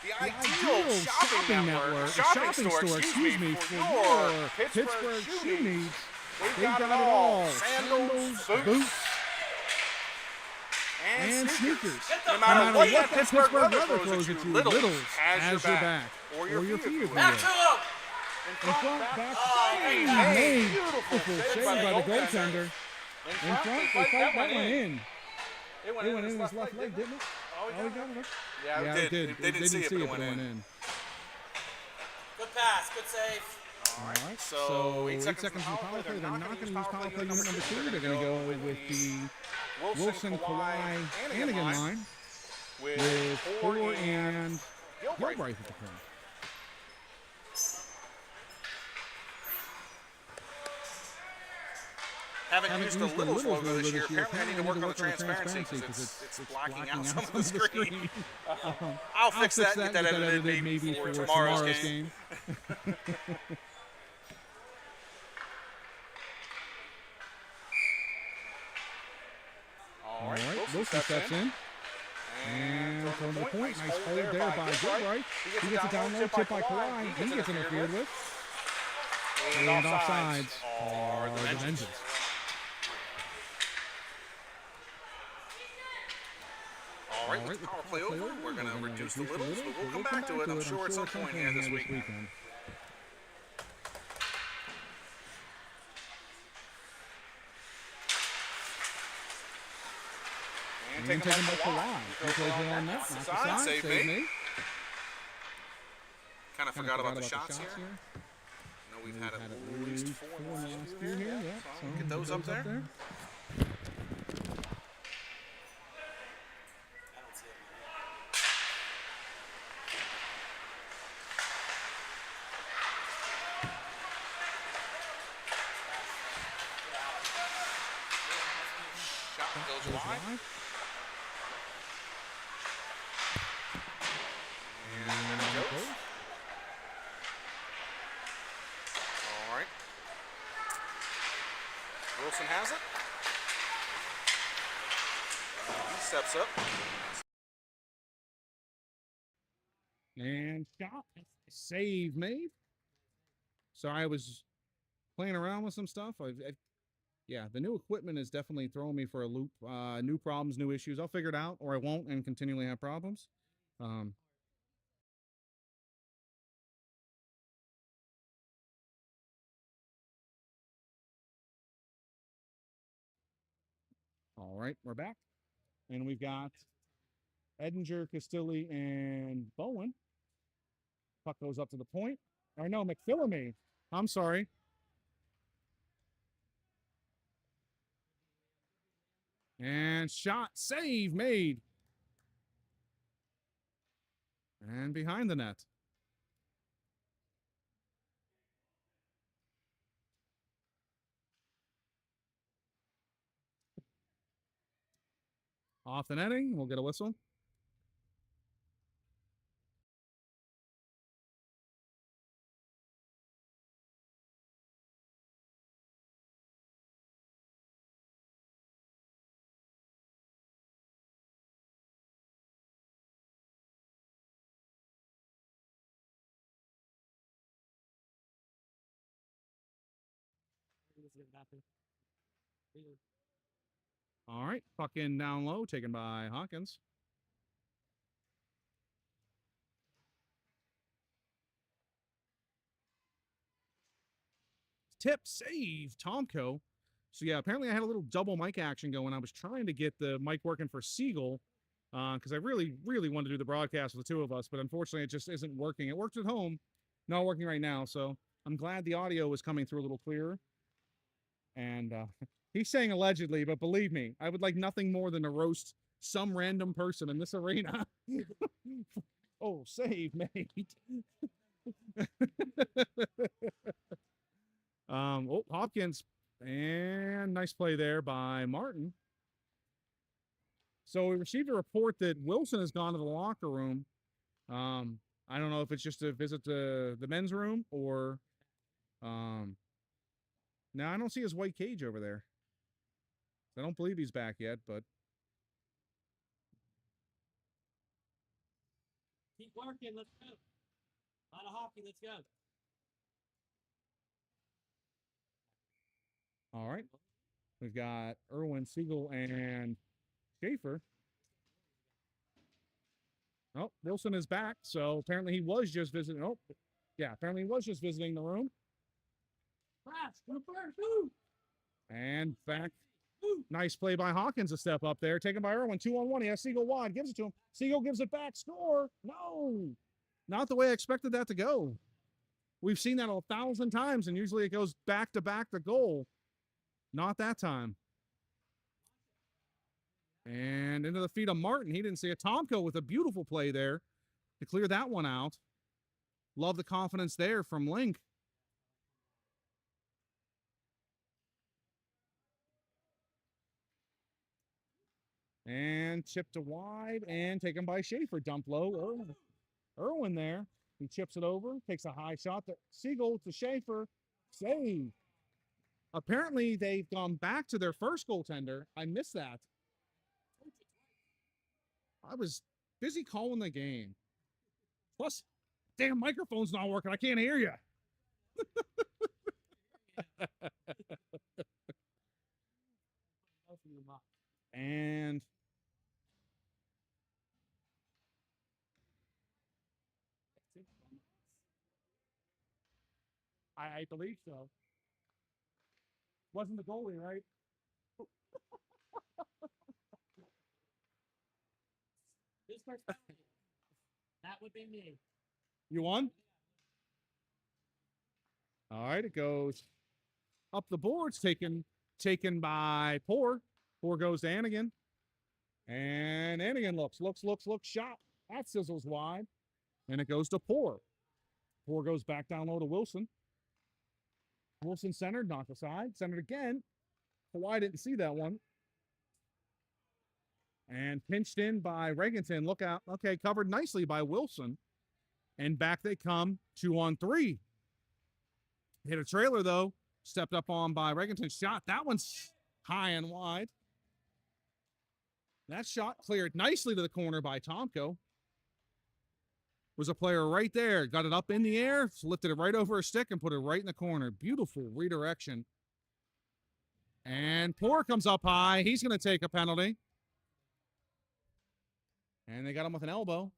The ideal shopping network, shopping store, excuse me, for your Pittsburgh shoe needs. They've got it all. Sandals, boots, and sneakers. No matter what that Pittsburgh weather throws at you, Littles has your back. Or your feet. Back to him. In front, back. Hey, beautiful save by the goaltender. In front, they fight that one in. It went in his left leg, didn't it? Oh, he got it. Yeah, it did. They didn't see it, but it went in. Good pass. Good save. All right. So 8 seconds from power play. They're not going to use power play unit number 2. They're going to go with the Wilson, Kawhi, Hannigan line with Poor and Gilbride at the point. Haven't used the Littles logo this year. Apparently, I need to work on the transparency because it's blocking out some of the screen. I'll fix that and get that edited maybe for tomorrow's game. All right, Wilson steps in. And from the point, nice hold there by Gilbride. He gets a down low, tip by Kawhi. He gets interfered with. And offsides are the Vengeance. All right, with the power play over, we're going to reduce the Littles, but we'll come back to it, I'm sure, at some point here this weekend. And taken by Kawhi. He plays it on net. Side, save me. Kind of forgot about the shots here. I know we've had at least 4 in the last few here. So get those up there. Goes wide. And it goes. All right. Wilson has it. He steps up. And shot. Save made. Sorry, I was playing around with some stuff. Yeah, the new equipment is definitely throwing me for a loop. New problems, new issues. I'll figure it out, or I won't and continually have problems. All right, we're back. And we've got Edinger, Castilli, and Bowen. Puck goes up to the point. Or no, McPhillamy. I'm sorry. And shot, save made. And behind the net. Off the netting, we'll get a whistle. All right, puck in down low, taken by Hawkins. Tip, save, Tomko. So yeah, apparently I had a little double mic action going. I was trying to get the mic working for Siegel because I really, really wanted to do the broadcast with the two of us, but unfortunately it just isn't working. It works at home, not working right now, so I'm glad the audio was coming through a little clearer. And he's saying allegedly, but believe me, I would like nothing more than to roast some random person in this arena. Oh, save, mate. Oh, Hopkins, and nice play there by Martin. So we received a report that Wilson has gone to the locker room. I don't know if it's just to visit the men's room or... Now, I don't see his white cage over there. I don't believe he's back yet, but Keep working. Let's go. A lot of hockey. Let's go. all right. We've got Irwin, Siegel, and Schaefer. Oh, Wilson is back. So apparently he was just visiting. Oh, yeah. Apparently he was just visiting the room. Crash. Go first. Woo. And back. Nice play by Hawkins, a step up there. Taken by Irwin. 2-on-1. He has Siegel wide. Gives it to him. Siegel gives it back. Score. No. Not the way I expected that to go. We've seen that 1,000 times, and usually it goes back to back to goal. Not that time. And into the feet of Martin. He didn't see it. Tomko with a beautiful play there to clear that one out. Love the confidence there from Link. And chipped to wide and taken by Schaefer. Dump low. Irwin there. He chips it over. Takes a high shot. Siegel to Schaefer. Save. Apparently, they've gone back to their first goaltender. I missed that. I was busy calling the game. Plus, damn microphone's not working. I can't hear you. And I believe so. Wasn't the goalie, right? This person. That would be me. You won? All right, it goes up the boards, taken by Poor. Poor goes to Anigan. And Anigan looks, shot. That sizzles wide. And it goes to Poor. Poor goes back down low to Wilson. Wilson centered, knocked aside. Centered again. Hawaii didn't see that one. And pinched in by Regenton. Look out. Okay, covered nicely by Wilson. And back they come, 2-on-3. Hit a trailer, though. Stepped up on by Regenton. Shot. That one's high and wide. That shot cleared nicely to the corner by Tomko. Was a player right there. Got it up in the air, lifted it right over a stick, and put it right in the corner. Beautiful redirection. And Poor comes up high. He's going to take a penalty. And they got him with an elbow.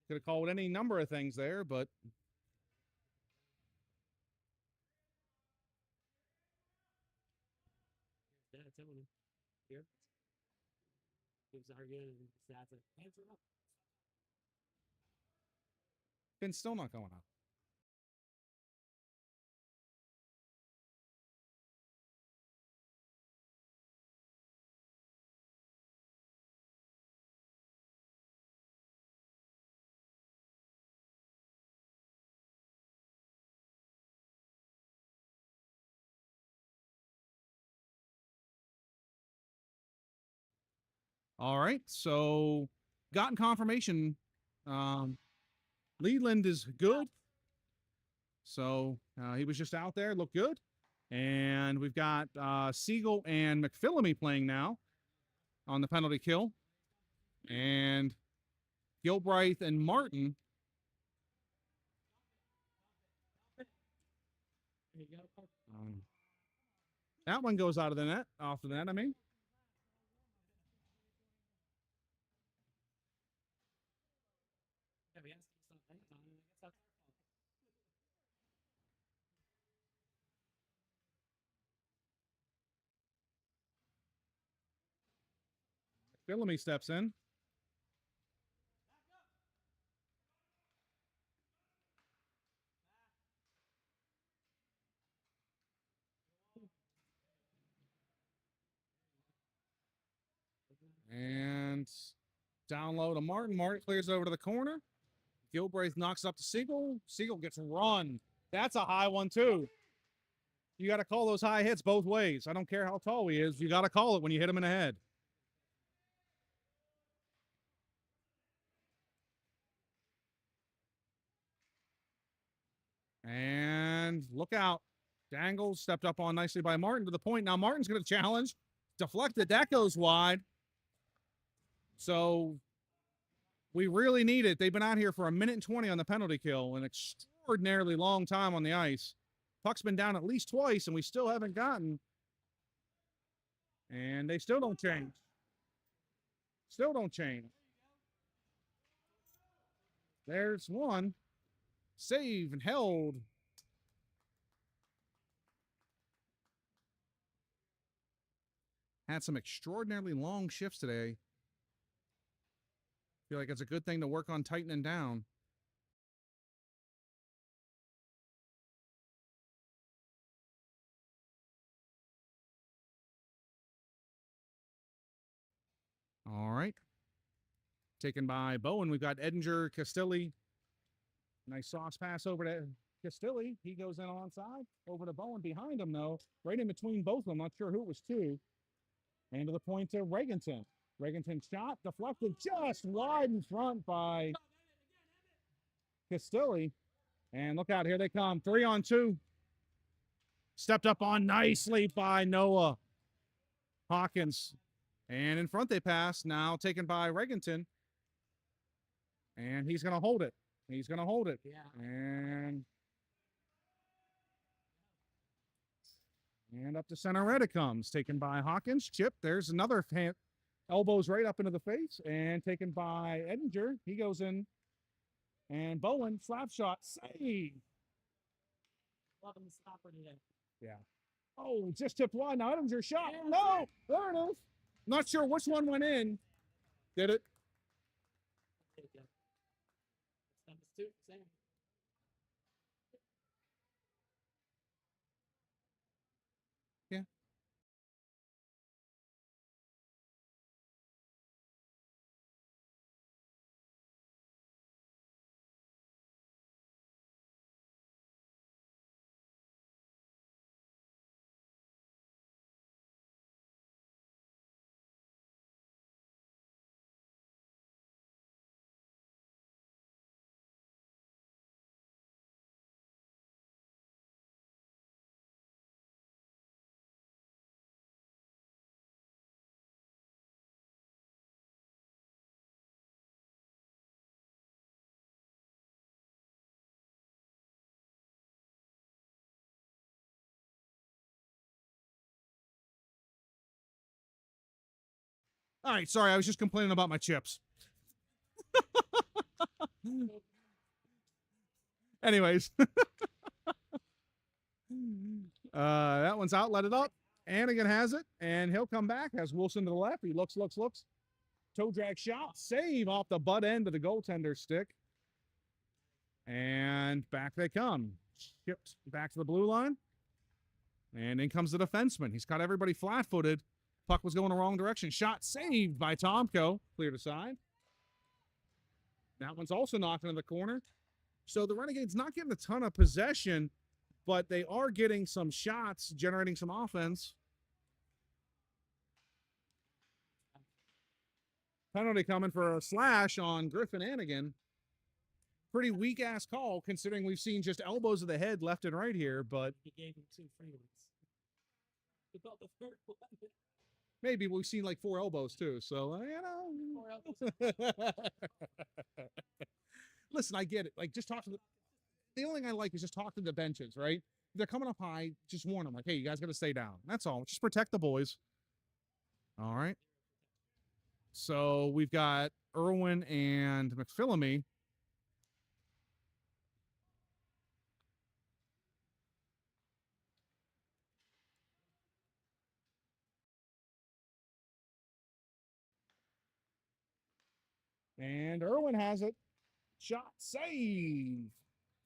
Could have called any number of things there, but Yeah, tell me. Here. Gives arguing and that's it. Hands it up. Finn's still not going up. All right, so gotten confirmation. Leland is good. So he was just out there, looked good. And we've got Siegel and McPhillamy playing now on the penalty kill. And Gilbreth and Martin. That one goes out of the net, off the net, I mean. Yeah, we asked you something. I guess that's Bellamy steps in. And down low to Martin. Martin clears over to the corner. Gilbreth knocks up to Siegel. Siegel gets run. That's a high one, too. You got to call those high hits both ways. I don't care how tall he is. You got to call it when you hit him in the head. And look out. Dangles stepped up on nicely by Martin to the point. Now Martin's going to challenge. Deflected. That goes wide. So we really need it. They've been out here for 1:20 on the penalty kill. An extraordinarily long time on the ice. Puck's been down at least twice, and we still haven't gotten. And they still don't change. Still don't change. There's one. Save and held. Had some extraordinarily long shifts today. Feel like it's a good thing to work on tightening down. All right. Taken by Bowen. We've got Edinger, Castilli. Nice sauce pass over to Castilli. He goes in onside. Over to Bowen behind him, though. Right in between both of them. Not sure who it was to. And to the point to Regenton. Regenton shot. Deflected just wide in front by Castilli. And look out. Here they come. 3-on-2. Stepped up on nicely by Noah Hawkins. And in front they pass. Now taken by Regenton. And he's going to hold it. He's going to hold it. Yeah. And up to center red it comes. Taken by Hawkins. Chip. There's another hand. Elbows right up into the face. And taken by Edinger. He goes in. And Bowen. Slap shot. Save. Love him stopper today. Yeah. Oh, just tipped wide. Now Edinger shot. No. There it is. Not sure which one went in. Did it? There you go. That's number 2. Same. Yeah. All right, sorry, I was just complaining about my chips. Anyways. That one's out, let it up. Anigan has it, and he'll come back. Has Wilson to the left. He looks. Toe drag shot. Save off the butt end of the goaltender stick. And back they come. Shipped back to the blue line. And in comes the defenseman. He's got everybody flat-footed. Puck was going the wrong direction. Shot saved by Tomko. Cleared aside. That one's also knocked into the corner. So the Renegades not getting a ton of possession, but they are getting some shots, generating some offense. Penalty coming for a slash on Griffin Anigan. Pretty weak-ass call, considering we've seen just elbows of the head left and right here, but He gave him 2 free ones. He got the third one. maybe we've seen like 4 elbows too, so, you know. 4 elbows. Listen, I get it. Like, just talk to the only thing I like is just talk to the benches, right? If they're coming up high, just warn them, like, hey, you guys got to stay down. That's all. Just protect the boys. All right. So we've got Irwin and McPhillamy. And Irwin has it. Shot save.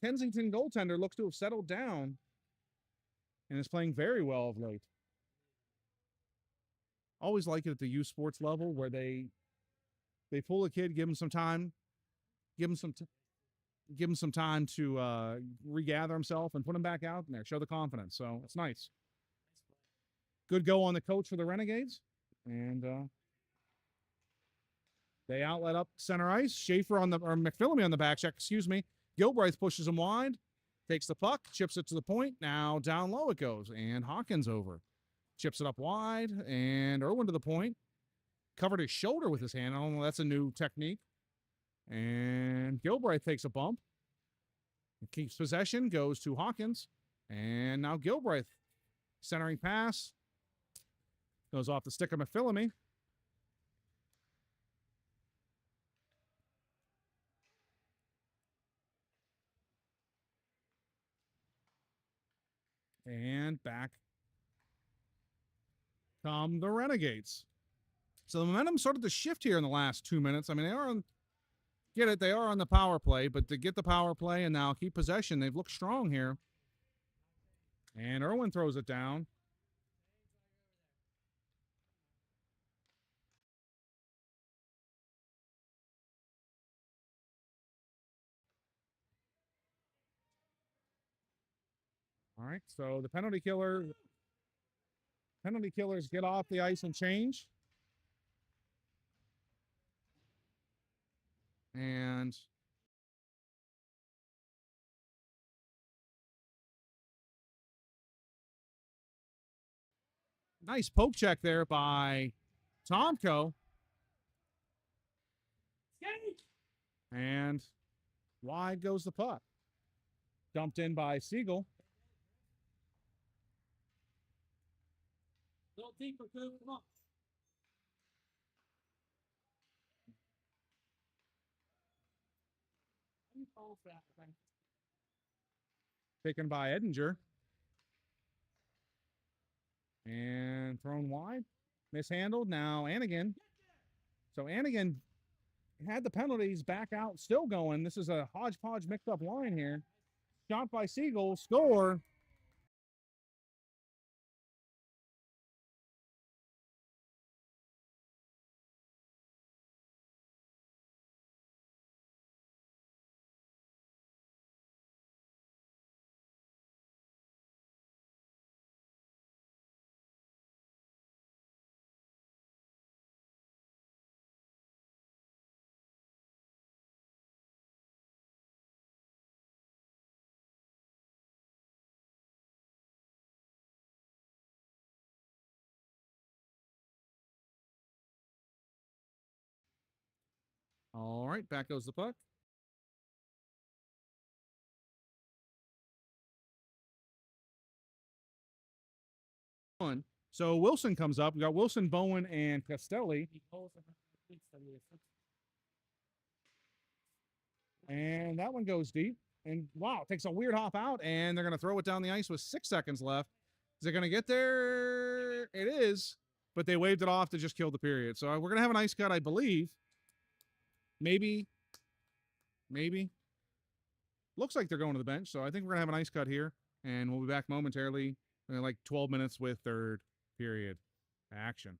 Kensington goaltender looks to have settled down and is playing very well of late. Always like it at the U Sports level where they pull a kid, give him some time, give him some time to regather himself and put him back out there, show the confidence. So it's nice. Good go on the coach for the Renegades, and they outlet up center ice. Schaefer or McPhillamy on the back check. Excuse me. Gilbreth pushes him wide. takes the puck, chips it to the point. Now down low it goes, and Hawkins over. Chips it up wide, and Irwin to the point. Covered his shoulder with his hand. I don't know, that's a new technique. And Gilbreth takes a bump. Keeps possession, goes to Hawkins. And now Gilbreth. Centering pass. Goes off the stick of Mafilamy. And back come the Renegades. So the momentum started to shift here in the last 2 minutes. I mean, they are on, get it, they are on the power play, but to get the power play and now keep possession, they've looked strong here. And Irwin throws it down. All right, so the penalty killers get off the ice and change. And nice poke check there by Tomko. And wide goes the puck. Dumped in by Siegel. A little deeper, Coop. Come on. You fall for that thing. Taken by Edinger. And thrown wide. Mishandled. Now Anigan. So Anigan had the penalties back out, still going. This is a hodgepodge mixed up line here. Shot by Siegel. Score. All right, back goes the puck. So Wilson comes up. We got Wilson, Bowen, and Castelli. And that one goes deep. And wow, takes a weird hop out, and they're going to throw it down the ice with 6 seconds left. Is it going to get there? It is, but they waved it off to just kill the period. So we're going to have an ice cut, I believe. Maybe. Looks like they're going to the bench, so I think we're going to have an ice cut here, and we'll be back momentarily in like 12 minutes with third period action.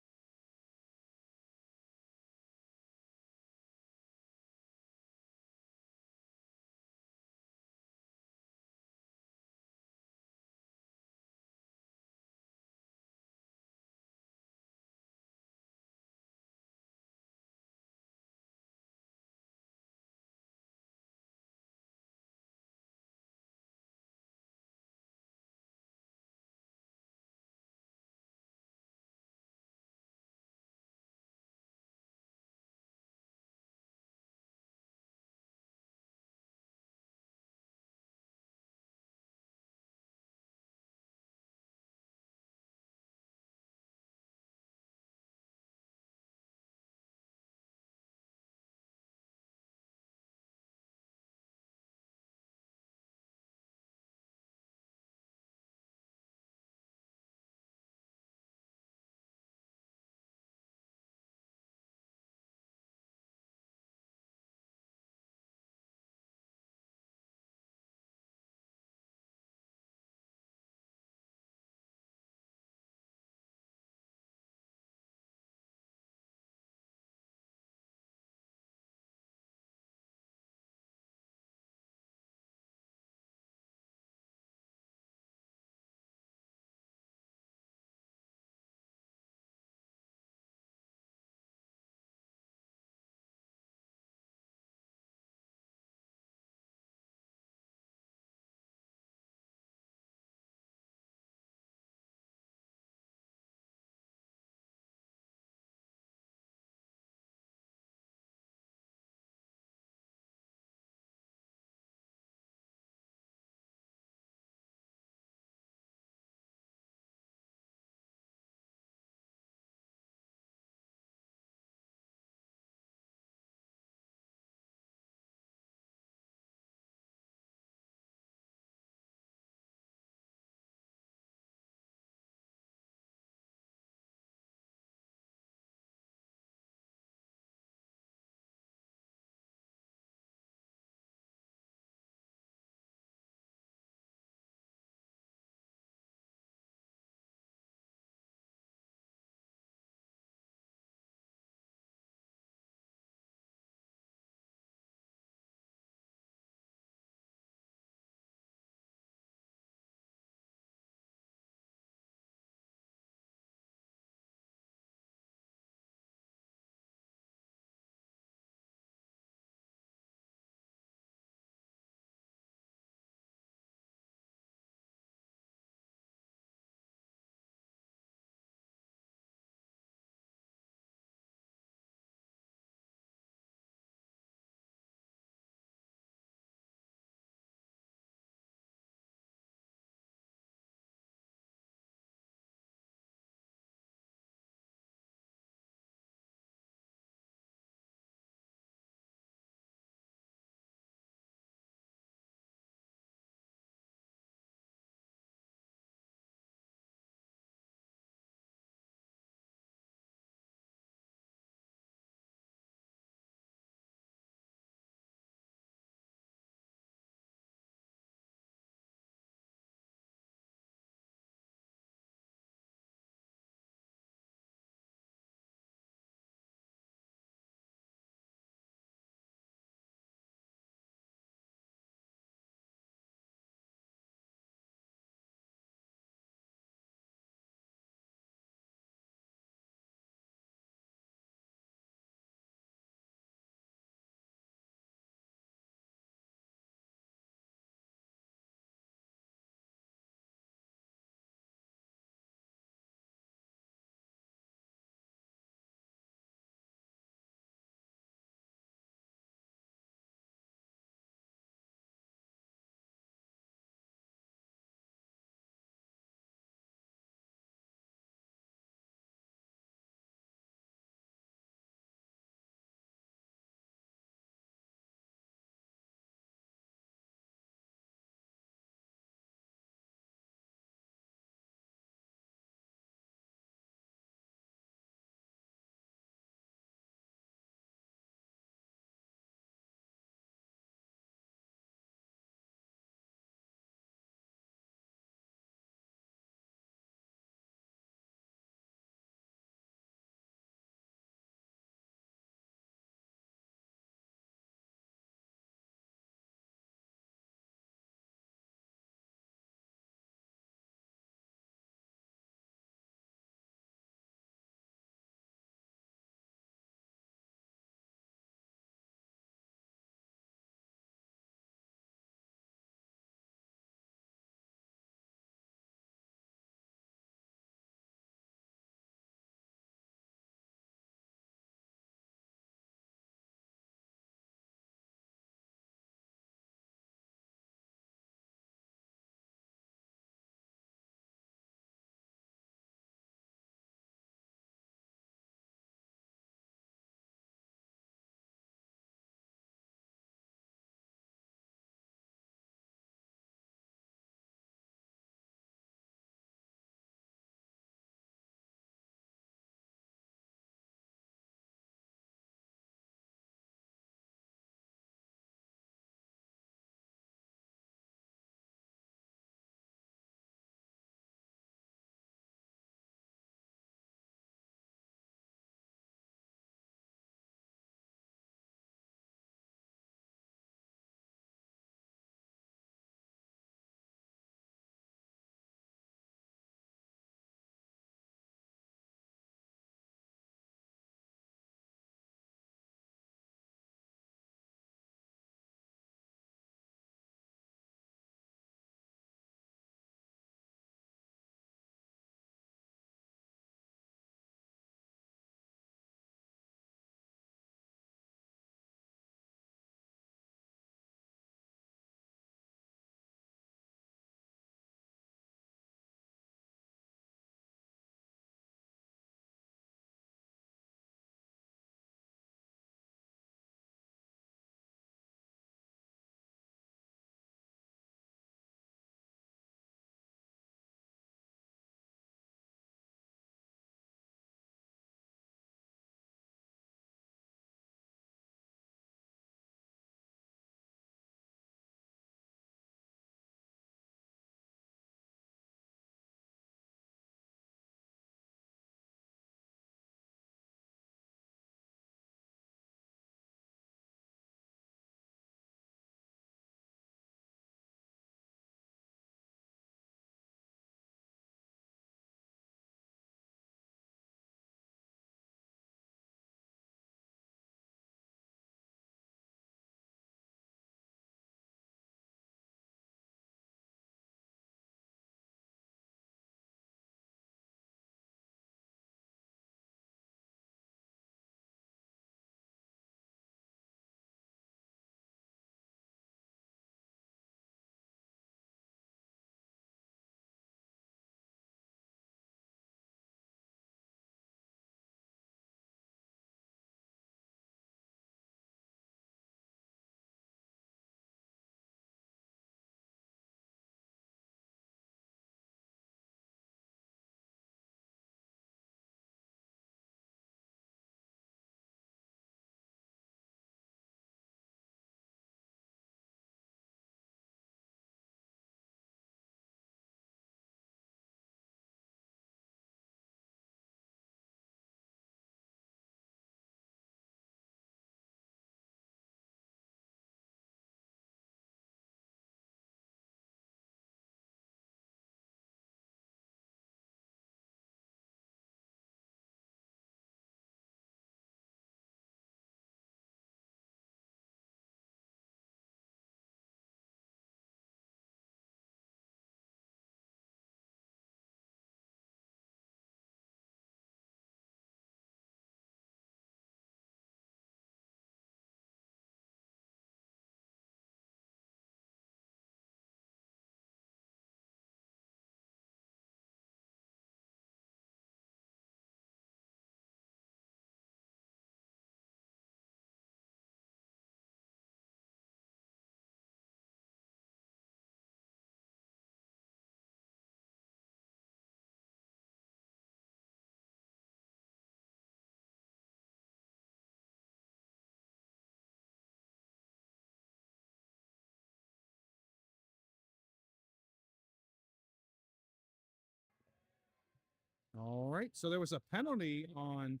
right. So there was a penalty on.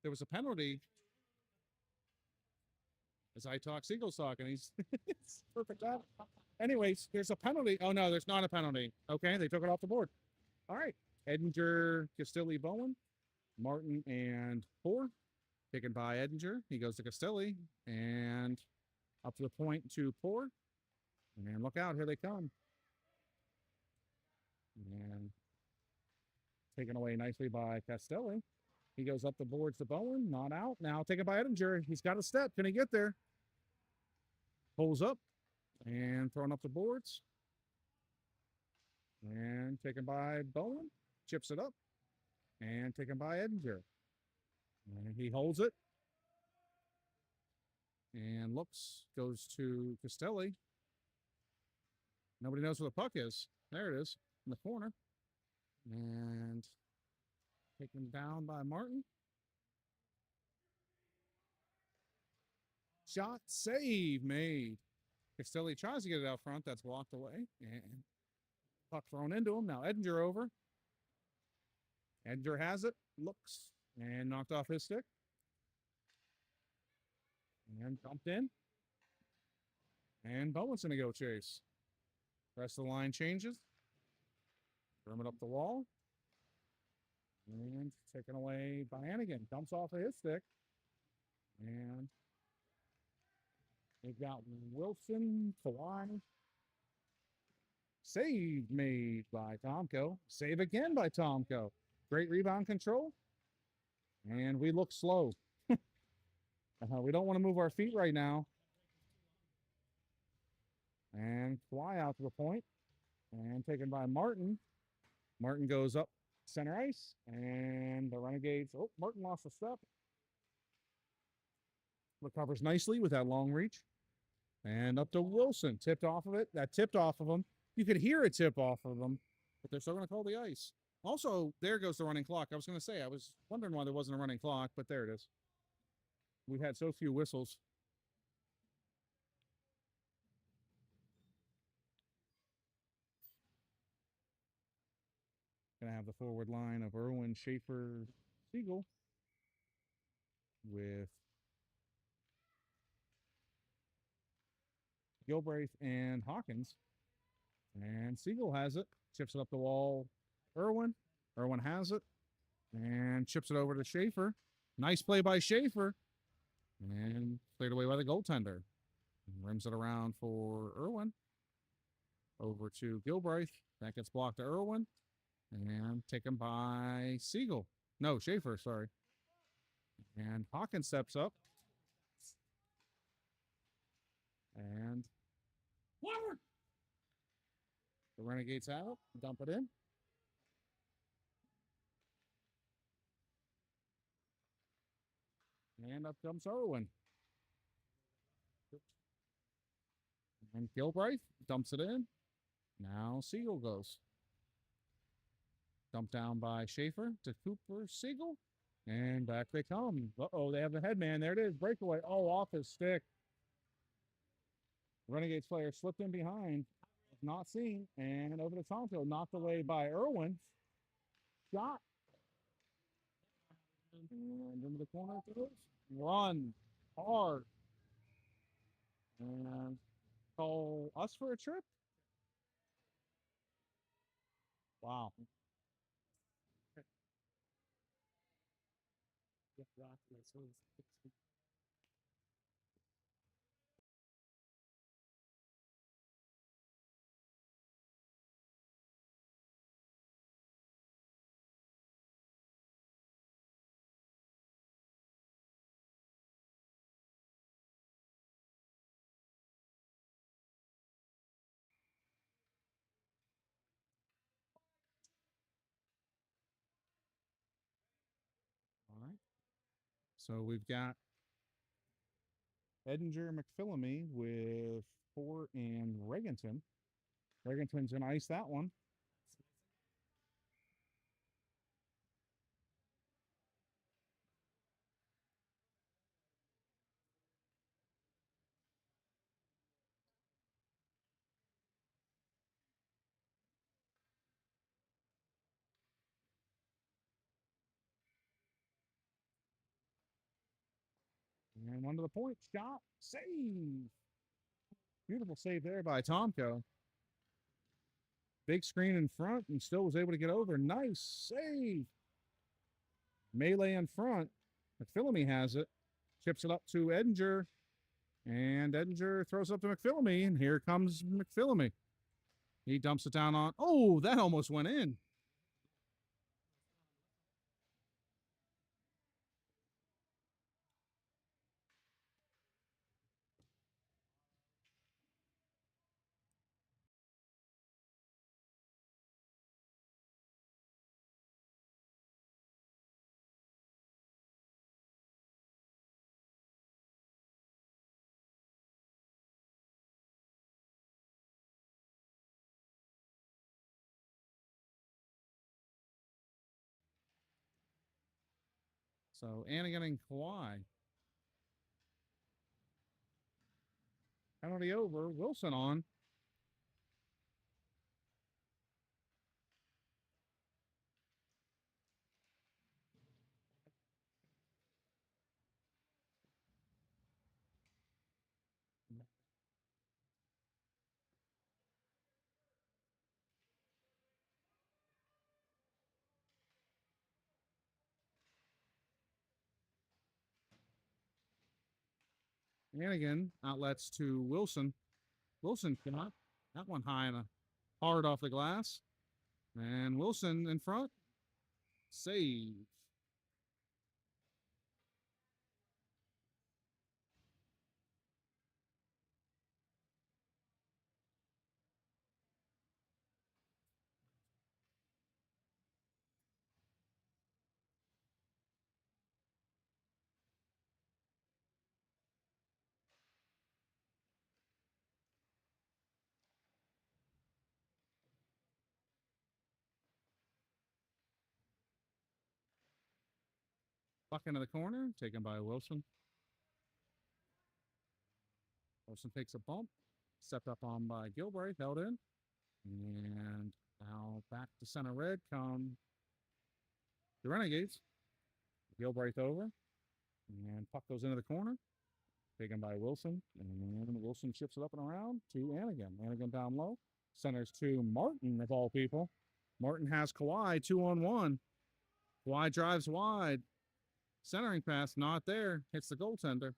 There was a penalty. As I talk, Siegel's talking. He's it's perfect. Anyways, there's a penalty. Oh no, there's not a penalty. Okay, they took it off the board. All right. Edinger, Castelli, Bowen, Martin, and Poor. Taken by Edinger. He goes to Castelli and up to the point to Poor. And look out, here they come. And taken away nicely by Castelli. He goes up the boards to Bowen, not out. Now taken by Edinger. He's got a step. Can he get there? Pulls up and thrown up the boards. And taken by Bowen. Chips it up. And taken by Edinger. And he holds it. And looks, goes to Castelli. Nobody knows where the puck is. There it is, in the corner. And taken down by Martin. Shot save made. Castelli tries to get it out front. That's blocked away. And puck thrown into him. Now Edinger over. Edinger has it. Looks. And knocked off his stick. And dumped in. And Bowen's going to go chase. Rest of the line changes. Throw it up the wall. And taken away by Hannigan. Dumps off of his stick. And we've got Wilson, Kawhi. Save made by Tomko. Save again by Tomko. Great rebound control. And we look slow. We don't want to move our feet right now. And Kawhi out to the point. And taken by Martin. Martin goes up center ice. And the Renegades. Oh, Martin lost a step. Recovers nicely with that long reach. And up to Wilson. Tipped off of it. That tipped off of him. You could hear it tip off of them. But they're still going to call the ice. Also, there goes the running clock. I was going to say, I was wondering why there wasn't a running clock. But there it is. We've had so few whistles. Gonna have the forward line of Irwin, Schaefer, Siegel with Gilbraith and Hawkins. And Siegel has it. Chips it up the wall. Irwin. Irwin has it. And chips it over to Schaefer. Nice play by Schaefer. And cleared away by the goaltender. Rims it around for Irwin. Over to Gilbraith. That gets blocked to Irwin. And taken by Siegel. No, Schaefer, sorry. And Hawkins steps up. And the Renegades have it. Dump it in. And up comes Irwin. And Gilbraith dumps it in. Now Siegel goes. Dumped down by Schaefer to Cooper, Siegel. And back they come. Uh-oh, they have the headman. There it is. Breakaway. Oh, off his stick. Renegades player slipped in behind. Not seen. And over to Tonto. Knocked away by Irwin. Shot. And into the corner it goes. Run. Hard. And call us for a trip. Wow. All right. So we've got Edinger McPhillamy with Poor and Regenton. Regenton's going to ice that one. And one to the point. Shot. Save. Beautiful save there by Tomko. Big screen in front and still was able to get over. Nice save. Melee in front. McPhillamy has it. Chips it up to Edinger. And Edinger throws it up to McPhillamy. And here comes McPhillamy. He dumps it down on. Oh, that almost went in. So Anigan and Kawhi. Penalty over. Wilson on. Anigan outlets to Wilson. Wilson cannot. That one high and hard off the glass. And Wilson in front. Save. Puck into the corner, taken by Wilson. Wilson takes a bump, stepped up on by Gilbreth, held in. And now back to center red come the Renegades. Gilbreth over. And puck goes into the corner. Taken by Wilson. And Wilson chips it up and around to Anigan. Anigan down low. Centers to Martin, of all people. Martin has Kawhi 2-on-1. Kawhi drives wide. Centering pass, not there. Hits the goaltender.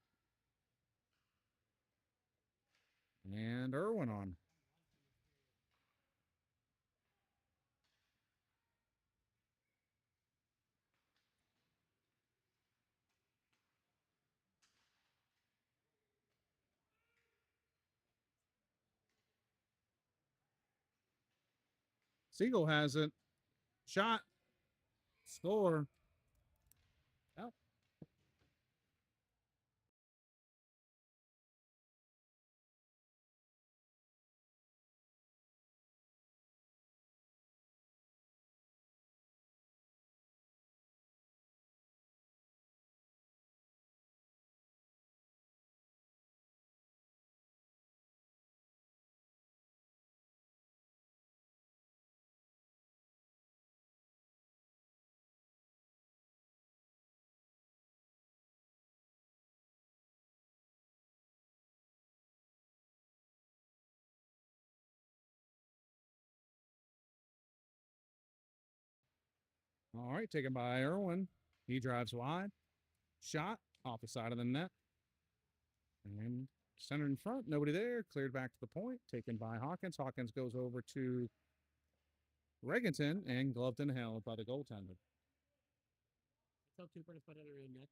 And Irwin on. Siegel has it. Shot. Score. Yep. All right, taken by Irwin. He drives wide. Shot off the side of the net. And center in front, nobody there. Cleared back to the point. Taken by Hawkins. Hawkins goes over to Regenton and gloved and held by the goaltender. Tell Cooper to put it in net.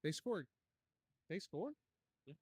They scored. They scored? It's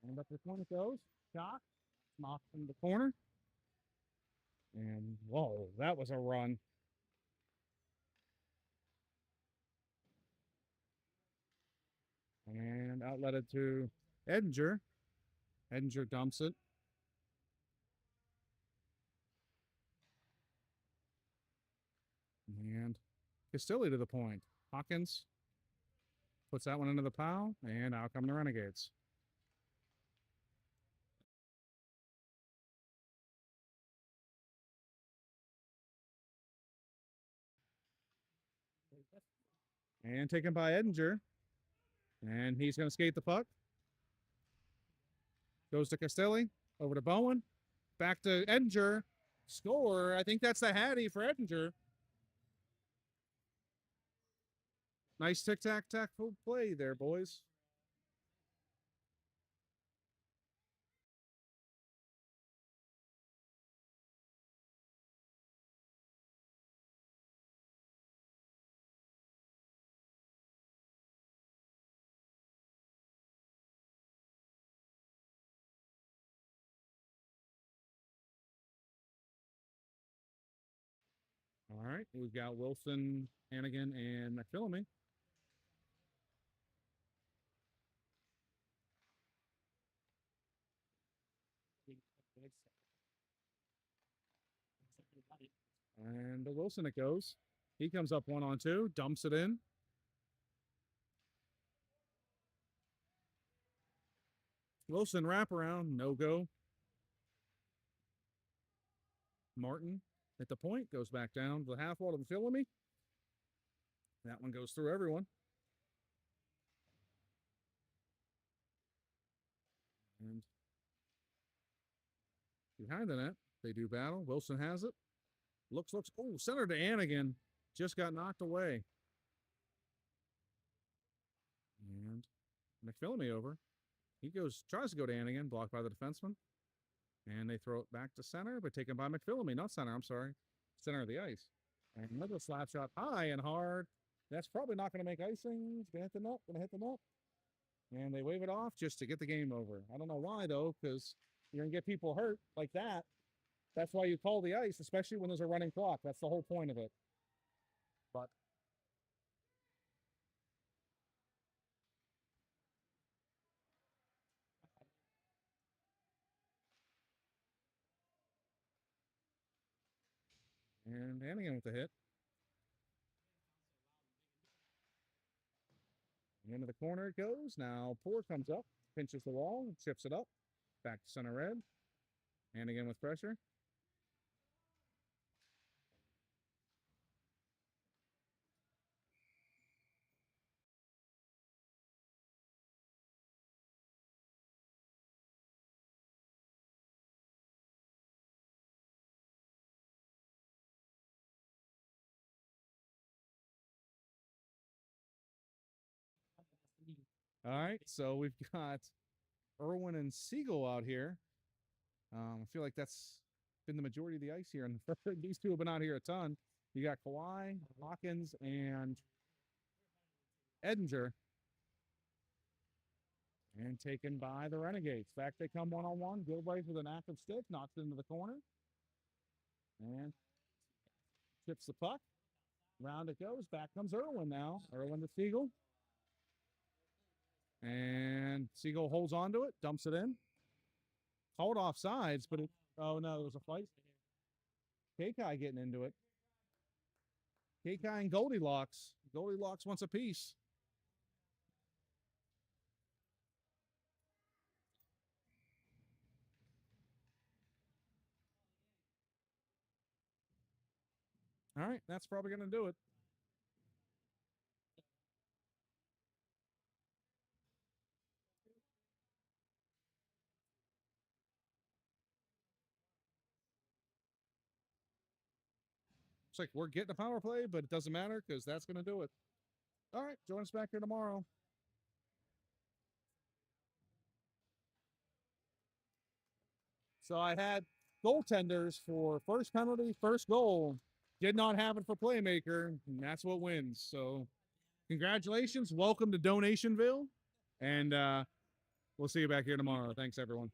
And up the corner it goes. Shot. Knocked in the corner. And whoa, that was a run. And outletted to Edinger. Edinger dumps it. And Castilli to the point. Hawkins puts that one into the pile, and out come the Renegades. And taken by Edinger. And he's going to skate the puck. Goes to Castelli. Over to Bowen. Back to Edinger. Score. I think that's the Hattie for Edinger. Nice tic-tac-tac play there, boys. All right, we've got Wilson, Hannigan, and McPhillamy. And to Wilson it goes. He comes up 1-on-2, dumps it in. Wilson wraparound, no go. Martin at the point, goes back down to the half wall to McPhillamy. That one goes through everyone. And behind the net, they do battle. Wilson has it. Looks. Oh, center to Hannigan. Just got knocked away. And McPhillamy over. He tries to go to Hannigan, blocked by the defenseman. And they throw it back to center, but taken by McPhillamy. Not center, I'm sorry. Center of the ice. And another slap shot high and hard. That's probably not going to make icing. It's going to hit the net. Going to hit the net. And they wave it off just to get the game over. I don't know why, though, because you're going to get people hurt like that. That's why you call the ice, especially when there's a running clock. That's the whole point of it. But and Hannigan with the hit. Into the corner it goes. Now Poor comes up, pinches the wall, chips it up. Back to center red. Hannigan with pressure. All right, so we've got Irwin and Siegel out here. I feel like that's been the majority of the ice here, and these two have been out here a ton. You got Kawhi, Hawkins, and Edinger. And taken by the Renegades. Back they come one-on-one. Gilbreth with an active stick, knocks it into the corner. And chips the puck. Round it goes. Back comes Irwin now. Irwin to Siegel. And Siegel holds on to it, dumps it in. Called off sides, but oh no, there was a fight. K-Kai getting into it. K-Kai and Goldilocks. Goldilocks wants a piece. All right, that's probably going to do it. It's like we're getting a power play, but it doesn't matter because that's going to do it. All right, join us back here tomorrow. So I had goaltenders for first penalty, first goal. Did not happen for playmaker, and that's what wins. So congratulations. Welcome to Donationville. And We'll see you back here tomorrow. Thanks, everyone.